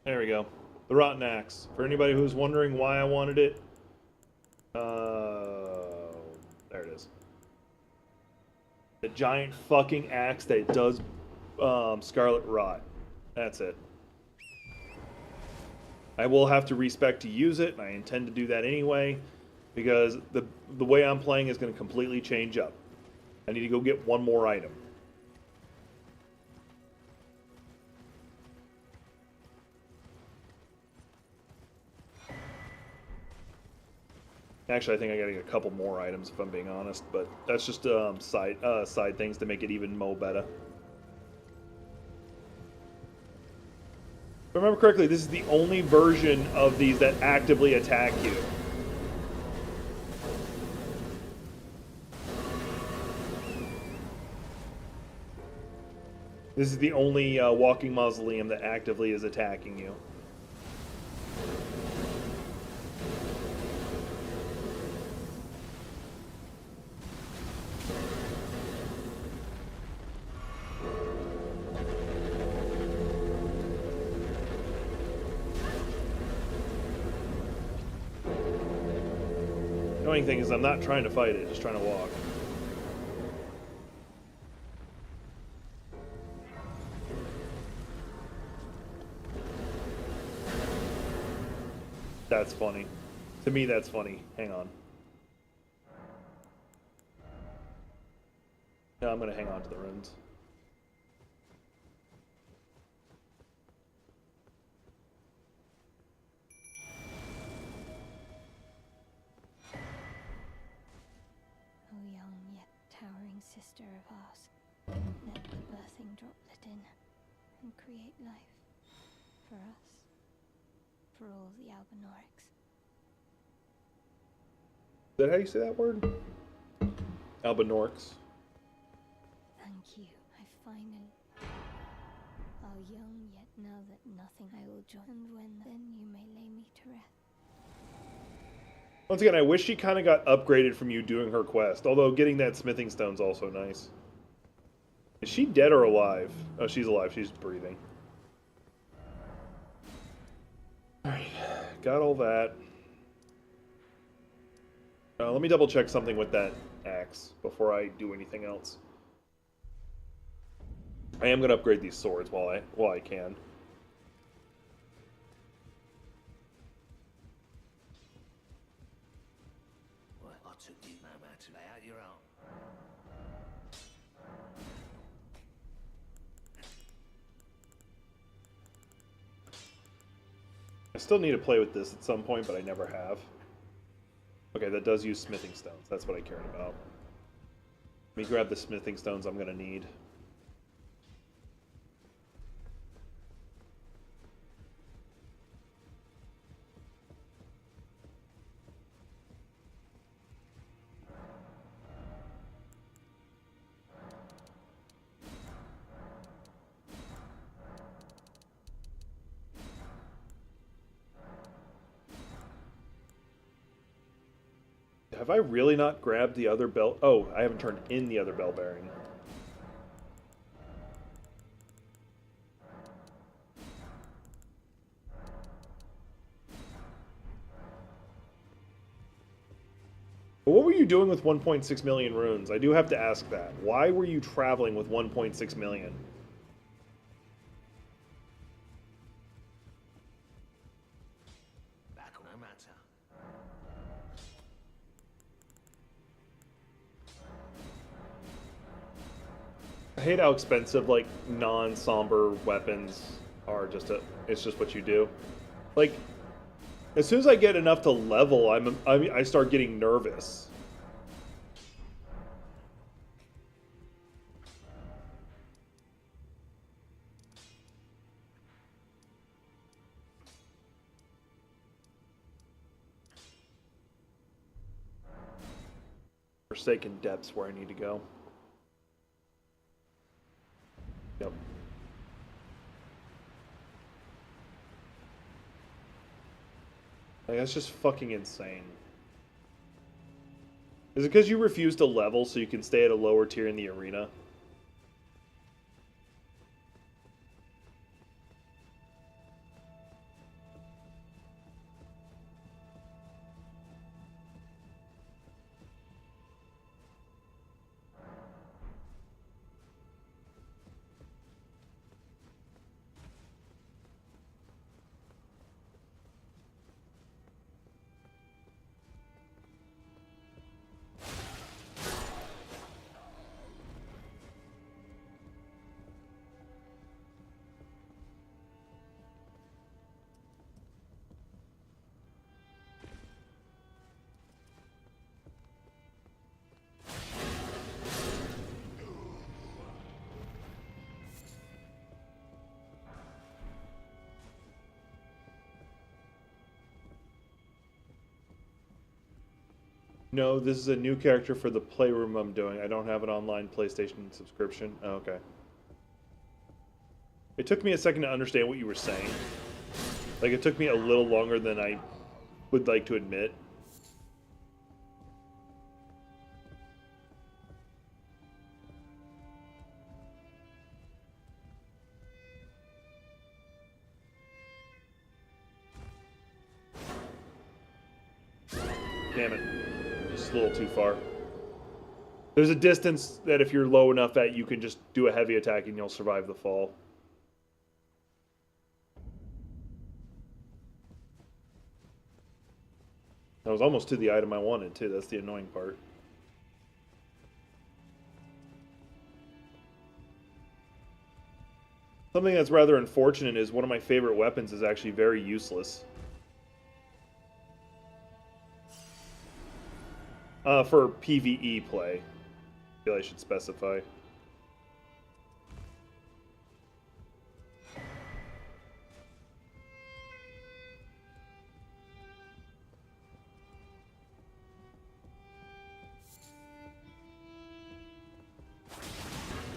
There we go. The Rotten Axe. For anybody who's wondering why I wanted it, there it is. The giant fucking axe that does Scarlet Rot. That's it. I will have to respec to use it, and I intend to do that anyway, because the way I'm playing is going to completely change up. I need to go get one more item. Actually, I think I gotta get a couple more items if I'm being honest, but that's just side things to make it even more better. If I remember correctly, this is the only version of these that actively attack you. This is the only walking mausoleum that actively is attacking you. The annoying thing is I'm not trying to fight it, just trying to walk. That's funny. To me, that's funny. Hang on. No, I'm gonna hang on to the runes. O young yet towering sister of ours, let the birthing droplet in and create life for us, for all the Albinorix. Is that how you say that word? Albinorix. Thank you. I finally. O young yet know that nothing I will join, and when then you may lay me to rest. Once again, I wish she kind of got upgraded from you doing her quest, although getting that smithing stone's also nice. Is she dead or alive? Oh, she's alive. She's breathing. Alright, got all that. Let me double check something with that axe before I do anything else. I am going to upgrade these swords while I can. Well, I took you no matter to lay out your own. I still need to play with this at some point, but I never have. Okay, that does use smithing stones. That's what I cared about. Let me grab the smithing stones I'm going to need. have I really not grabbed the other bell? Oh, I haven't turned in the other bell bearing. But what were you doing with 1.6 million runes? I do have to ask that. Why were you traveling with 1.6 million? Back no matter. I hate how expensive, like, non-somber weapons are. It's just what you do. Like, as soon as I get enough to level, I start getting nervous. Forsaken Depths where I need to go. Yep. Like, that's just fucking insane. Is it because you refuse to level so you can stay at a lower tier in the arena? No, this is a new character for the playroom I'm doing. I don't have an online PlayStation subscription. Oh, okay. It took me a second to understand what you were saying. Like, it took me a little longer than I would like to admit. Damn it. Just a little too far. There's a distance that if you're low enough that you can just do a heavy attack and you'll survive the fall. I was almost to the item I wanted, too. That's the annoying part. Something that's rather unfortunate is one of my favorite weapons is actually very useless. For PvE play. I feel I should specify.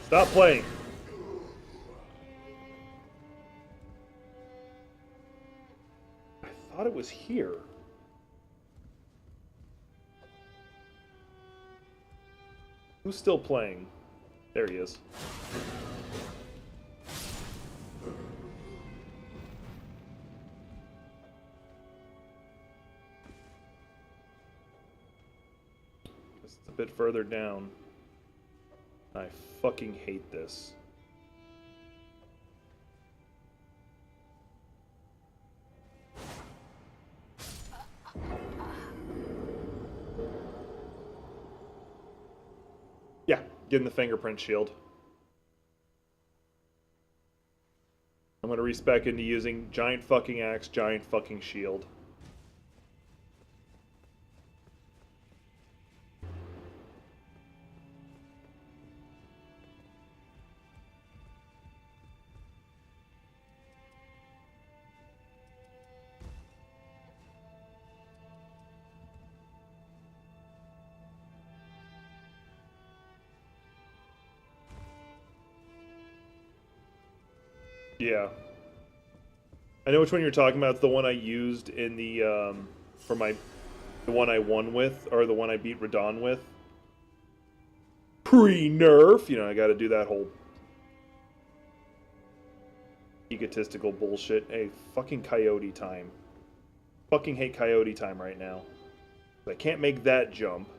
Stop playing. I thought it was here. Who's still playing? There he is. Just a bit further down. I fucking hate this. Yeah, getting the fingerprint shield. I'm gonna respec into using giant fucking axe, giant fucking shield. Yeah. I know which one you're talking about. It's the one I used in the, for my The one I won with, or the one I beat Radon with. Pre-nerf! You know, I gotta do that whole egotistical bullshit. Hey, fucking coyote time. Fucking hate coyote time right now. I can't make that jump.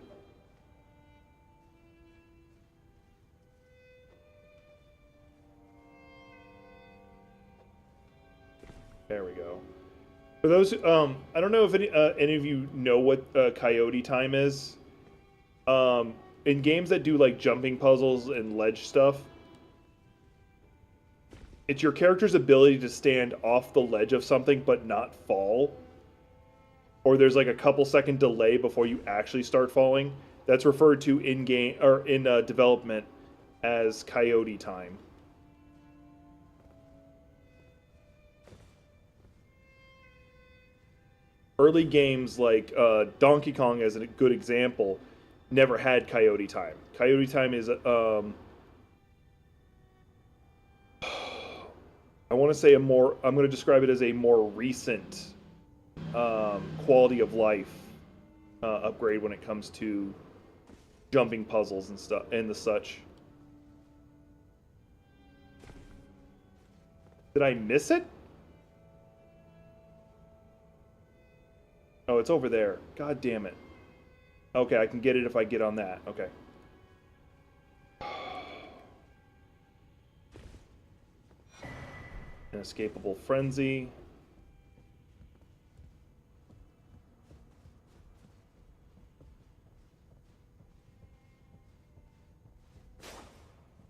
There we go. For those, I don't know if any of you know what coyote time is. In games that do like jumping puzzles and ledge stuff, it's your character's ability to stand off the ledge of something but not fall. Or there's like a couple second delay before you actually start falling. That's referred to in game or in development as coyote time. Early games like Donkey Kong, as a good example, never had coyote time. Coyote time is I want to say I'm going to describe it as a more recent quality of life upgrade when it comes to jumping puzzles and stuff and the such. Did I miss it? Oh, it's over there. God damn it. Okay, I can get it if I get on that. Okay. Inescapable frenzy.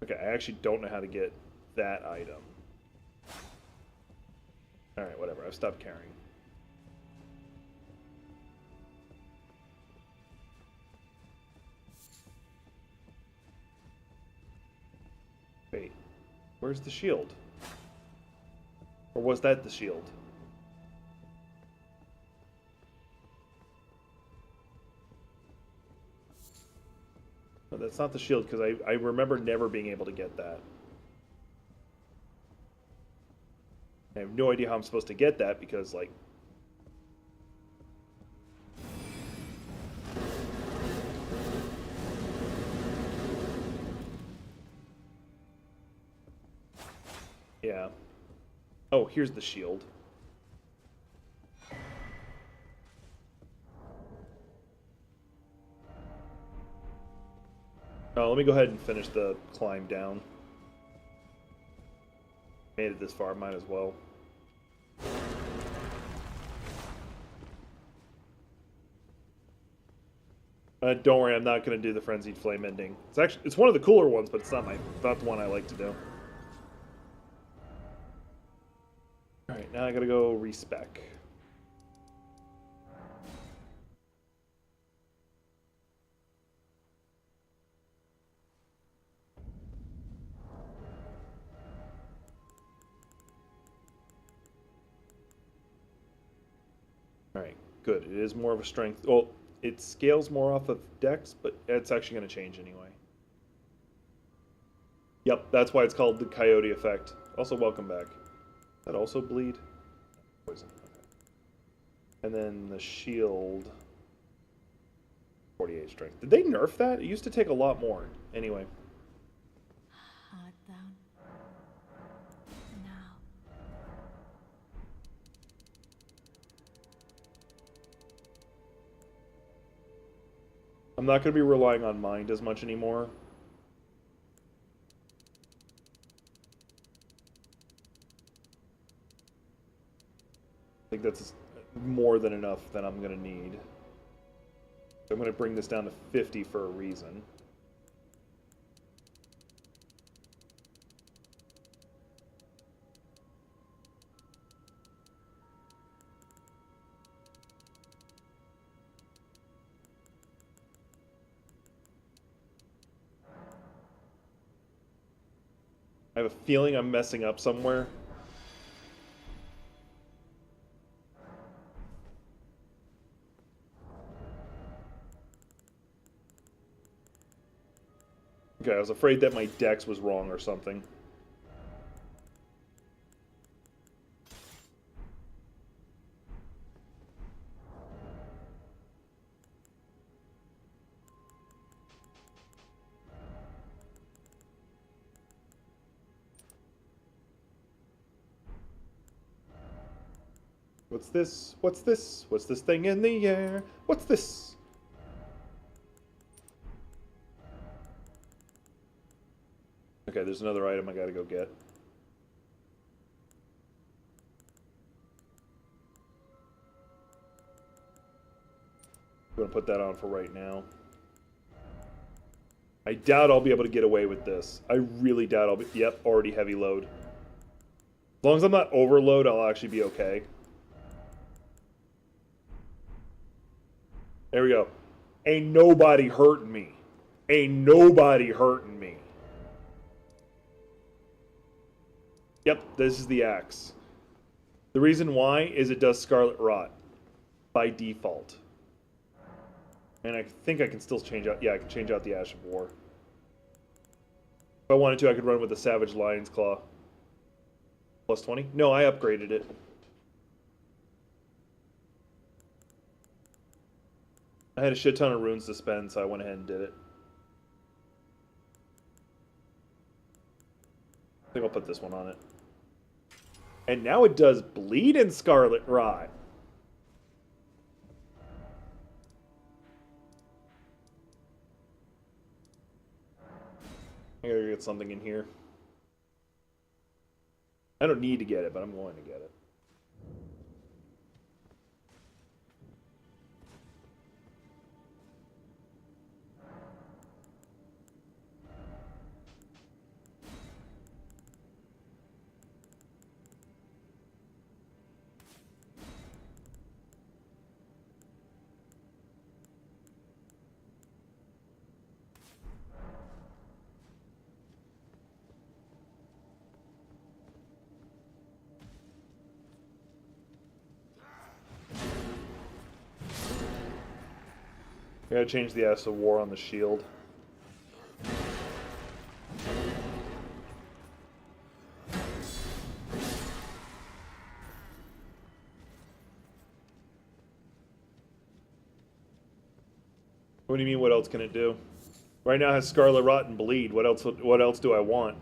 Okay, I actually don't know how to get that item. Alright, whatever. I've stopped caring. Wait, where's the shield? Or was that the shield? No, that's not the shield, because I remember never being able to get that. I have no idea how I'm supposed to get that, because, like... Yeah. Oh, here's the shield. Oh, let me go ahead and finish the climb down. Made it this far, might as well. Don't worry, I'm not going to do the Frenzied Flame ending. It's one of the cooler ones, but it's not the one I like to do. Alright, now I gotta go respec. Alright, good. It is more of a strength. Well, it scales more off of dex, but it's actually going to change anyway. Yep, that's why it's called the Coyote effect. Also, welcome back. That also bleed? Poison. Okay. And then the shield. 48 strength. Did they nerf that? It used to take a lot more. Anyway. Hard down. Now. I'm not going to be relying on mind as much anymore. I think that's more than enough that I'm going to need. I'm going to bring this down to 50 for a reason. I have a feeling I'm messing up somewhere. Okay, I was afraid that my dex was wrong or something. What's this? What's this? What's this thing in the air? What's this? Okay, there's another item I gotta go get. I'm gonna put that on for right now. I doubt I'll be able to get away with this. I really doubt I'll be... Yep, already heavy load. As long as I'm not overload, I'll actually be okay. There we go. Ain't nobody hurting me. Ain't nobody hurting me. Yep, this is the axe. The reason why is it does Scarlet Rot by default. And I think I can still change out... Yeah, I can change out the Ash of War. If I wanted to, I could run with the Savage Lion's Claw. Plus 20? No, I upgraded it. I had a shit ton of runes to spend, so I went ahead and did it. I think I'll put this one on it. And now it does bleed in Scarlet Rot. I gotta get something in here. I don't need to get it, but I'm going to get it. I gotta change the Ash of War on the shield. What do you mean, what else can it do? Right now it has Scarlet Rot and Bleed. What else do I want?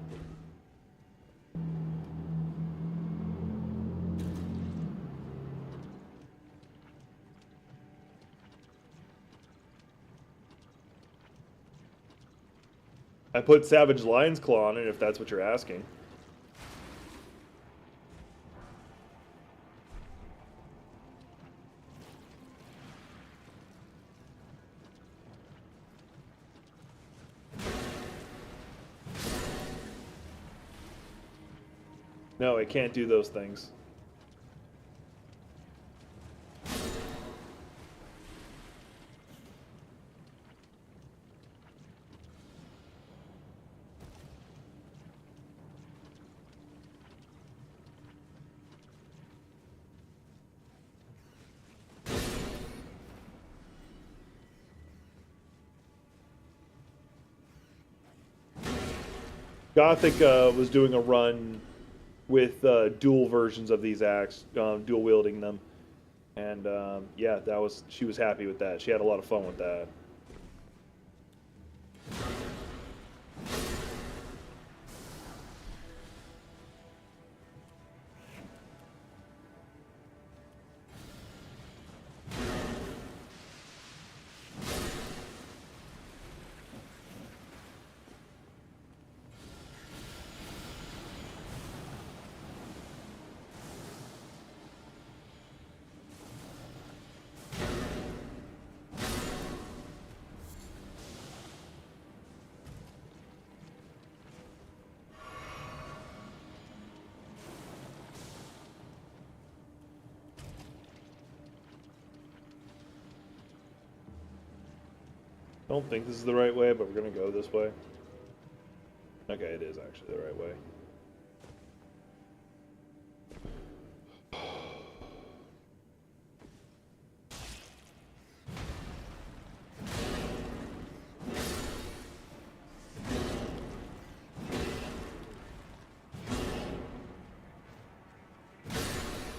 I put Savage Lion's Claw on it, if that's what you're asking. No, it can't do those things. Gothic was doing a run with dual versions of these axes, dual wielding them, and yeah, she was happy with that. She had a lot of fun with that. I don't think this is the right way, but we're gonna go this way. Okay, it is actually the right way.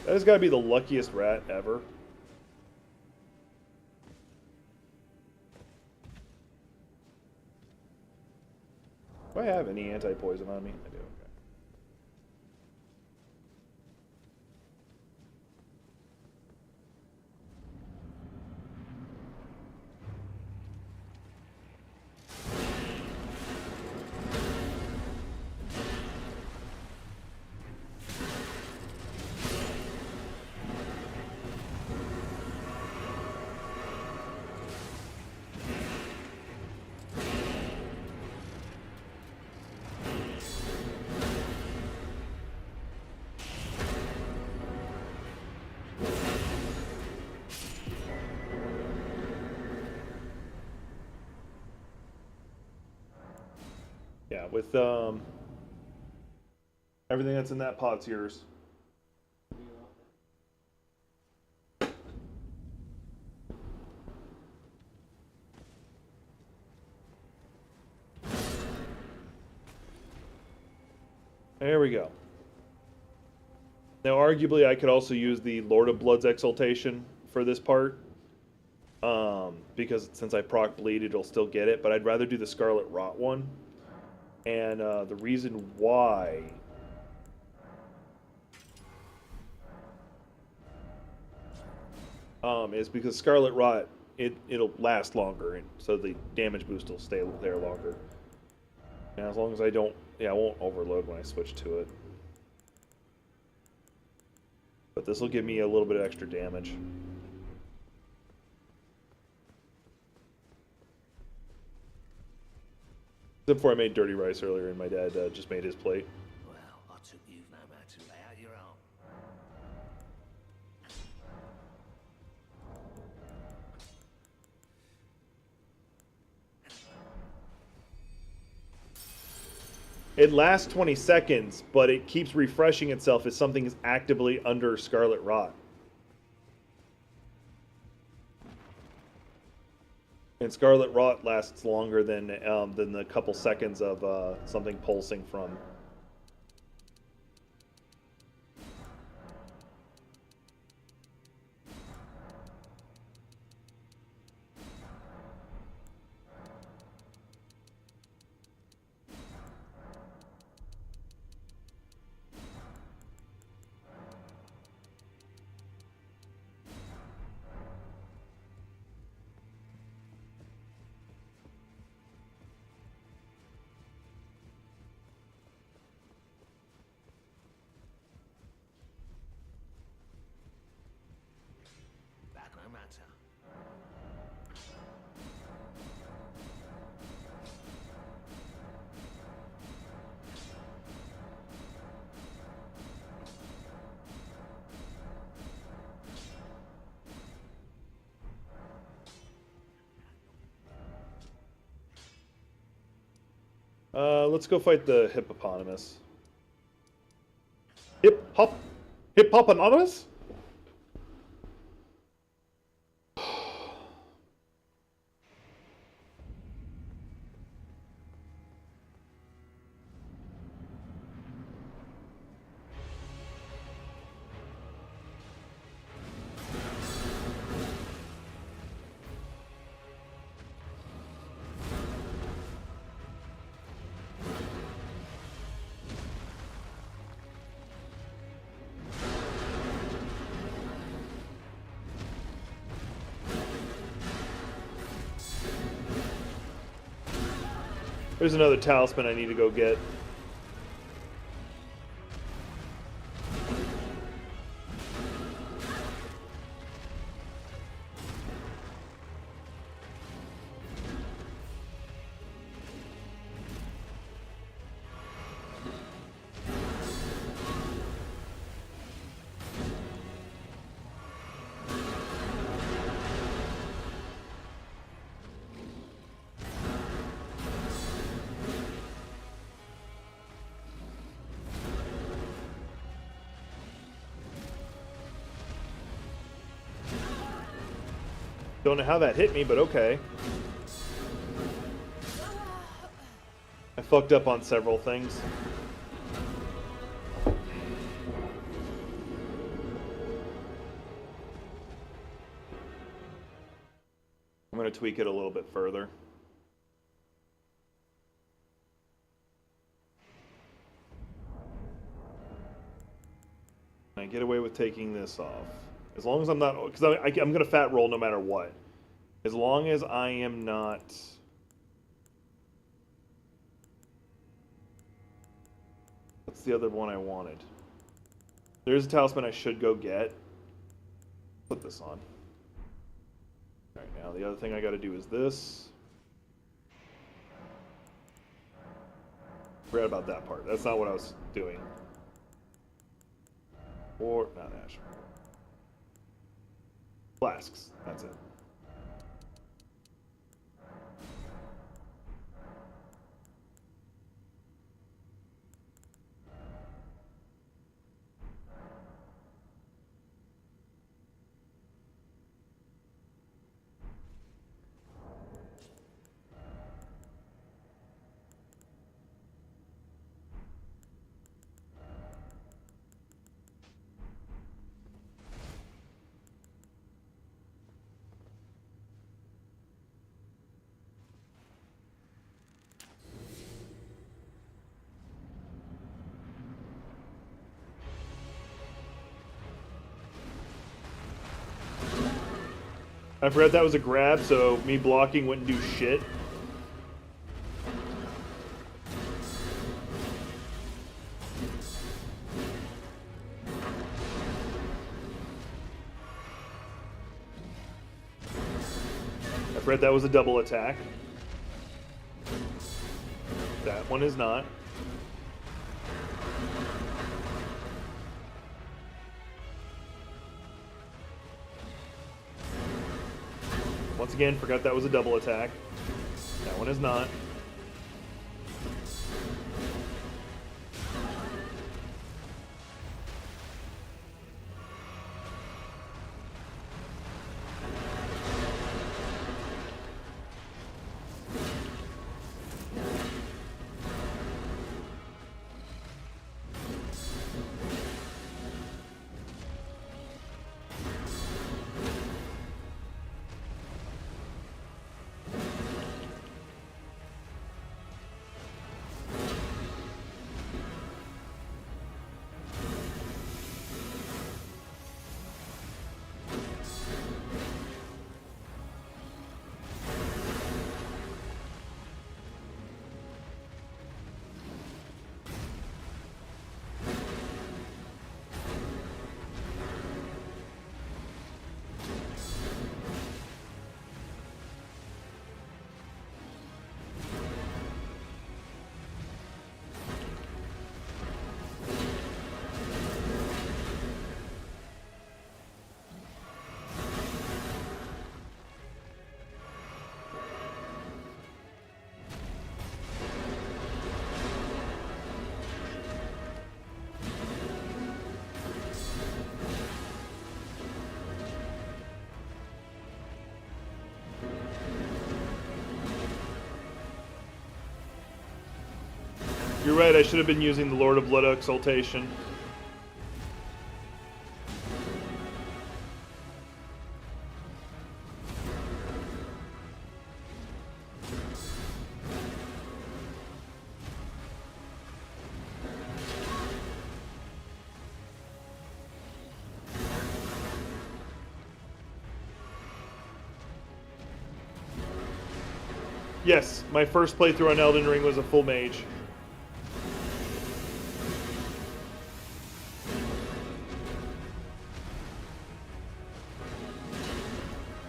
That has got to be the luckiest rat ever. Do I have any anti-poison on me? I do, okay. Yeah, with everything that's in that pot's yours. There we go. Now, arguably, I could also use the Lord of Blood's Exaltation for this part. Because since I proc bleed, it'll still get it. But I'd rather do the Scarlet Rot one. And the reason why is because Scarlet Rot, it'll last longer, and so the damage boost will stay there longer. And as long as I don't, yeah, I won't overload when I switch to it. But this will give me a little bit of extra damage. Except for I made dirty rice earlier, and my dad just made his plate. Well, I took you no man to lay out your own. It lasts 20 seconds, but it keeps refreshing itself if something is actively under Scarlet Rot. And Scarlet Rot lasts longer than the couple seconds of something pulsing from. That no matter. Let's go fight the hippopotamus. Hippopotamus? There's another talisman I need to go get. Don't know how that hit me, but okay. I fucked up on several things. I'm going to tweak it a little bit further. I get away with taking this off. As long as I'm not... Because I'm going to fat roll no matter what. As long as I am not... What's the other one I wanted? There's a talisman I should go get. Put this on. Alright, now the other thing I got to do is this. Forgot about that part. That's not what I was doing. Or... not ash. Flasks. That's it. I forgot that was a grab, so me blocking wouldn't do shit. I forgot that was a double attack. That one is not. Once again, forgot that was a double attack. That one is not. You're right, I should have been using the Lord of Blood Exaltation. Yes, my first playthrough on Elden Ring was a full mage.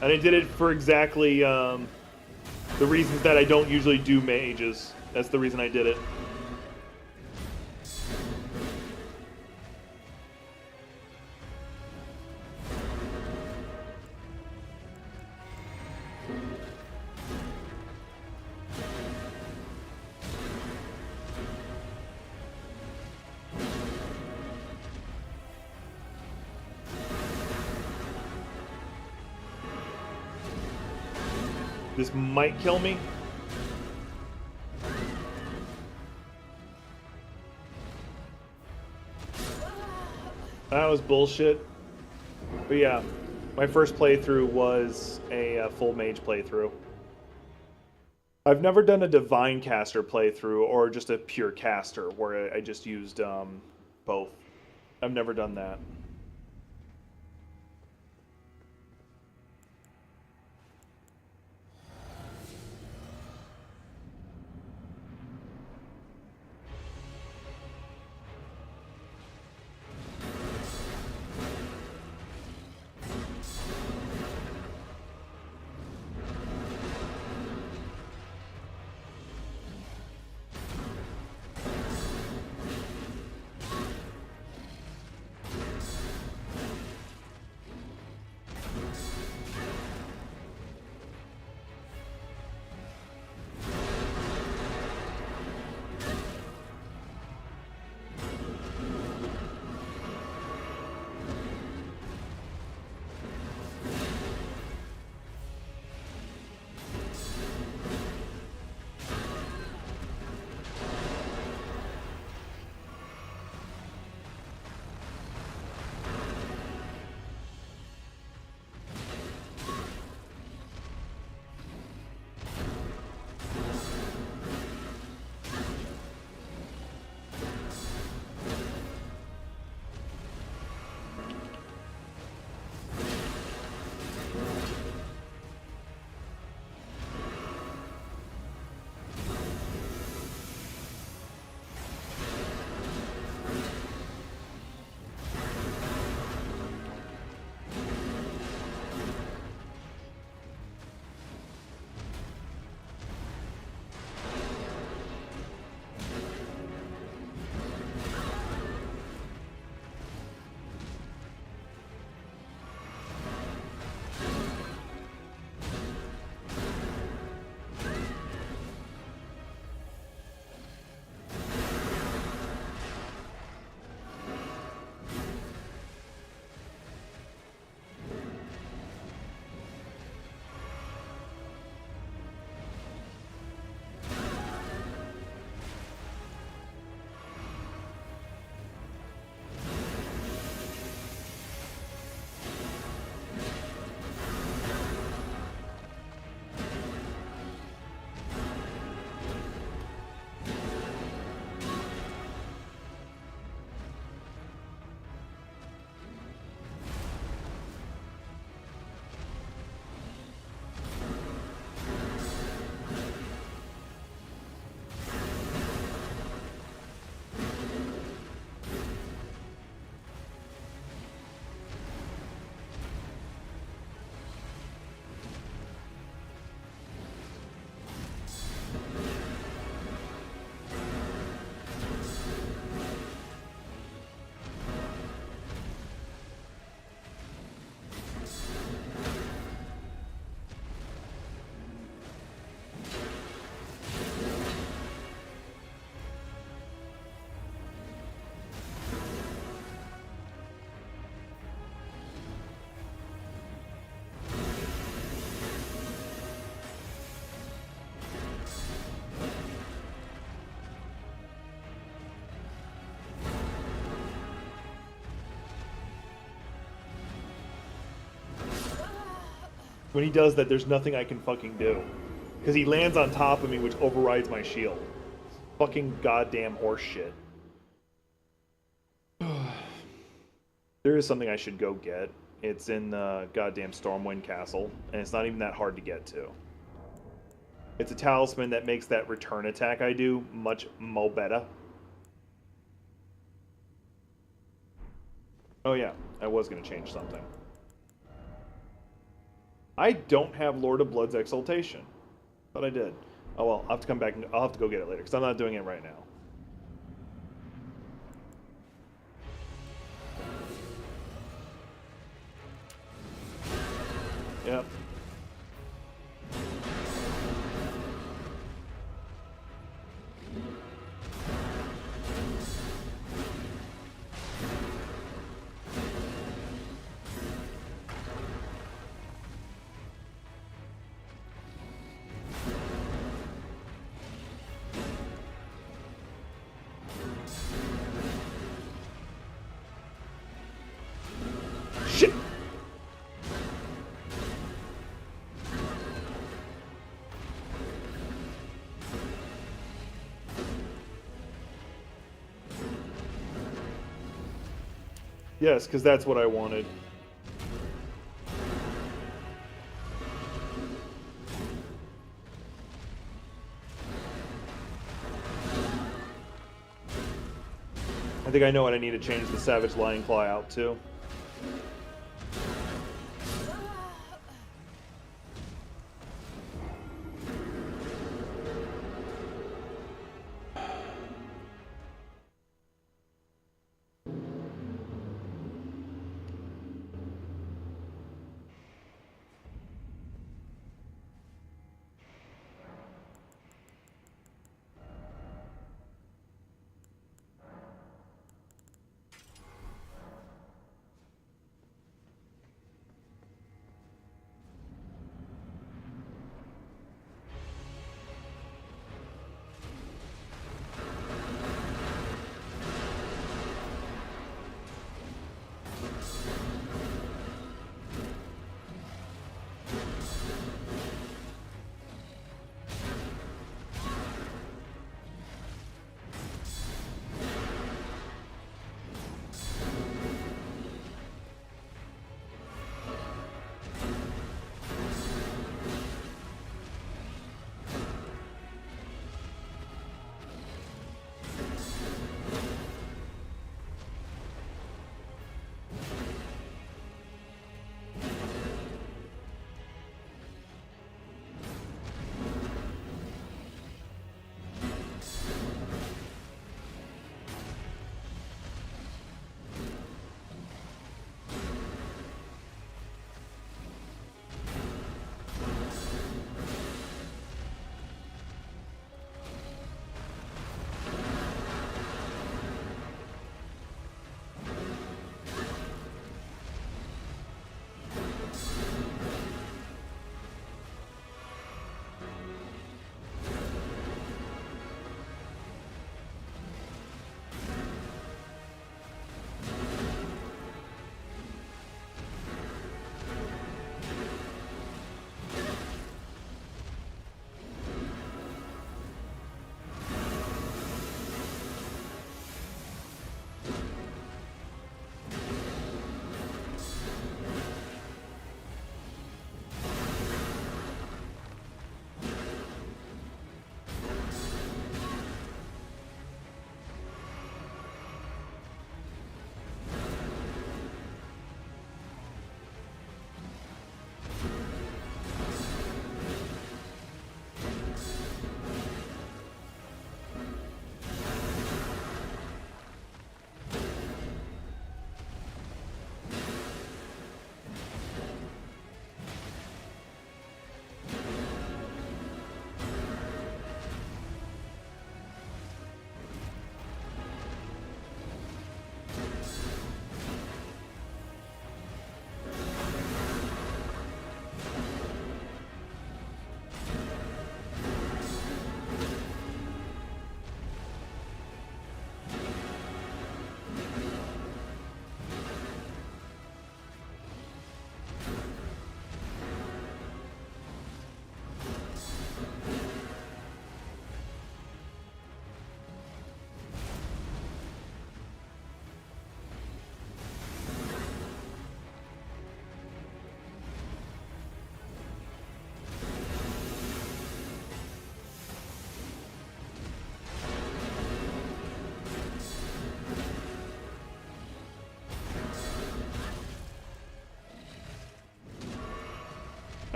And I did it for exactly the reasons that I don't usually do mages. That's the reason I did it. This might kill me. That was bullshit. But yeah, my first playthrough was a full mage playthrough. I've never done a divine caster playthrough or just a pure caster where I just used both. I've never done that. When he does that, there's nothing I can fucking do. Because he lands on top of me, which overrides my shield. Fucking goddamn horse shit. There is something I should go get. It's in the goddamn Stormwind Castle, and it's not even that hard to get to. It's a talisman that makes that return attack I do much more better. Oh yeah, I was going to change something. I don't have Lord of Blood's Exaltation. Thought I did. Oh well, I'll have to come back and I'll have to go get it later, because I'm not doing it right now. Yep. Shit! Yes, because that's what I wanted. I think I know what I need to change the Savage Lion Claw out to.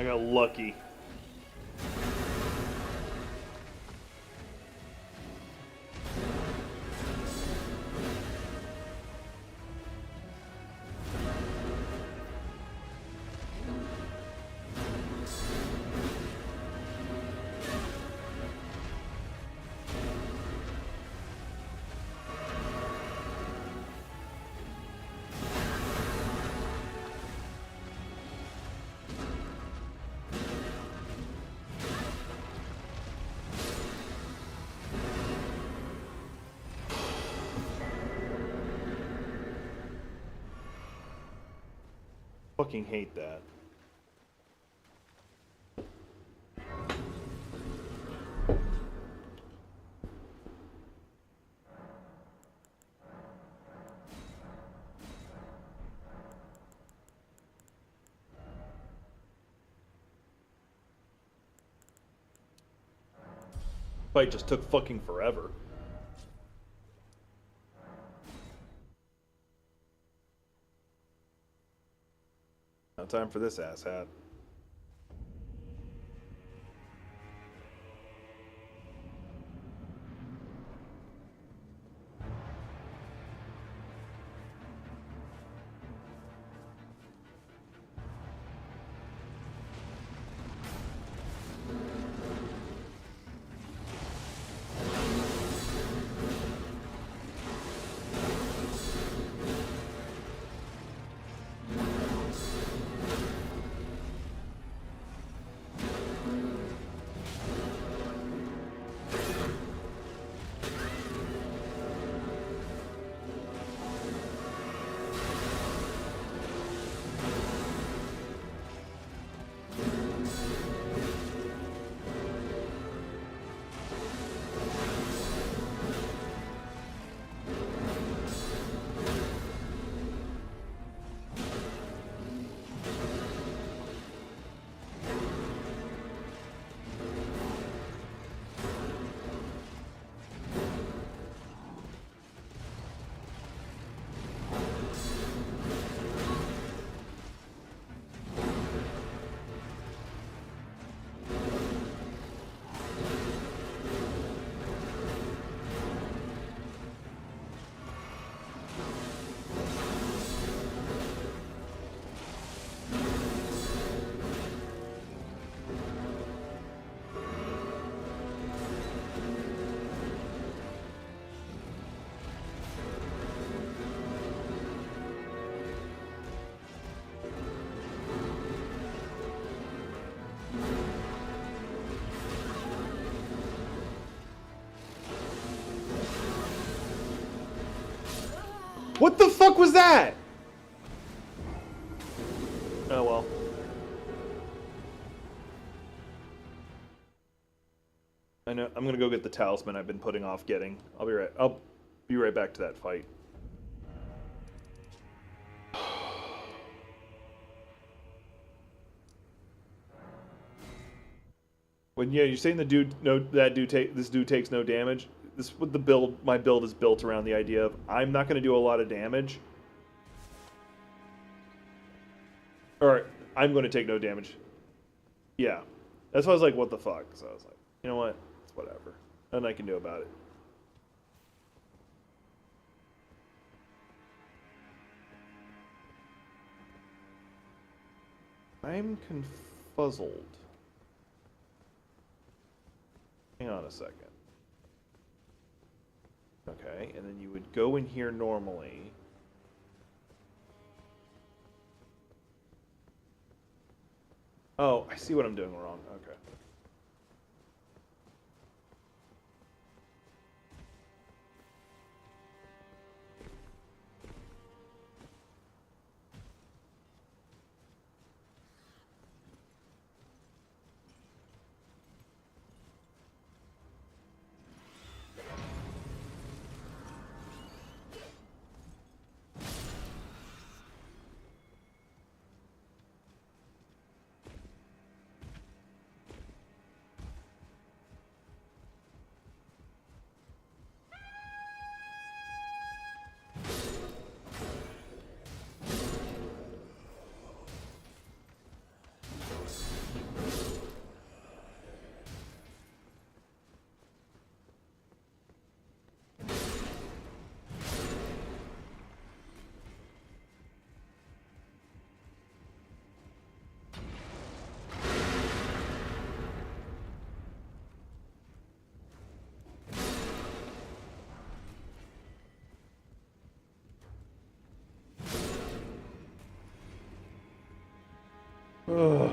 got lucky. Fucking hate that. Fight just took fucking forever. No time for this asshat. What the fuck was that? Oh well. I know. I'm gonna go get the talisman I've been putting off getting. I'll be right back to that fight. When you're saying this dude takes no damage. This is what my build is built around the idea of I'm not going to do a lot of damage. Or I'm going to take no damage. Yeah. That's why I was like, what the fuck? So I was like, you know what? It's whatever. Nothing I can do about it. I'm confuzzled. Hang on a second. Okay, and then you would go in here normally. Oh, I see what I'm doing wrong. Okay. Ugh.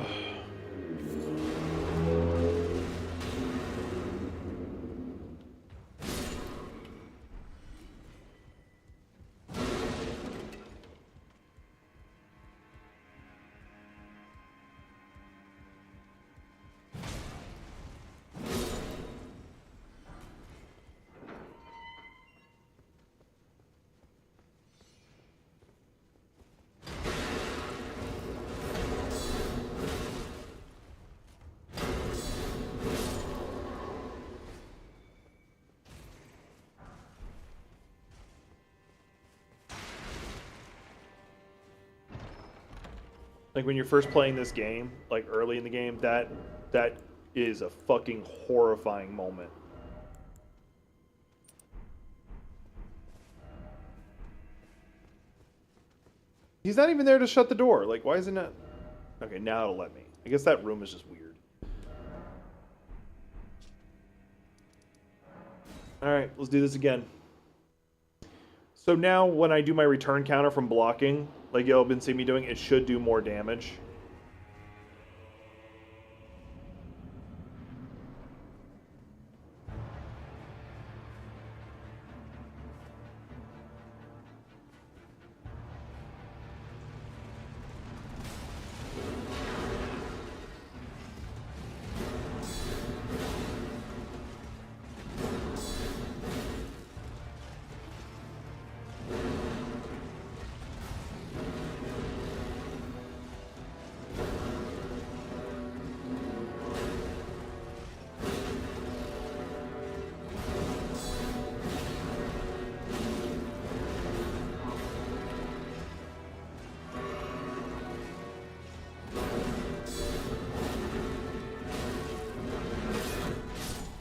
Like when you're first playing this game, like early in the game, that is a fucking horrifying moment. He's not even there to shut the door. Like, why is it not? Okay, now it'll let me. I guess that room is just weird. Alright, let's do this again. So now when I do my return counter from blocking, like y'all have been seeing me doing, it should do more damage.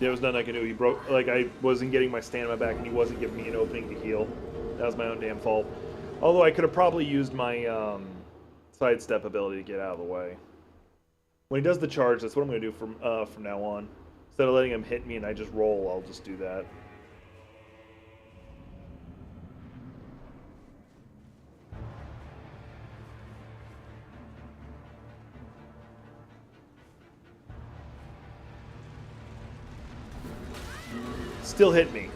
There was nothing I could do. He broke, like, I wasn't getting my stamina back, and he wasn't giving me an opening to heal. That was my own damn fault. Although I could have probably used my sidestep ability to get out of the way. When he does the charge, that's what I'm going to do from now on. Instead of letting him hit me and I just roll, I'll just do that. Still hit me.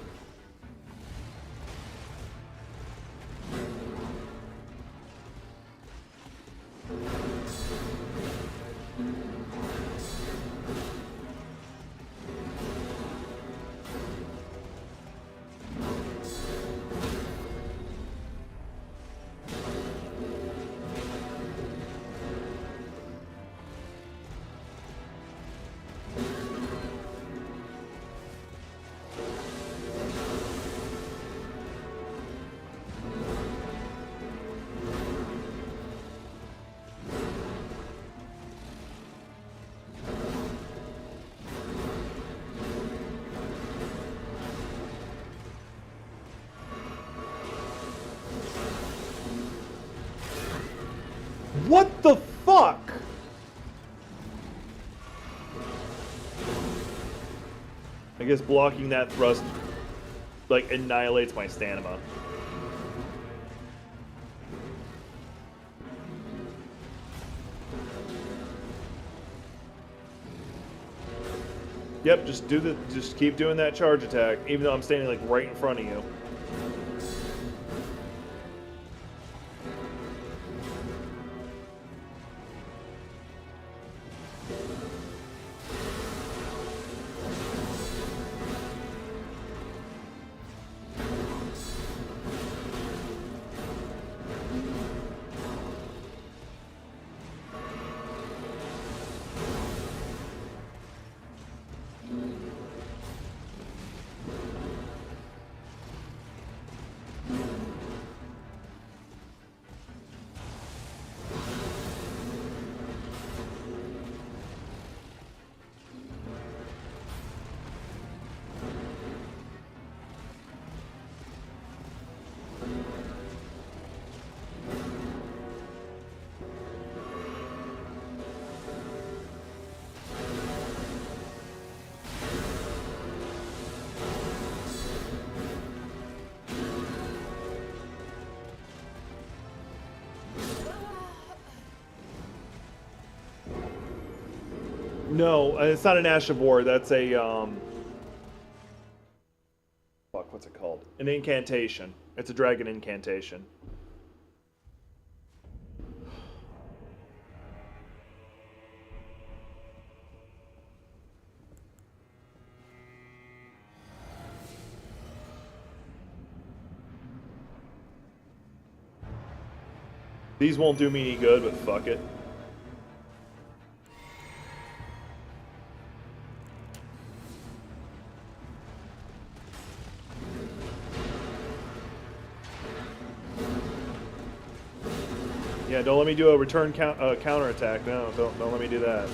What the fuck? I guess blocking that thrust, like, annihilates my stamina. Yep, just keep doing that charge attack, even though I'm standing, like, right in front of you. No, it's not an Ash of War. That's a fuck, what's it called? An incantation. It's a dragon incantation. These won't do me any good, but fuck it. Yeah, don't let me do a return counter attack. No, don't let me do that.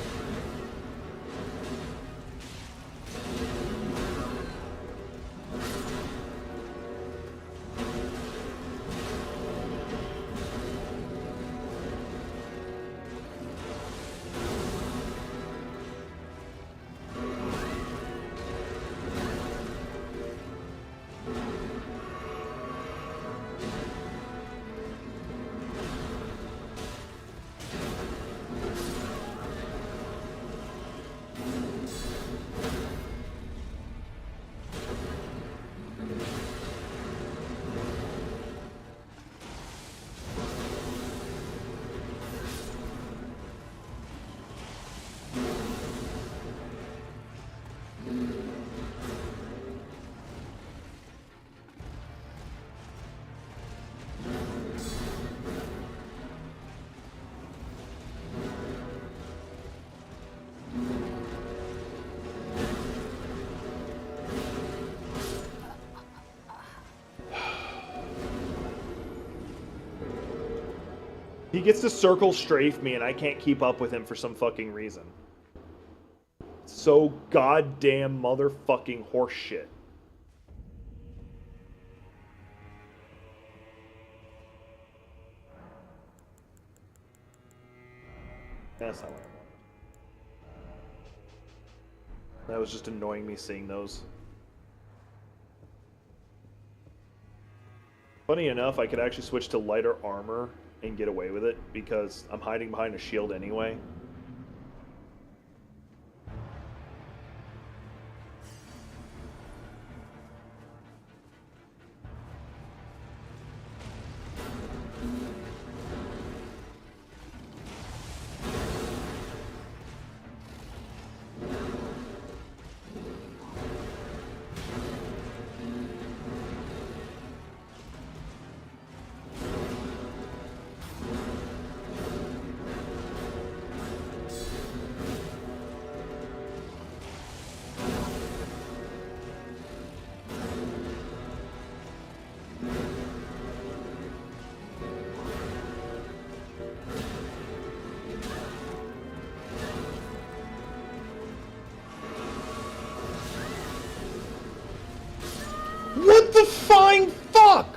He gets to circle strafe me, and I can't keep up with him for some fucking reason. So goddamn motherfucking horseshit. That's not what I wanted. That was just annoying me seeing those. Funny enough, I could actually switch to lighter armor and get away with it because I'm hiding behind a shield anyway. What the fine fuck?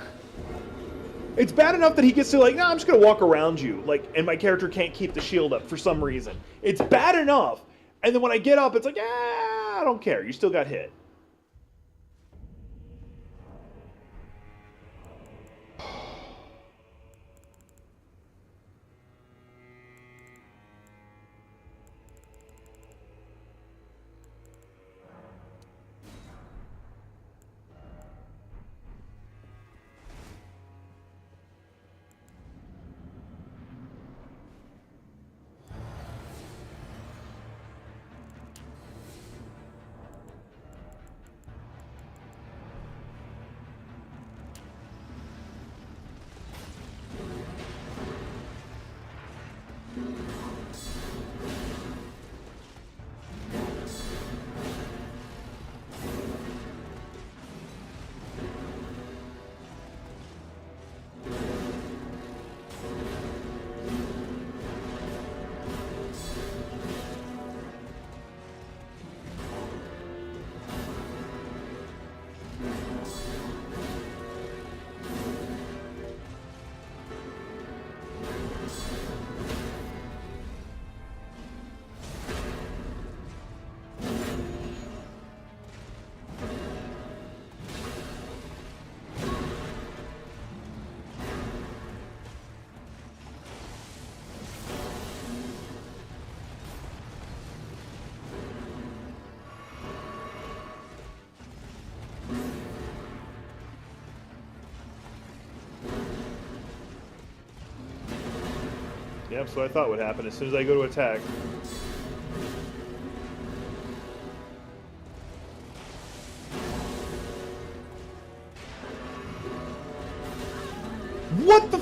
It's bad enough that he gets to like, nah, I'm just gonna walk around you, like, and my character can't keep the shield up for some reason. It's bad enough, and then when I get up, it's like, I don't care. You still got hit. Yep, so I thought would happen as soon as I go to attack. What the?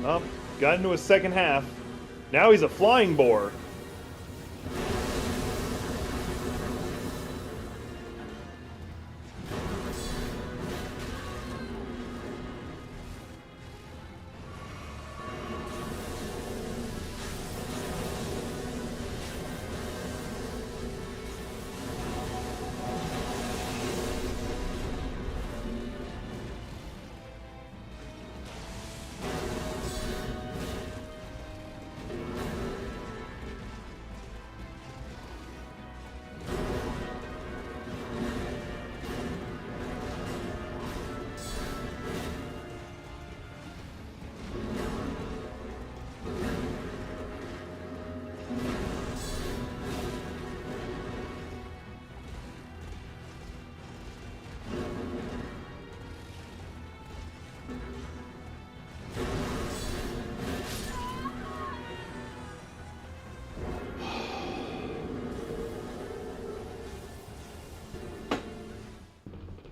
Oh, got into his second half. Now he's a flying boar.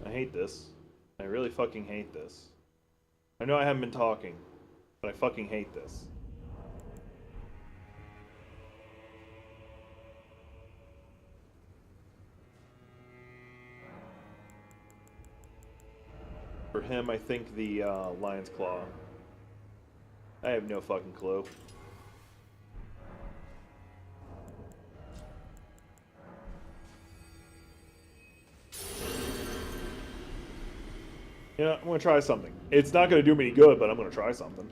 I hate this. I really fucking hate this. I know I haven't been talking, but I fucking hate this. For him, I think the Lion's Claw. I have no fucking clue. You know, I'm gonna try something. It's not gonna do me any good, but I'm gonna try something.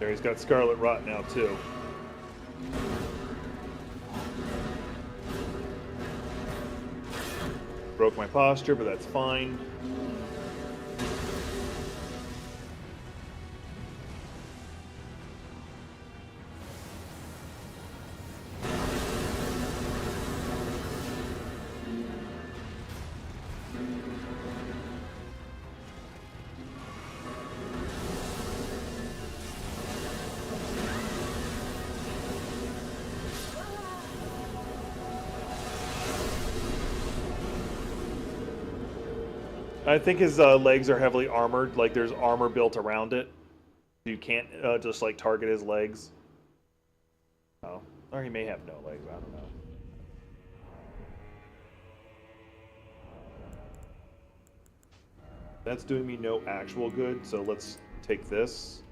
There, he's got Scarlet Rot now, too. Broke my posture, but that's fine. I think his legs are heavily armored, like there's armor built around it. You can't just like target his legs. Oh, or he may have no legs, I don't know. That's doing me no actual good, so let's take this.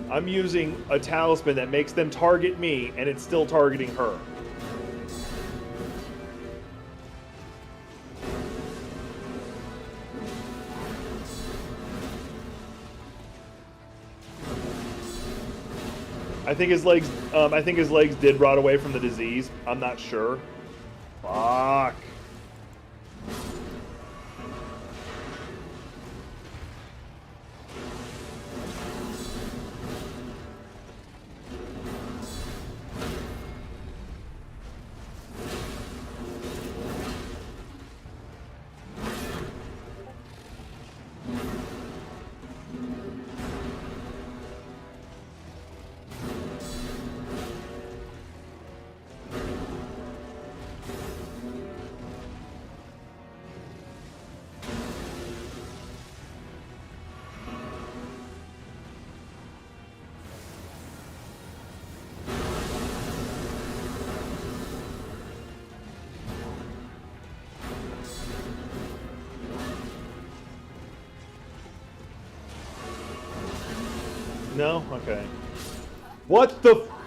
I'm using a talisman that makes them target me, and it's still targeting her. I think his legs. I think his legs did rot away from the disease. I'm not sure. Fuck. No? Okay. What the f-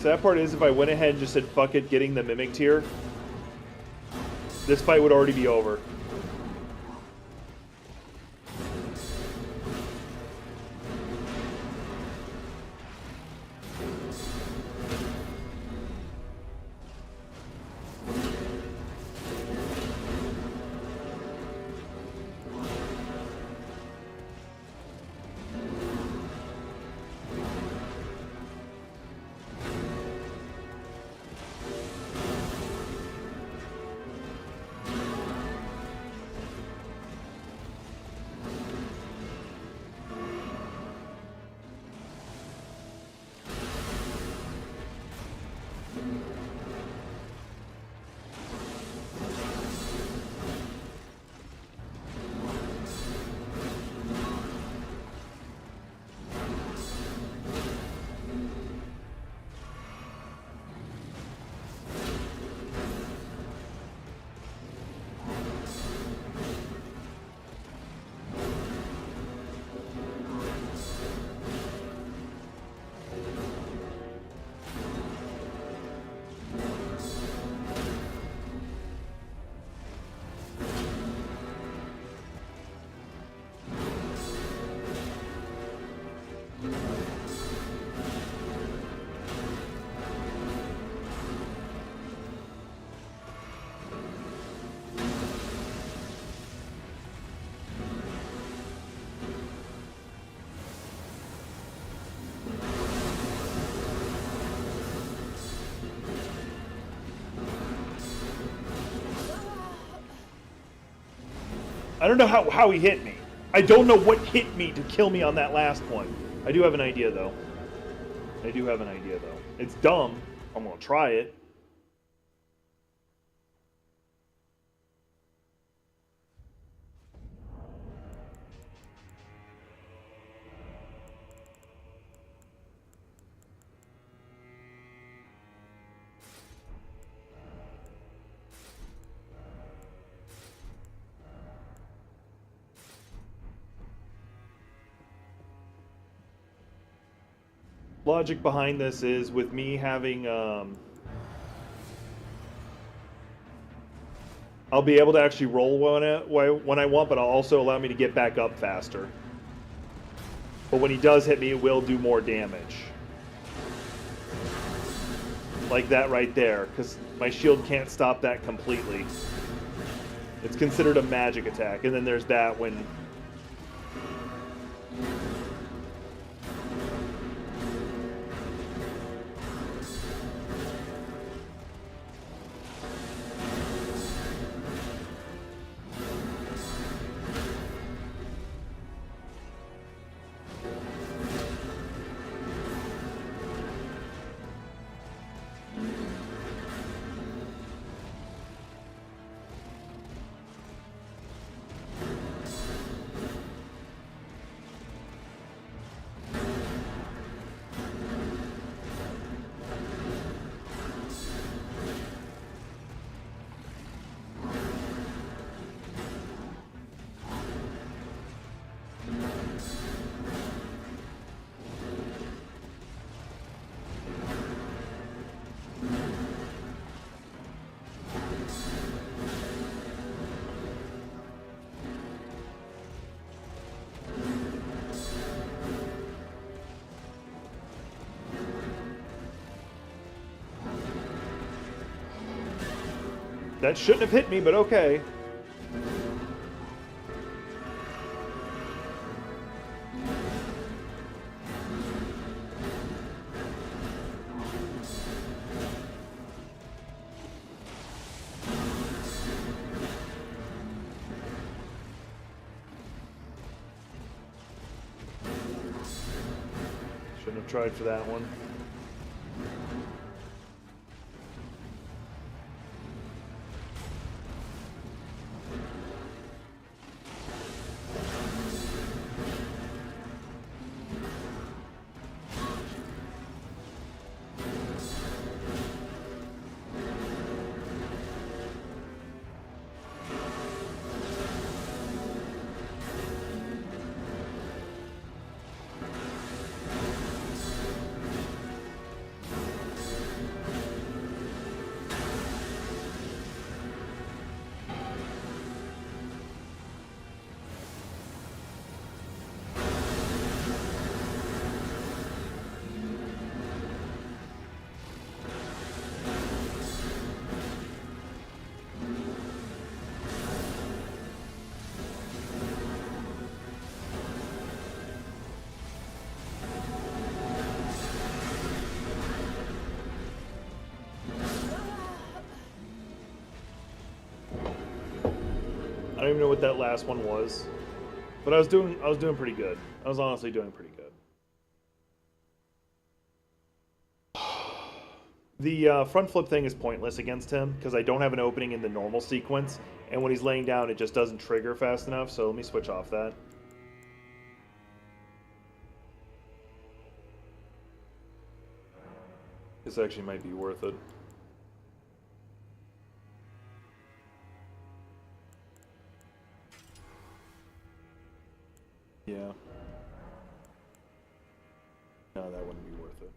Sad part is, if I went ahead and just said fuck it, getting the Mimic tier, this fight would already be over. I don't know how he hit me. I don't know what hit me to kill me on that last one. I do have an idea, though. It's dumb. I'm gonna try it. logic behind this is with me having I'll be able to actually roll when I want, but it'll also allow me to get back up faster. But when he does hit me, it will do more damage. Like that right there, because my shield can't stop that completely. It's considered a magic attack, and then there's that when... That shouldn't have hit me, but okay. Shouldn't have tried for that one. I don't even know what that last one was, but I was doing pretty good. I was honestly doing pretty good. The front flip thing is pointless against him because I don't have an opening in the normal sequence, and when he's laying down, it just doesn't trigger fast enough. So let me switch off that. This actually might be worth it. Yeah. No, that wouldn't be worth it.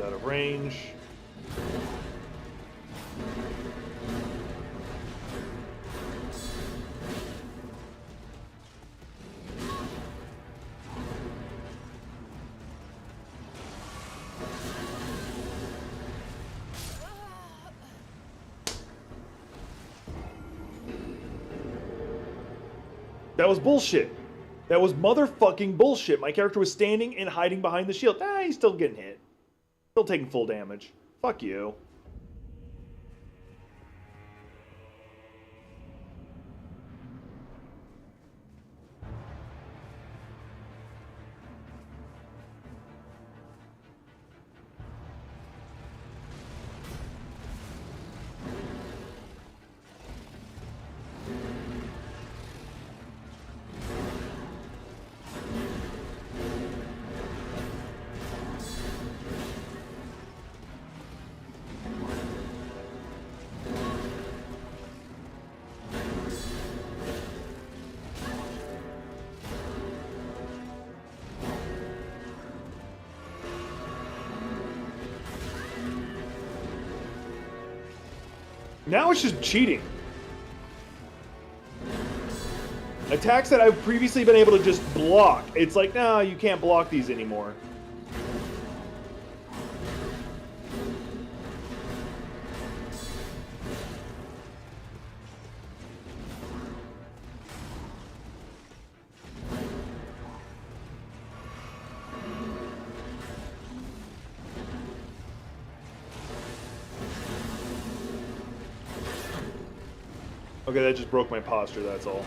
Out of range. That was bullshit. That was motherfucking bullshit. My character was standing and hiding behind the shield. Ah, he's still getting hit. Still taking full damage. Fuck you. Now it's just cheating. Attacks that I've previously been able to just block. It's like, no, you can't block these anymore. Okay, that just broke my posture, that's all.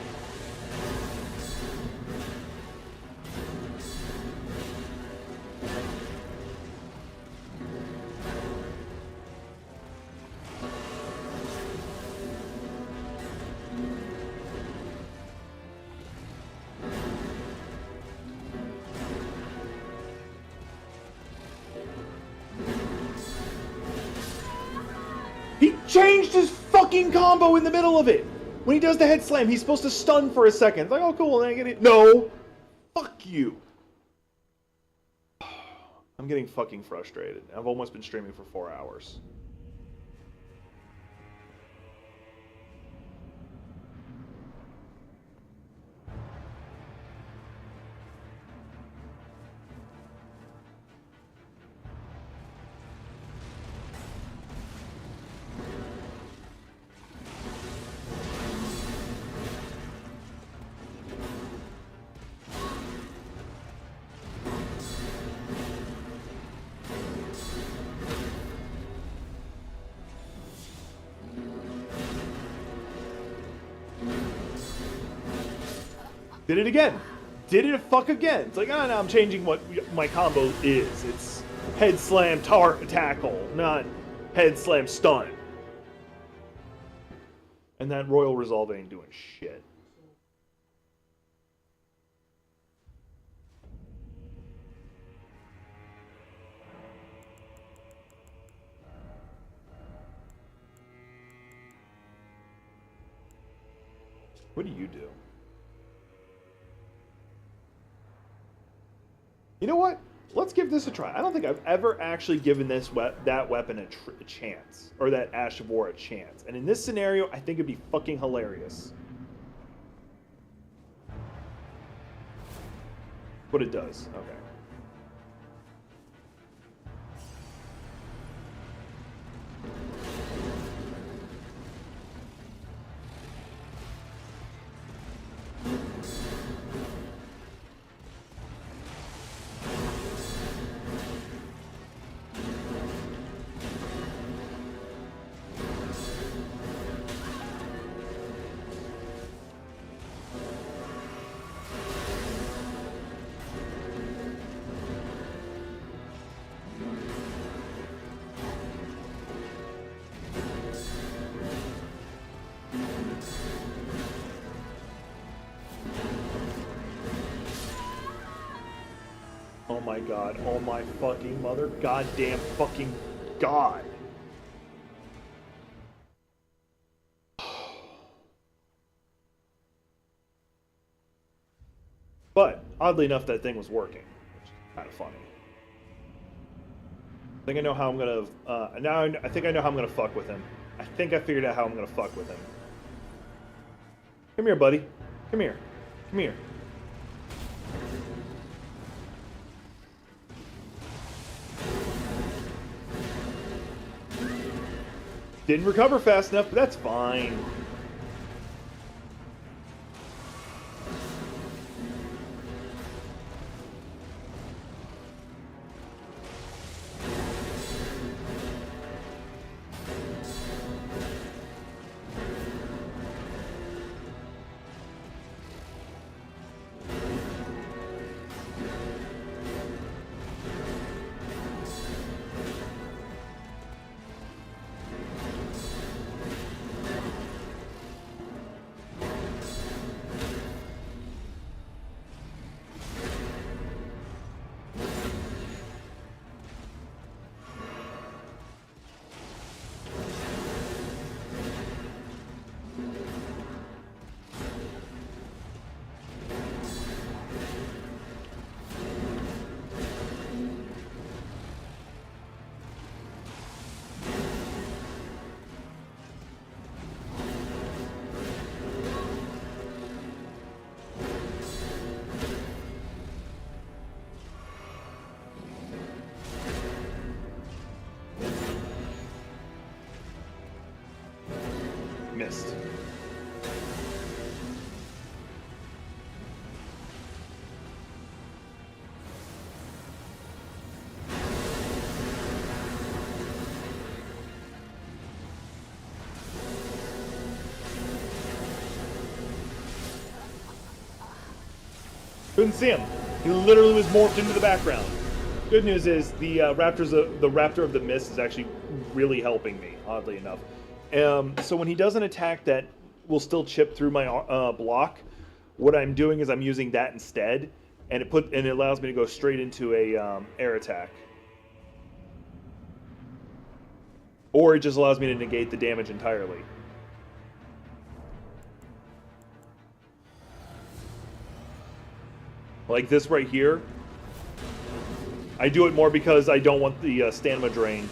He changed his fucking combo in the middle of it! When he does the head slam, he's supposed to stun for a second. It's like, oh, cool, then I get it. No! Fuck you! I'm getting fucking frustrated. I've almost been streaming for 4 hours. Did it again. Did it fuck again. It's like, oh, now I'm changing what my combo is. It's head slam, tackle, not head slam, stun. And that Royal Resolve ain't doing shit. What do you do? You know what? Let's give this a try. I don't think I've ever actually given this that weapon a chance. Or that Ash of War a chance. And in this scenario, I think it'd be fucking hilarious. But it does. Okay. Oh my god. Oh my fucking mother. Goddamn fucking god. But, oddly enough, that thing was working. Which is kind of funny. I think I know how I'm gonna... I think I know how I'm gonna fuck with him. I think I figured out how I'm gonna fuck with him. Come here, buddy. Come here. Come here. Didn't recover fast enough, but that's fine. missed. Couldn't see him. He literally was morphed into the background. Good news is the Raptor of the Mist is actually really helping me, oddly enough. So when he does an attack that will still chip through my block, what I'm doing is I'm using that instead, and it allows me to go straight into a air attack. Or it just allows me to negate the damage entirely. Like this right here. I do it more because I don't want the stamina drain.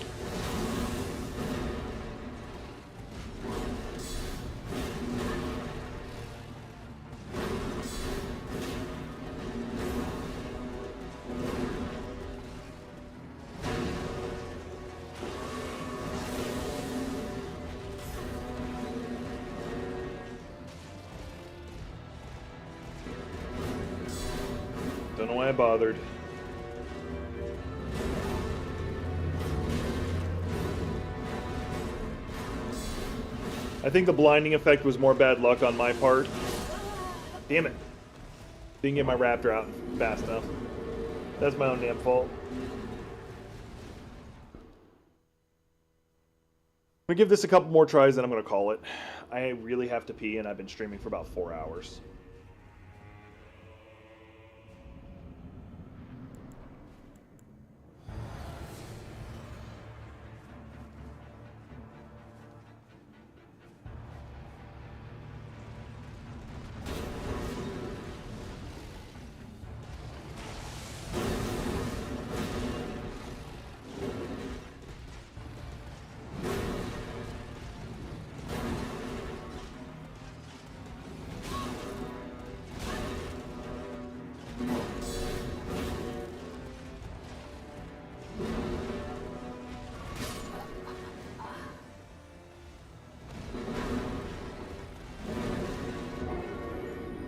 Don't know why I bothered. I think the blinding effect was more bad luck on my part. Damn it. Didn't get my Raptor out fast enough. That's my own damn fault. I'm gonna give this a couple more tries, then I'm gonna call it. I really have to pee, and I've been streaming for about 4 hours.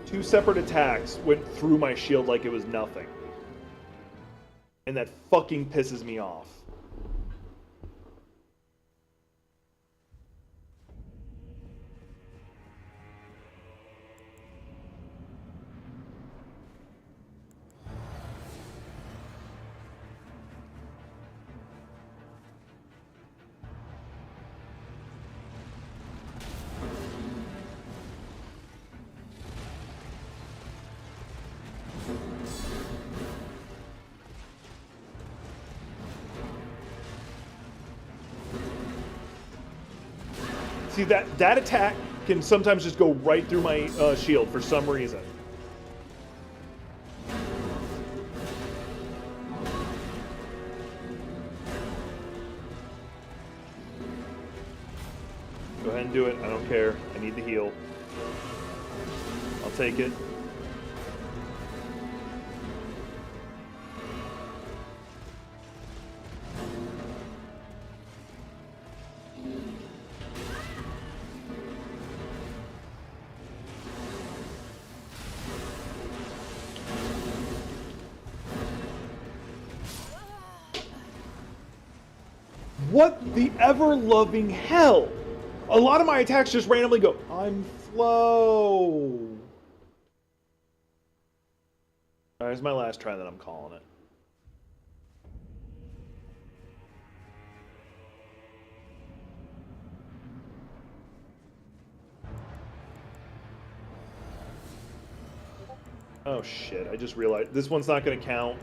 Two separate attacks went through my shield like it was nothing. And that fucking pisses me off. See, that attack can sometimes just go right through my shield for some reason. Go ahead and do it. I don't care. I need the heal. I'll take it. What the ever-loving hell? A lot of my attacks just randomly go, I'm slow. Alright, it's my last try that I'm calling it. Oh shit, I just realized this one's not going to count.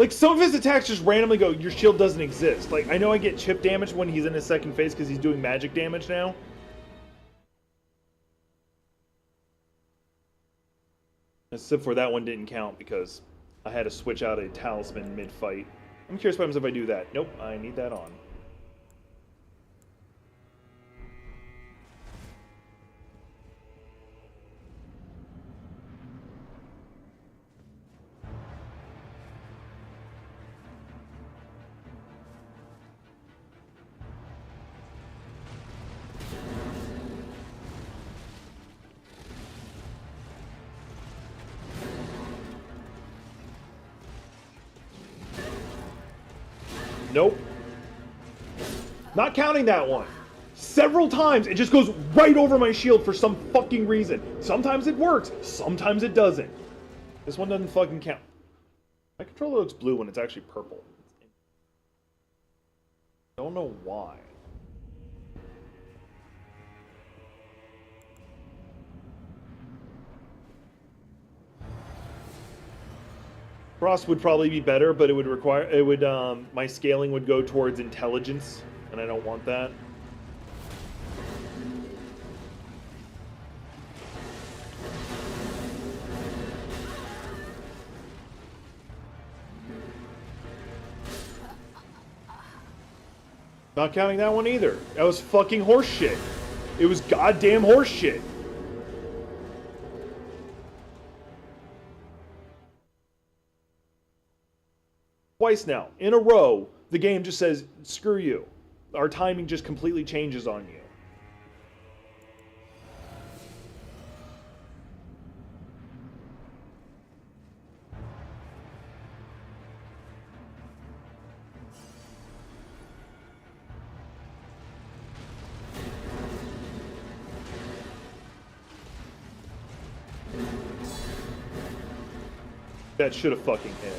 Like, some of his attacks just randomly go, your shield doesn't exist. Like, I know I get chip damage when he's in his second phase because he's doing magic damage now. Except for that one didn't count because I had to switch out a talisman mid-fight. I'm curious what happens if I do that. Nope, I need that on. Nope. Not counting that one. Several times, it just goes right over my shield for some fucking reason. Sometimes it works, sometimes it doesn't. This one doesn't fucking count. My controller looks blue when it's actually purple. Don't know why. Frost would probably be better, but it would require my scaling would go towards intelligence, and I don't want that. Not counting that one either. That was fucking horse shit. It was goddamn horse shit. Twice now, in a row, the game just says, screw you. Our timing just completely changes on you. That should have fucking hit.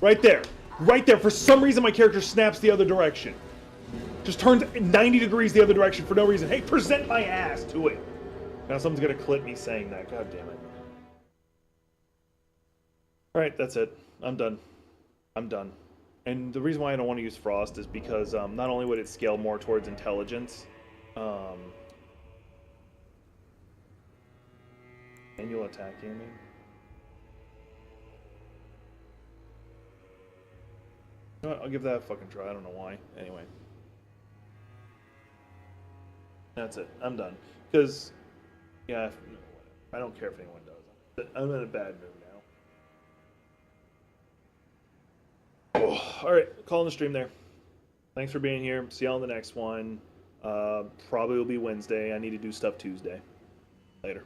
Right there. Right there. For some reason, my character snaps the other direction. Just turns 90 degrees the other direction for no reason. Hey, present my ass to it. Now someone's going to clip me saying that. God damn it. Alright, that's it. I'm done. I'm done. And the reason why I don't want to use Frost is because not only would it scale more towards intelligence, annual attack aiming. You know what? I'll give that a fucking try. I don't know why. Anyway. That's it. I'm done. Because, yeah, I don't care if anyone does. I'm in a bad mood now. Oh, alright, calling the stream there. Thanks for being here. See y'all in the next one. Probably will be Wednesday. I need to do stuff Tuesday. Later.